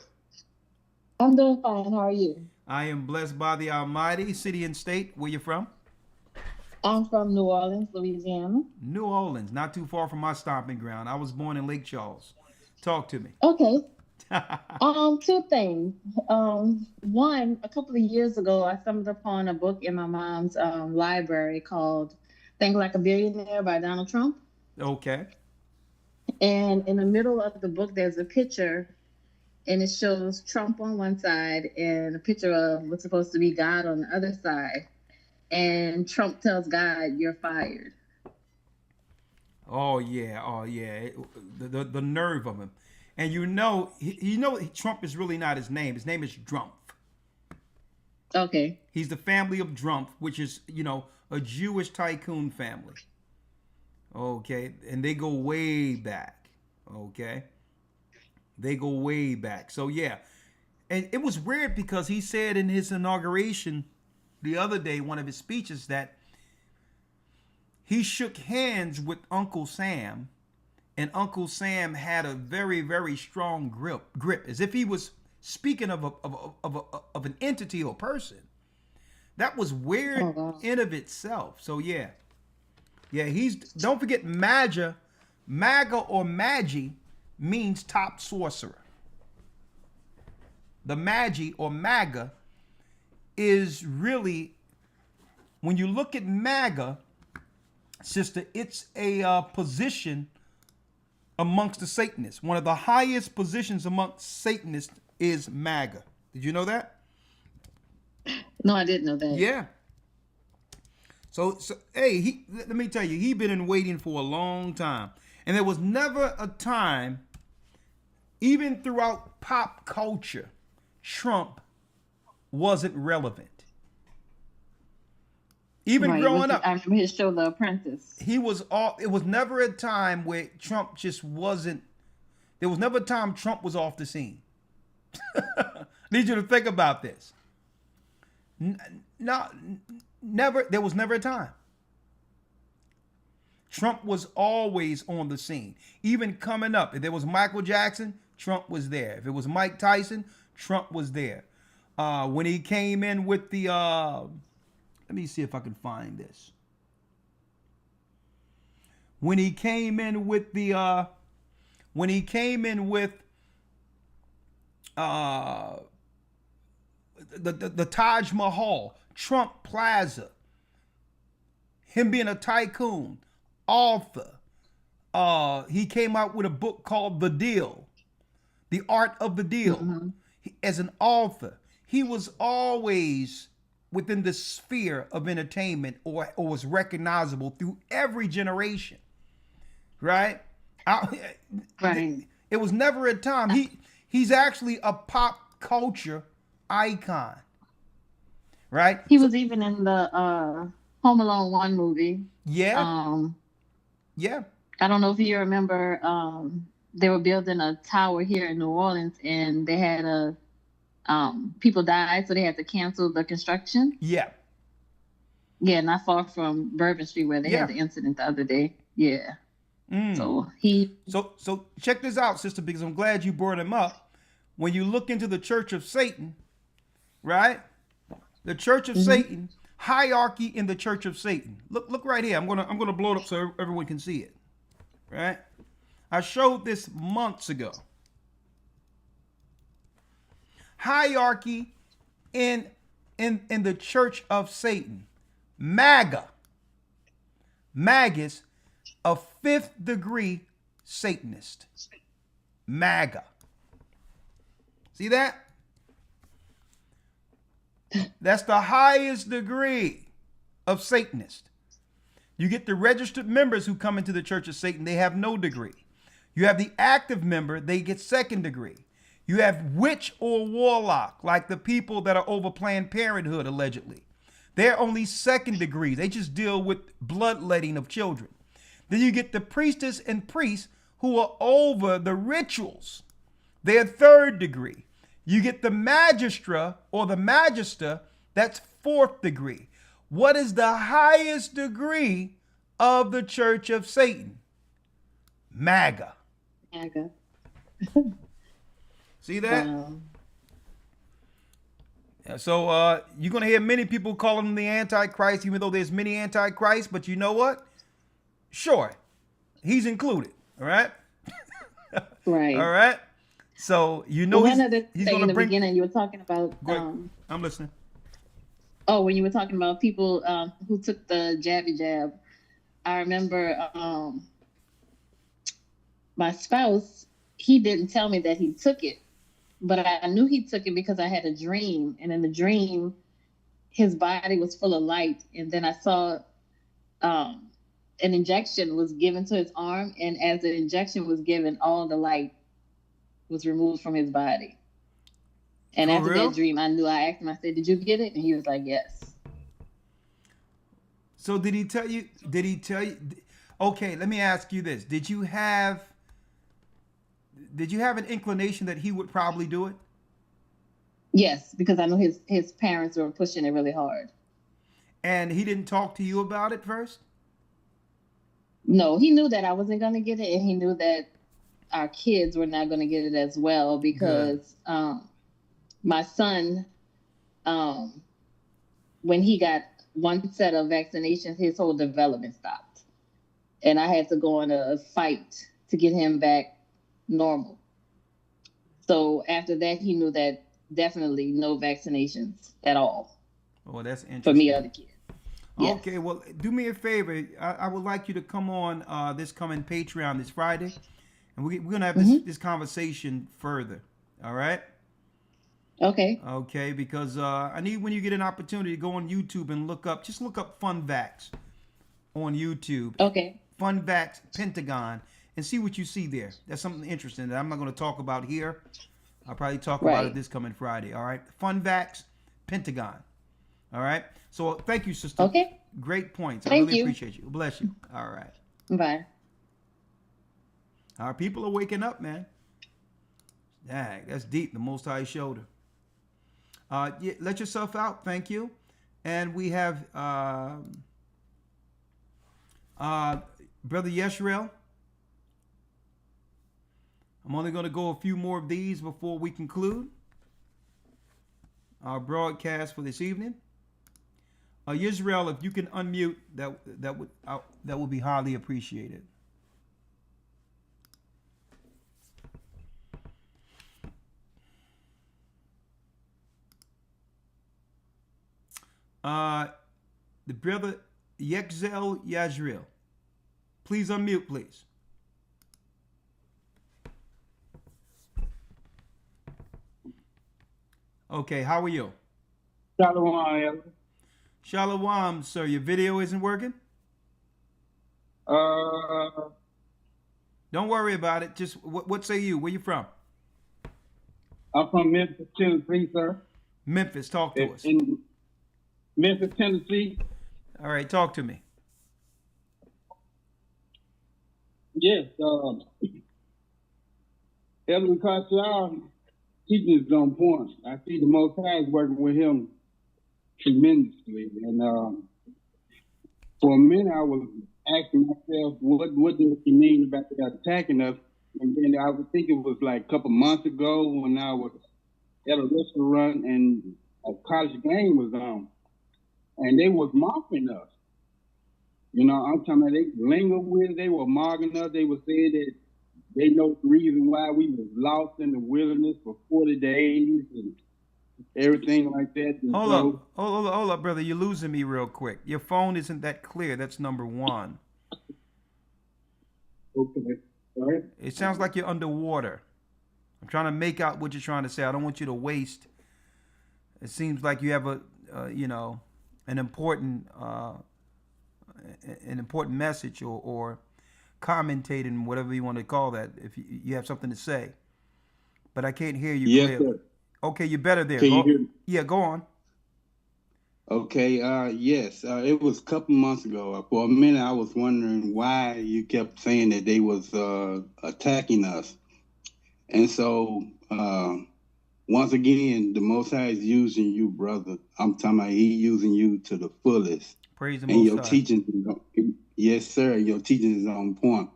I'm doing fine. How are you? I am blessed by the Almighty. City and state. Where you from? I'm from New Orleans, Louisiana. New Orleans, not too far from my stomping ground. I was born in Lake Charles. Talk to me. Okay. Two things. One, a couple of years ago, I stumbled upon a book in my mom's library called Think Like a Billionaire by Donald Trump. Okay. And in the middle of the book, there's a picture, and it shows Trump on one side and a picture of what's supposed to be God on the other side. And Trump tells God, "You're fired." Oh yeah. The nerve of him. And Trump is really not his name. His name is Drumpf. Okay. He's the family of Drumpf, which is, a Jewish tycoon family. Okay. And they go way back. Okay. They go way back. So yeah. And it was weird because he said in his inauguration the other day, one of his speeches, that he shook hands with Uncle Sam, and Uncle Sam had a very, very strong grip, as if he was speaking of an entity or person. That was weird in of itself. So yeah, don't forget MAGA or Magi means top sorcerer. The Magi or MAGA is really, when you look at MAGA, sister, it's a position amongst the Satanists. One of the highest positions amongst Satanists is MAGA. Did you know that? No, I didn't know that. Yeah. So hey, let me tell you, he's been in waiting for a long time. And there was never a time, even throughout pop culture, Trump wasn't relevant. Even growing up, I remember his show, The Apprentice. It was never a time where Trump just wasn't. There was never a time Trump was off the scene. I need you to think about this. Never. There was never a time. Trump was always on the scene. Even coming up, if there was Michael Jackson, Trump was there. If it was Mike Tyson, Trump was there. When he came in with the, let me see if I can find this. When he came in with the Taj Mahal, Trump Plaza, him being a tycoon, author. He came out with a book called The Deal, The Art of the Deal. Mm-hmm. As an author, he was always within the sphere of entertainment, or was recognizable through every generation. Right? Right. It was never a time. He's actually a pop culture icon. Right? He was even in the Home Alone 1 movie. Yeah. Yeah. I don't know if you remember, they were building a tower here in New Orleans, and they had people died, so they had to cancel the construction. Yeah. Yeah, not far from Bourbon Street, where they had the incident the other day. Yeah. So So check this out, sister, because I'm glad you brought him up. When you look into the Church of Satan, right? The Church of Satan, hierarchy in the Church of Satan. Look right here. I'm gonna blow it up so everyone can see it. Right? I showed this months ago. Hierarchy in the Church of Satan. MAGA. MAGA's a 5th degree Satanist. MAGA. See that? That's the highest degree. of Satanists. You get the registered members who come into the Church of Satan, they have no degree. You have the active member, they get second degree. You have witch or warlock, like the people that are over Planned Parenthood, allegedly. They're only second degree. They just deal with bloodletting of children. Then you get the priestess and priests who are over the rituals. They're third degree. You get the magistra or the magister, that's fourth degree. What is the highest degree of the Church of Satan? MAGA. MAGA. See that? Wow. Yeah, so you're going to hear many people calling him the Antichrist, even though there's many Antichrists. But you know what? Sure, he's included. All right? Right. All right? So you know one other he's thing going in to the bring... beginning, you were talking about... I'm listening. Oh, when you were talking about people who took the jabby jab, I remember my spouse, he didn't tell me that he took it, but I knew he took it because I had a dream. And in the dream, his body was full of light. And then I saw an injection was given to his arm. And as the injection was given, all the light was removed from his body. And For after real? that dream, I asked him, I said, did you get it? And he was like, yes. So did he tell you, okay, let me ask you this. Did you have an inclination that he would probably do it? Yes, because I know his parents were pushing it really hard. And he didn't talk to you about it first? No, he knew that I wasn't going to get it, and he knew that our kids were not going to get it as well because my son, when he got one set of vaccinations, his whole development stopped. And I had to go on a fight to get him back normal. So after that, he knew that definitely no vaccinations at all. Oh, that's interesting. For me or the kids. Yes. Okay, well, do me a favor. I would like you to come on this coming Patreon this Friday. And we're going to have this conversation further. All right? Okay. Okay, because I need, when you get an opportunity, to go on YouTube and look up Fun Vax on YouTube. Okay. Fun Vax Pentagon, and see what you see there. That's something interesting that I'm not going to talk about here. I'll probably talk about it this coming Friday. All right. Fun Vax Pentagon. All right. So thank you, sister. Okay. Great points. I Thank really you. appreciate you. Bless you. All right. Bye. Our people are waking up, man. Dang, that's deep. The Most High shoulder. Yeah, let yourself out. Thank you. And we have Brother Yeshriel. I'm only going to go a few more of these before we conclude our broadcast for this evening. Yisrael, if you can unmute, that would be highly appreciated. The brother Yexel Yajriel. Please unmute, please. Okay, how are you? Shalom. Shalom, sir. Your video isn't working? Don't worry about it. Just what say you? Where you from? I'm from Memphis, Tennessee, sir. Memphis, talk to us. In Memphis, Tennessee. All right, talk to me. Yes, Elder Rawchaa teaching is on point. I see the Most High is working with him tremendously. And for a minute, I was asking myself, what does he mean about attacking us? And then I would think it was like a couple months ago when I was at a restaurant and a college game was on. And they was mocking us. You know, I'm talking about they lingered with it. They were mocking us. They were saying that they know the reason why we was lost in the wilderness for 40 days and everything like that. And Hold up, brother. You're losing me real quick. Your phone isn't that clear. That's number one. Okay. All right. It sounds like you're underwater. I'm trying to make out what you're trying to say. I don't want you to waste. It seems like you have an important message or commentating, whatever you want to call that, if you have something to say. But I can't hear you clearly. Sir. Okay, you're better there. Can you hear me? Yeah, go on. Okay, yes. It was a couple months ago. For a minute, I was wondering why you kept saying that they was attacking us. And so, once again, the Most High is using you, brother. I'm talking about He using you to the fullest. Praise the and Most your High. teaching, yes, sir. Your teaching is on point.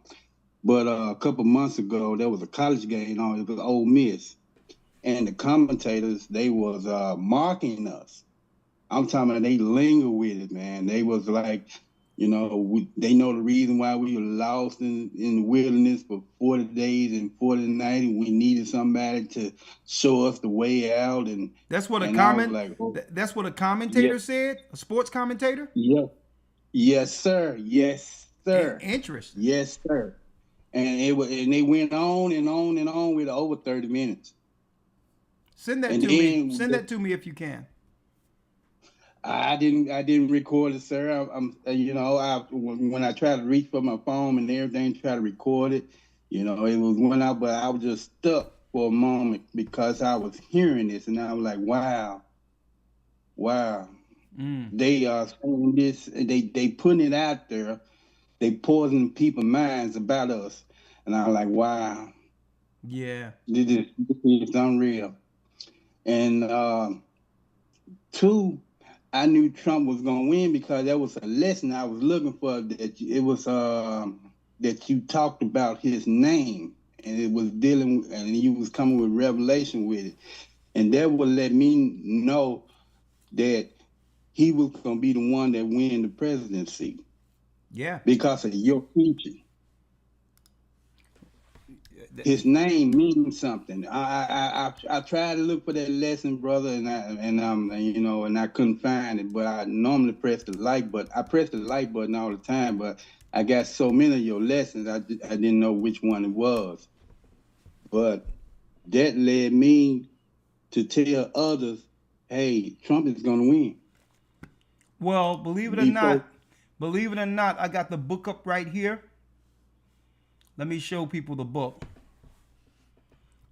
But a couple months ago, there was a college game on. It was Ole Miss, and the commentators they was mocking us. I'm talking about they linger with it, man. They was like, you know, they know the reason why we were lost in the wilderness for 40 days and 40 nights, and we needed somebody to show us the way out. And that's what that's what a commentator said, a sports commentator. Yes, sir. Yes, sir. Interesting. Yes, sir. And they went on and on and on with over 30 minutes. Send that to me. Send that to me if you can. I didn't record it, sir. When I tried to reach for my phone and everything, try to record it, it was went out, but I was just stuck for a moment because I was hearing this, and I was like, wow. They are saying this, they putting it out there, they poisoning people's minds about us, and I was like, wow. Yeah. This is unreal. And two, I knew Trump was going to win because that was a lesson I was looking for. That it was that you talked about his name, and it was dealing, and you was coming with revelation with it, and that would let me know that he was going to be the one that win the presidency. Yeah, because of your teaching. His name means something. I tried to look for that lesson, brother, and I couldn't find it. But I normally press the like button. I press the like button all the time, but I got so many of your lessons, I didn't know which one it was. But that led me to tell others, hey, Trump is going to win. Well, believe it or not, I got the book up right here. Let me show people the book,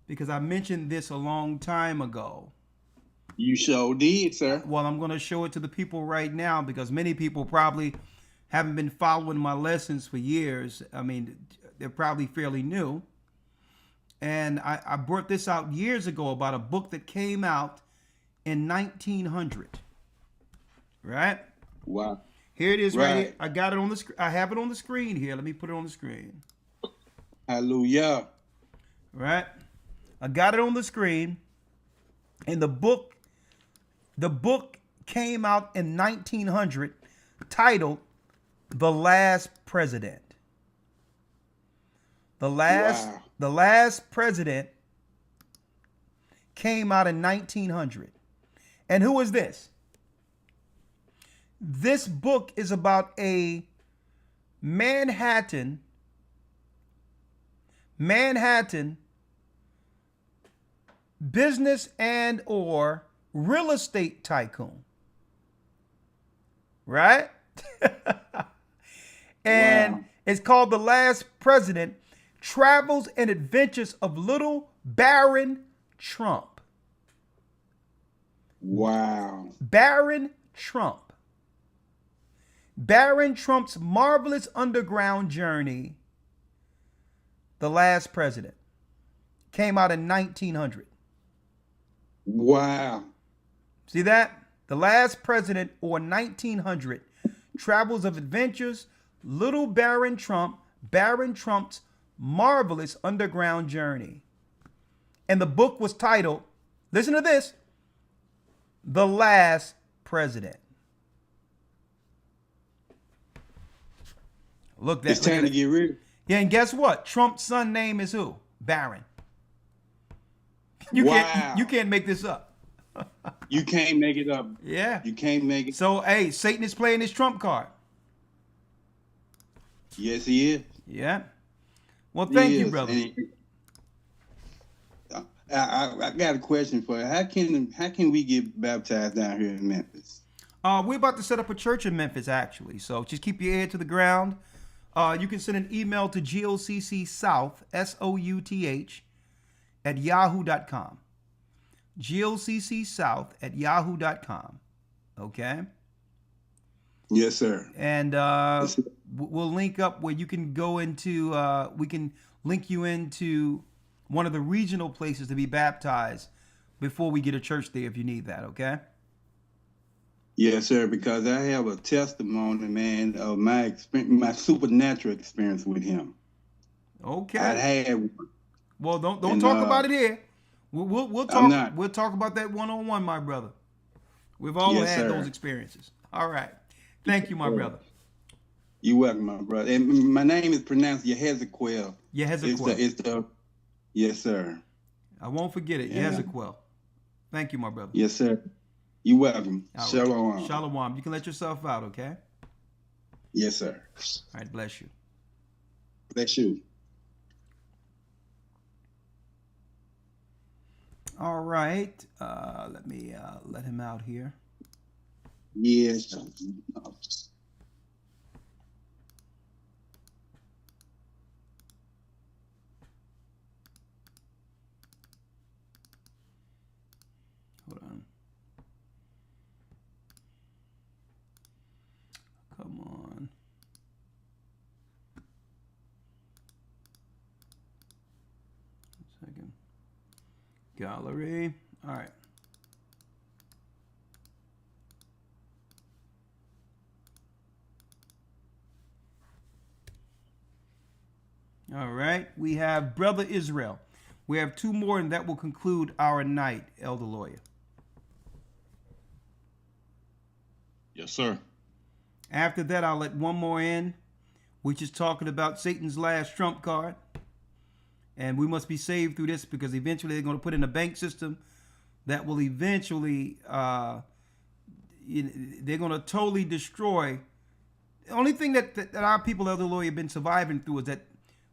because I mentioned this a long time ago. You sure did, sir. Well, I'm going to show it to the people right now because many people probably haven't been following my lessons for years. I mean, they're probably fairly new. And I brought this out years ago about a book that came out in 1900. Right? Wow. Here it is right here. I got it on the screen. I have it on the screen here. Let me put it on the screen. Hallelujah. Right? I got it on the screen. And the book came out in 1900, titled The Last President. The Last President came out in 1900. And who is this? This book is about a Manhattan business and or real estate tycoon. Right? And it's called The Last President: Travels and Adventures of Little Baron Trump. Wow. Baron Trump. Baron Trump's marvelous underground journey. The Last President. Came out in 1900. Wow. See that? The Last President, or 1900. Travels of Adventures, Little Baron Trump, Baron Trump's marvelous underground journey. And the book was titled, listen to this, The Last President. Look, it's time to get rid. Yeah, and guess what? Trump's son name is who? Baron. You can't make this up. You can't make it up. Yeah. You can't make it. So, hey, Satan is playing his trump card. Yes, he is. Yeah. Well, thank you, brother. I got a question for you. How can we get baptized down here in Memphis? We're about to set up a church in Memphis, actually. So just keep your ear to the ground. You can send an email to GOCC South, SOUTH, at yahoo.com. GOCC South at yahoo.com. Okay? Yes, sir. And we'll link up where you can go into, we can link you into one of the regional places to be baptized before we get a church there if you need that, okay? Yes, sir, because I have a testimony, man, of my experience, my supernatural experience with him. Okay. I had one. Well, don't talk about it here. We'll talk. We'll talk about that one-on-one, my brother. We've all had those experiences. All right. Thank you, my brother. You're welcome, my brother. And my name is pronounced Yehezekiel. Yehezekiel. Yes, sir. I won't forget it. Yehezekiel. Thank you, my brother. Yes, sir. You're welcome. All Shalom. Right. Shalom. You can let yourself out, okay? Yes, sir. All right. Bless you. Bless you. All right. Let me let him out here. Yes. Hold on. Come on. Second. Gallery. All right. All right. We have Brother Israel. We have two more, and that will conclude our night, Elder Lawya. Yes, sir. After that, I'll let one more in, which is talking about Satan's last trump card. And we must be saved through this because eventually they're going to put in a bank system that will eventually, they're going to totally destroy. The only thing that our people, Elder Lawya, have been surviving through is that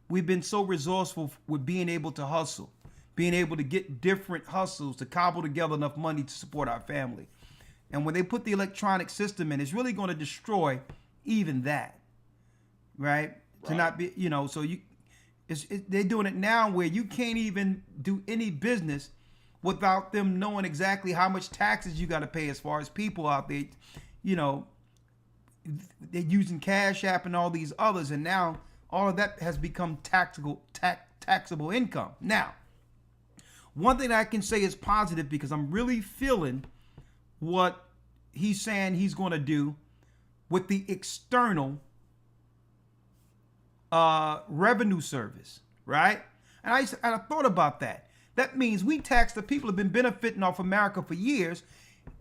we've been so resourceful with being able to hustle, being able to get different hustles to cobble together enough money to support our family. And when they put the electronic system in, it's really going to destroy even that, right? To not be, so they're doing it now where you can't even do any business without them knowing exactly how much taxes you got to pay as far as people out there, they're using Cash App and all these others. And now all of that has become taxable income. Now, one thing I can say is positive because I'm really feeling what he's saying he's going to do with the external revenue service, right? And I thought about that. That means we tax the people who have been benefiting off America for years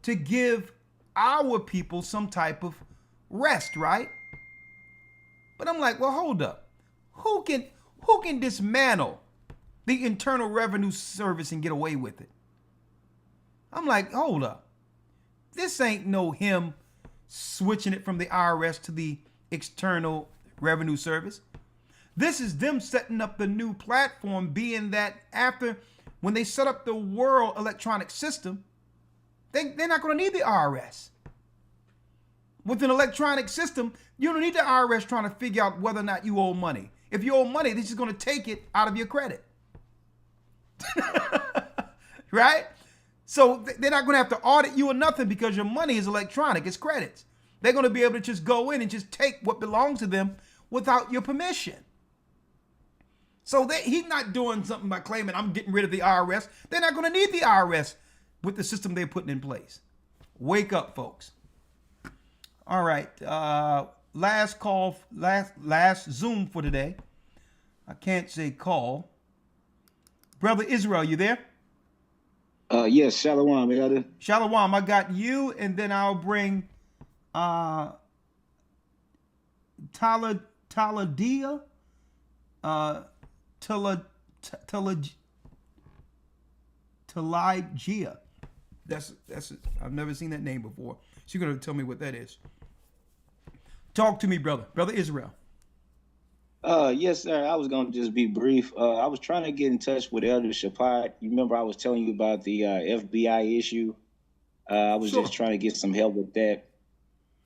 to give our people some type of rest, right? But I'm like, well, hold up. Who can dismantle the Internal Revenue Service and get away with it? I'm like, hold up. This ain't no him switching it from the IRS to the External Revenue Service. This is them setting up the new platform, being that after when they set up the world electronic system, they're not going to need the IRS. With an electronic system, you don't need the IRS trying to figure out whether or not you owe money. If you owe money, they're just going to take it out of your credit. Right? So they're not going to have to audit you or nothing because your money is electronic. It's credits. They're going to be able to just go in and just take what belongs to them without your permission. So he's not doing something by claiming I'm getting rid of the IRS. They're not going to need the IRS with the system they're putting in place. Wake up, folks. All right. Last call, last Zoom for today. I can't say call. Brother Israel, you there? Yes, Shalom, Elder. Shalom, I got you, and then I'll bring Taladia. Talagia. That's it. I've never seen that name before. So you're gonna tell me what that is. Talk to me, brother. Brother Israel. Yes, sir. I was going to just be brief. I was trying to get in touch with Elder Rawchaa. You remember I was telling you about the FBI issue. I was just trying to get some help with that.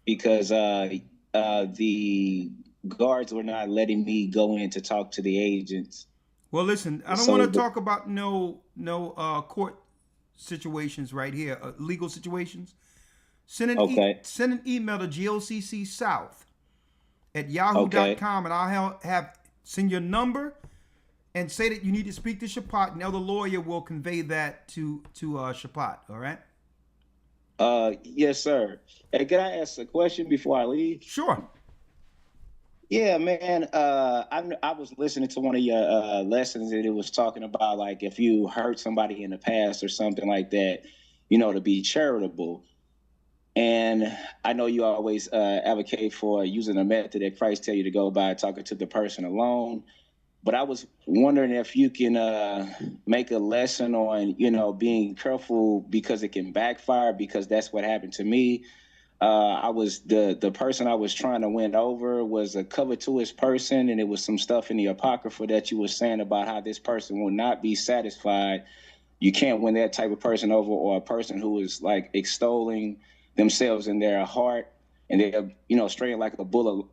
because the guards were not letting me go in to talk to the agents. Well, listen, I don't want to talk about no court situations right here, legal situations. Send an email to GOCC South at yahoo.com, and I'll have send your number and say that you need to speak to Shapat, and Elder Lawya will convey that to Shapat. All right? Yes, sir. Hey, can I ask a question before I leave? Sure. Yeah, man. I was listening to one of your lessons, and it was talking about like if you hurt somebody in the past or something like that, you know, to be charitable. And I know you always advocate for using a method that Christ tell you to go by, talking to the person alone. But I was wondering if you can make a lesson on, you know, being careful because it can backfire, because that's what happened to me. I was the person I was trying to win over was a covetous person, and it was some stuff in the Apocrypha that you were saying about how this person will not be satisfied. You can't win that type of person over, or a person who is like extolling themselves in their heart, and they're, you know, straying like a bull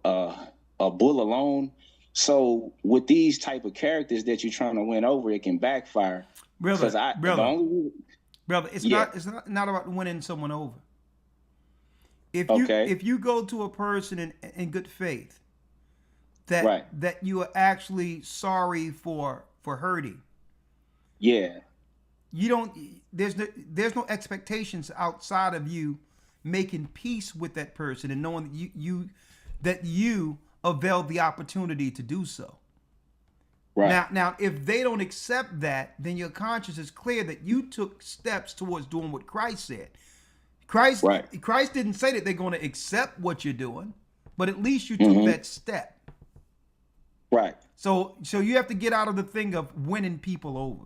alone. So with these type of characters that you're trying to win over, it can backfire. Brother, it's not about winning someone over. If you go to a person in good faith that you are actually sorry for hurting, you don't. There's no expectations outside of you making peace with that person and knowing that you availed the opportunity to do so. Right. Now, if they don't accept that, then your conscience is clear that you took steps towards doing what Christ said. Christ didn't say that they're going to accept what you're doing, but at least you took that step. Right. So you have to get out of the thing of winning people over.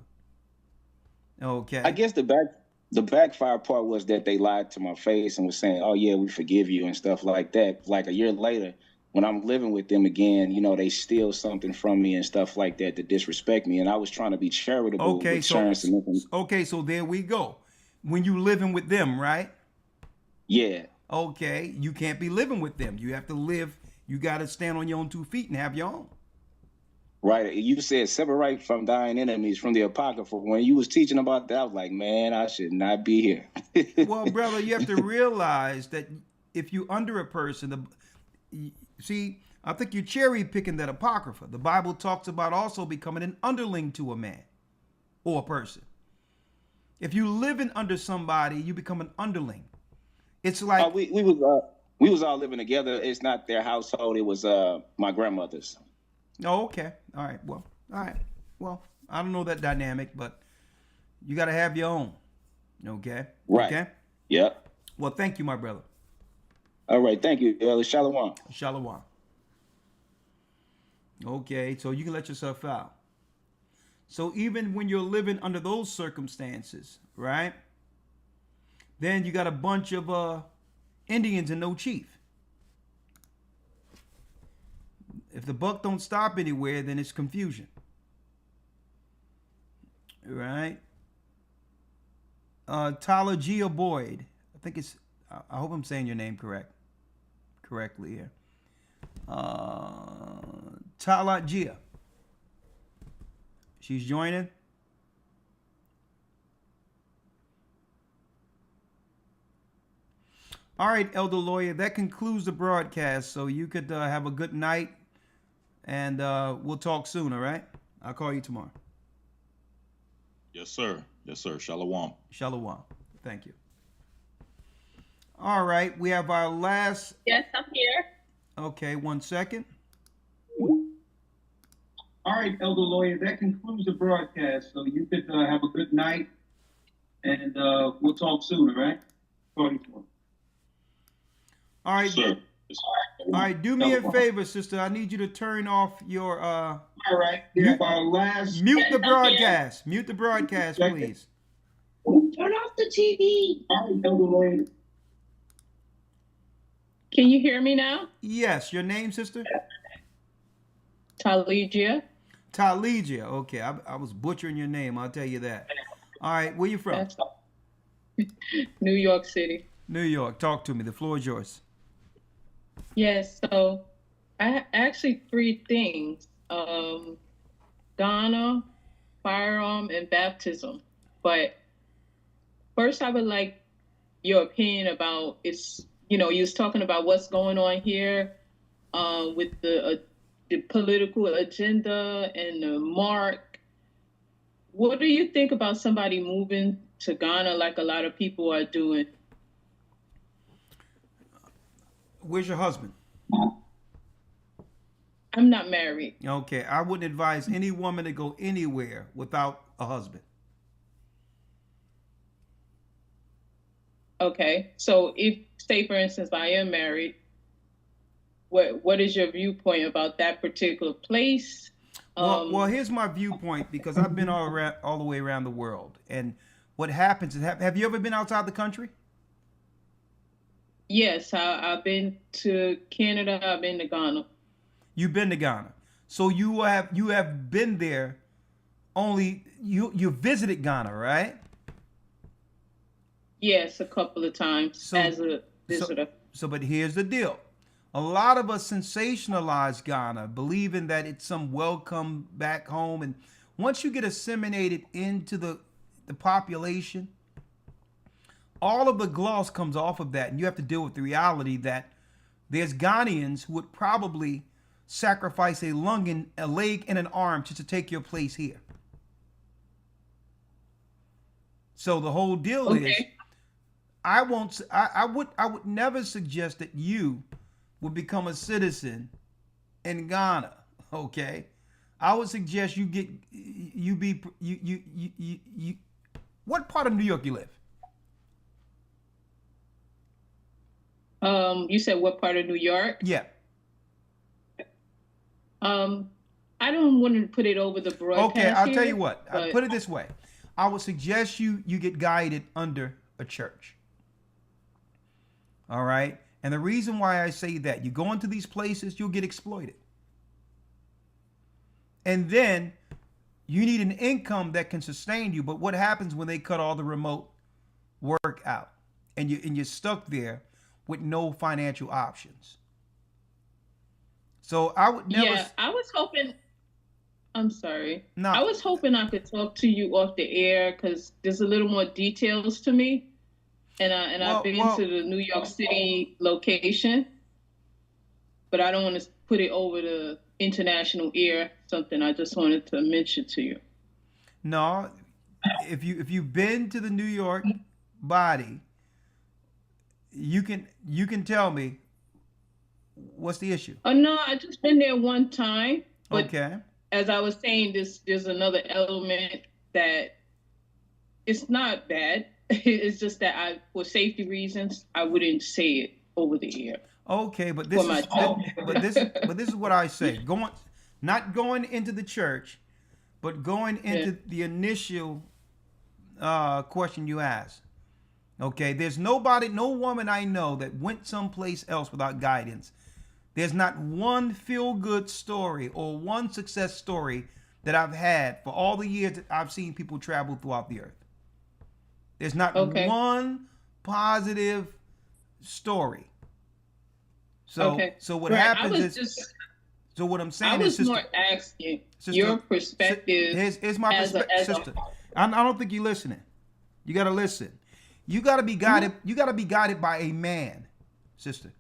Okay. I guess the backfire part was that they lied to my face and was saying, "Oh yeah, we forgive you" and stuff like that. Like a year later, when I'm living with them again, you know, they steal something from me and stuff like that to disrespect me. And I was trying to be charitable. So there we go. When you living with them, right? Yeah. Okay, you can't be living with them. You have to live. You got to stand on your own 2 feet and have your own. Right. You said separate from thine enemies from the Apocrypha. When you was teaching about that, I was like, man, I should not be here. Well, brother, you have to realize that if you under a person, see, I think you're cherry picking that Apocrypha. The Bible talks about also becoming an underling to a man or a person. If you living under somebody, you become an underling. It's like we was all living together. It's not their household. It was my grandmother's. Oh, okay. All right. Well, I don't know that dynamic, but you got to have your own. Okay. Right. Okay. Yep. Well, thank you, my brother. All right. Thank you. Shalom. Shalom. Okay. So you can let yourself out. So even when you're living under those circumstances, right? Then you got a bunch of Indians and no chief. If the buck don't stop anywhere, then it's confusion. Right? Talajia Boyd. I think it's, I hope I'm saying your name correctly here. Talajia. She's joining. All right, Elder Lawya, that concludes the broadcast. So you could have a good night, and we'll talk soon, all right? I'll call you tomorrow. Yes, sir. Yes, sir. Shalom. Shalom. Thank you. All right, we have our last... Yes, I'm here. Okay, 1 second. All right, Elder Lawya, that concludes the broadcast. So you could have a good night, and we'll talk soon, all right? Call you tomorrow. All right. Sir. All right, do me a favor, sister. I need you to turn off your all right. Mute the broadcast. Mute the broadcast, please. Turn off the TV. All right, Elder Lawya. Can you hear me now? Yes. Your name, sister? Talajia. Talajia. Okay, I was butchering your name. I'll tell you that. All right, where you from? New York City. New York. Talk to me. The floor is yours. Yes, so I actually three things. Ghana, firearm, and baptism. But first I would like your opinion about you was talking about what's going on here with the political agenda and the mark. What do you think about somebody moving to Ghana like a lot of people are doing? Where's your husband? I'm not married. Okay, I wouldn't advise any woman to go anywhere without a husband. Okay, so if, say for instance, I am married, what is your viewpoint about that particular place? Well, here's my viewpoint, because I've been all the way around the world, and what happens is, have you ever been outside the country? Yes, I've been to Canada. I've been to Ghana. You've been to Ghana, so you have been there. Only you visited Ghana, right? Yes, a couple of times as a visitor. But here's the deal. A lot of us sensationalize Ghana, believing that it's some welcome back home. And once you get assimilated into the population, all of the gloss comes off of that. And you have to deal with the reality that there's Ghanaians who would probably sacrifice a leg and an arm just to take your place here. So the whole deal is, I would never suggest that you would become a citizen in Ghana. Okay, I would suggest what part of New York you live? You said what part of New York? Yeah. I don't want to put it over the broadcast. Okay, I'll tell you what. But I'll put it this way. I would suggest you get guided under a church. All right? And the reason why I say that, you go into these places, you'll get exploited. And then you need an income that can sustain you. But what happens when they cut all the remote work out and you're stuck there with no financial options? So I would never. Yeah, I was hoping. I'm sorry. No. I was hoping I could talk to you off the air because there's a little more details to me, and I've been to the New York City location, but I don't want to put it over the international air. Something I just wanted to mention to you. No, if you've been to the New York body, you can tell me what's the issue. Oh no, I just been there one time. But okay. As I was saying, there's another element that it's not bad. It's just that for safety reasons, I wouldn't say it over the air. Okay, but this is what I say. Not going into the church, but going into the initial question you asked. Okay, there's no woman I know that went someplace else without guidance. There's not one feel-good story or one success story that I've had for all the years that I've seen people travel throughout the earth. There's not one positive story. So what happens is, so what I'm saying is, sister, more asking your perspective. Here's my perspective, sister. I don't think you're listening. You got to listen. You got to be guided. You got to be guided by a man, sister.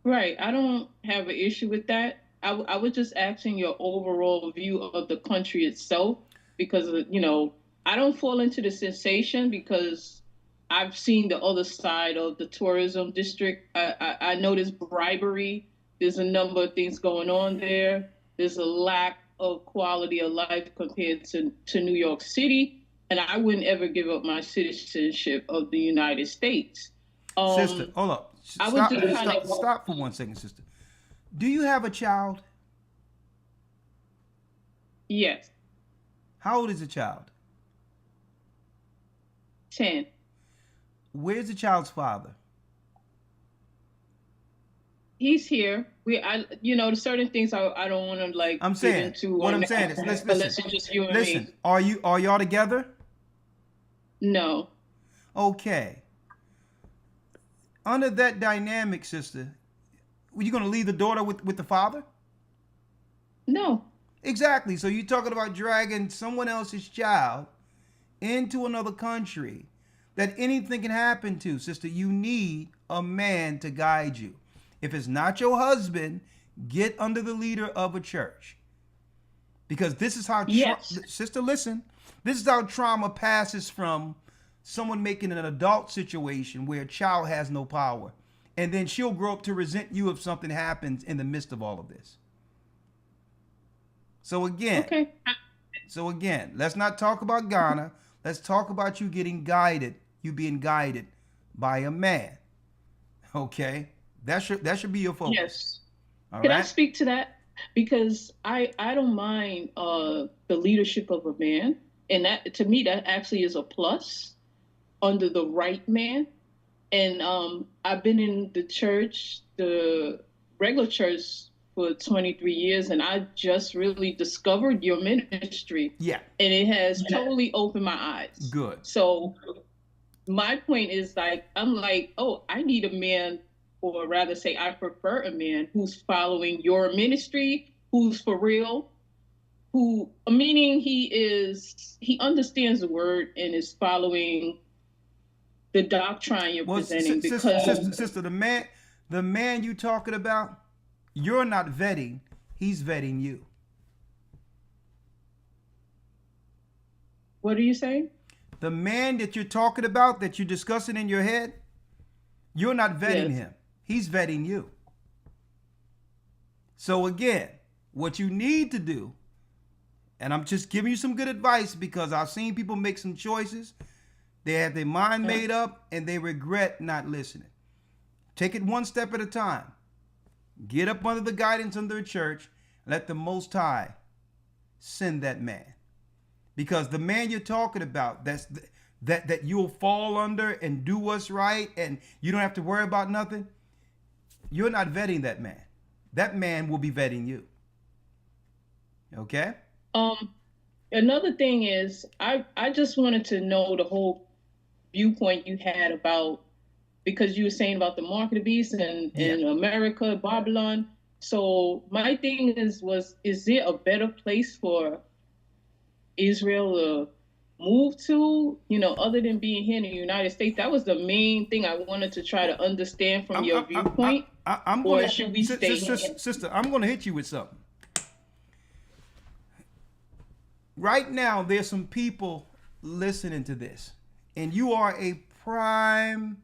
Right. I don't have an issue with that. I was just asking your overall view of the country itself, because, I don't fall into the sensation because I've seen the other side of the tourism district. I notice bribery. There's a number of things going on there. There's a lack of quality of life compared to New York City. And I wouldn't ever give up my citizenship of the United States. Sister, hold up. Stop for 1 second, sister. Do you have a child? Yes. How old is the child? 10. Where's the child's father? He's here. There's certain things I don't want to I'm saying, get into. What I'm saying is, listen. Just you and me. Are y'all together? No. Okay. under that dynamic, sister, were you going to leave the daughter with the father? No. Exactly. So you're talking about dragging someone else's child into another country that anything can happen to. Sister, you need a man to guide you. If it's not your husband, get under the leader of a church. Because this is how, sister, listen, this is how trauma passes from someone making an adult situation where a child has no power. And then she'll grow up to resent you if something happens in the midst of all of this. So again, let's not talk about Ghana. Let's talk about you getting guided, you being guided by a man. Okay? That should be your focus. Yes. All Can right? I speak to that? Because I don't mind the leadership of a man. And that, to me, that actually is a plus under the right man. And I've been in the church, the regular church, for 23 years, and I just really discovered your ministry. Yeah. And it has totally opened my eyes. Good. So my point is, like, I'm like, oh, I need a man, or rather say I prefer a man who's following your ministry, who's for real, meaning he understands the word and is following the doctrine you're presenting. Sister, the man you talking about, you're not vetting, he's vetting you. What are you saying? The man that you're talking about, that you're discussing in your head, you're not vetting him. He's vetting you. So again, what you need to do, and I'm just giving you some good advice because I've seen people make some choices. They have their mind made up and they regret not listening. Take it one step at a time. Get up under the guidance of the church. Let the Most High send that man. Because the man you're talking about, that you'll fall under and do what's right and you don't have to worry about nothing, you're not vetting that man. That man will be vetting you. Okay? Another thing is, I just wanted to know the whole viewpoint you had about, because you were saying about the mark of the beast and America, Babylon. So my thing is there a better place for Israel to move to, other than being here in the United States? That was the main thing I wanted to try to understand from your viewpoint. Should we stay here? Sister, I'm going to hit you with something. Right now, there's some people listening to this, and you are a prime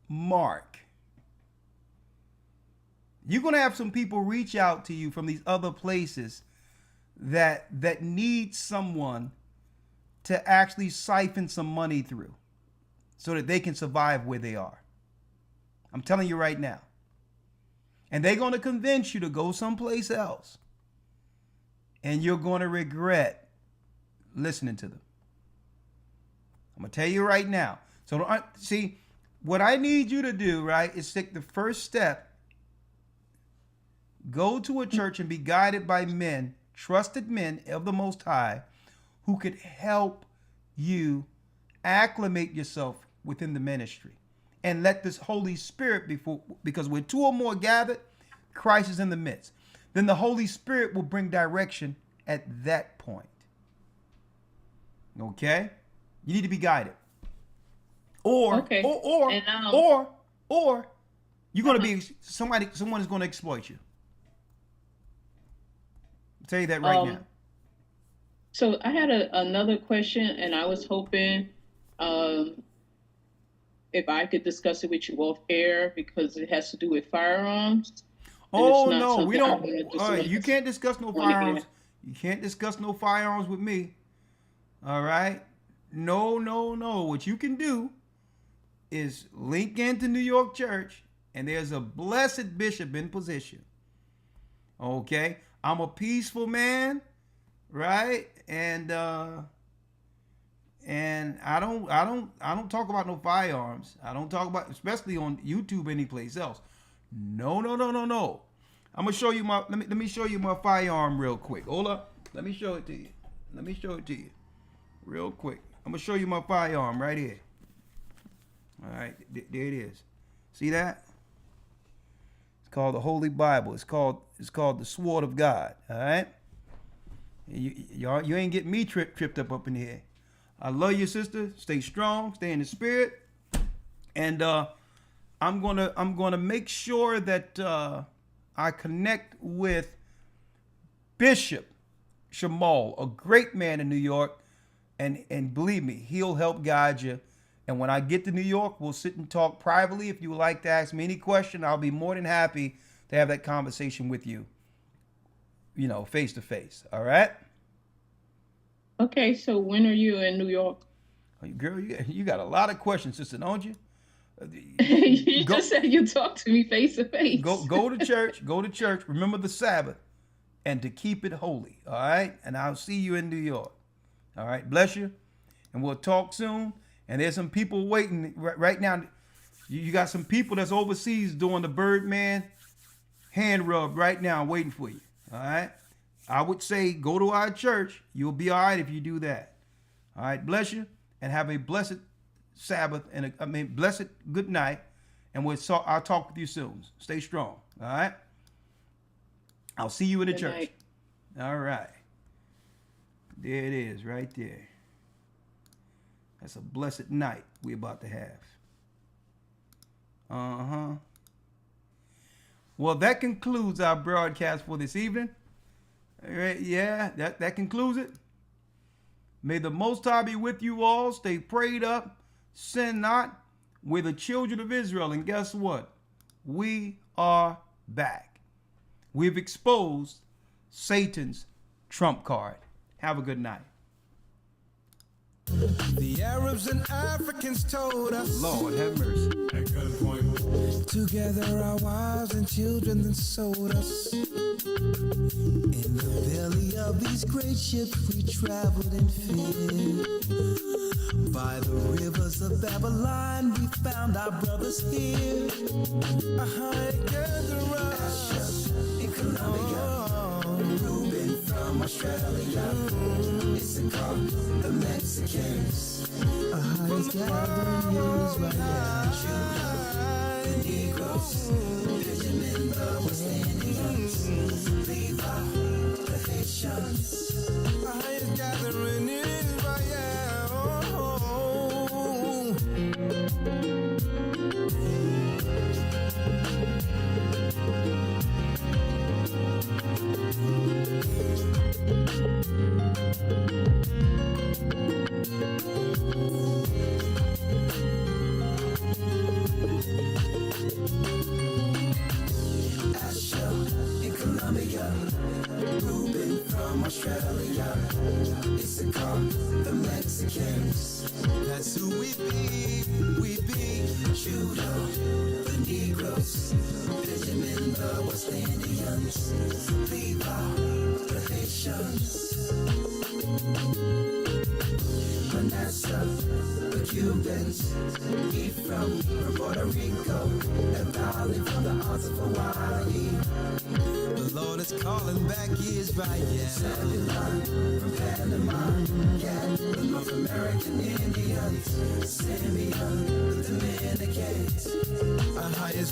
mark. You're going to have some people reach out to you from these other places that need someone to actually siphon some money through so that they can survive where they are. I'm telling you right now. And they're going to convince you to go someplace else. And you're going to regret listening to them. I'm going to tell you right now. So see, what I need you to do, right, is take the first step. Go to a church and be guided by men, trusted men of the Most High, who could help you acclimate yourself within the ministry. And let this Holy Spirit, because when two or more gathered, Christ is in the midst. Then the Holy Spirit will bring direction at that point. Okay? You need to be guided. Or you're going to be someone is going to exploit you. I'll tell you that right now. So I had another question, and I was hoping if I could discuss it with you off air, because it has to do with firearms. Oh no, we don't. You can't discuss no firearms. You can't discuss no firearms with me. All right? No. What you can do is link into New York Church, and there's a blessed bishop in position. Okay? I'm a peaceful man, right? And I don't talk about no firearms. I don't talk about, especially on YouTube, any place else. No. I'm gonna show you my. Let me show you my firearm real quick. Hold up. Let me show it to you. Real quick. I'm gonna show you my firearm right here. All right, there it is. See that? It's called the Holy Bible. It's called the Sword of God. All right. You ain't getting me tripped up in here. I love you, sister. Stay strong. Stay in the spirit. And I'm gonna make sure that I connect with Bishop Shamal, a great man in New York, and believe me, he'll help guide you. And when I get to New York, we'll sit and talk privately. If you would like to ask me any question, I'll be more than happy to have that conversation with you, face to face. All right? Okay, so when are you in New York? Girl, you got a lot of questions, sister, don't you? You just said you talk to me face to face. Go to church. Go to church. Remember the Sabbath and to keep it holy. All right? And I'll see you in New York. All right? Bless you. And we'll talk soon. And there's some people waiting right now. You got some people that's overseas doing the Birdman hand rub right now waiting for you. All right? I would say go to our church. You'll be all right if you do that. All right? Bless you. And have a blessed Sabbath and blessed good night. And I'll talk with you soon. Stay strong. All right? I'll see you in the church. Night. All right. There it is right there. That's a blessed night we're about to have. Uh-huh. Well, that concludes our broadcast for this evening. All right, yeah, that concludes it. May the Most High be with you all. Stay prayed up. Sin not. We're the children of Israel. And guess what? We are back. We've exposed Satan's trump card. Have a good night. The Arabs and Africans told us, Lord have mercy. At gunpoint. Together our wives and children then sold us. In the belly of these great ships we traveled in fear. By the rivers of Babylon we found our brothers here. Together in Colombia, Reuben from Australia, Issachar, the Mexicans, our highest gathering is Judah, the Negroes, Benjamin, the West Indians, Levi, the Haitians, our highest gathering is in Colombia, Reuben from Australia, Issachar, the Mexicans. That's who we be. Judah, the Negroes, Benjamin, the West Indians, Levi, the Haitians, Manasseh, the Cubans, Ephraim from Puerto Rico, and Valley from the Isles of Hawaii. The Lord is calling back Israel. Zebulon from Panama, Gad, the North American Indians, Simeon, the Dominicans, our highest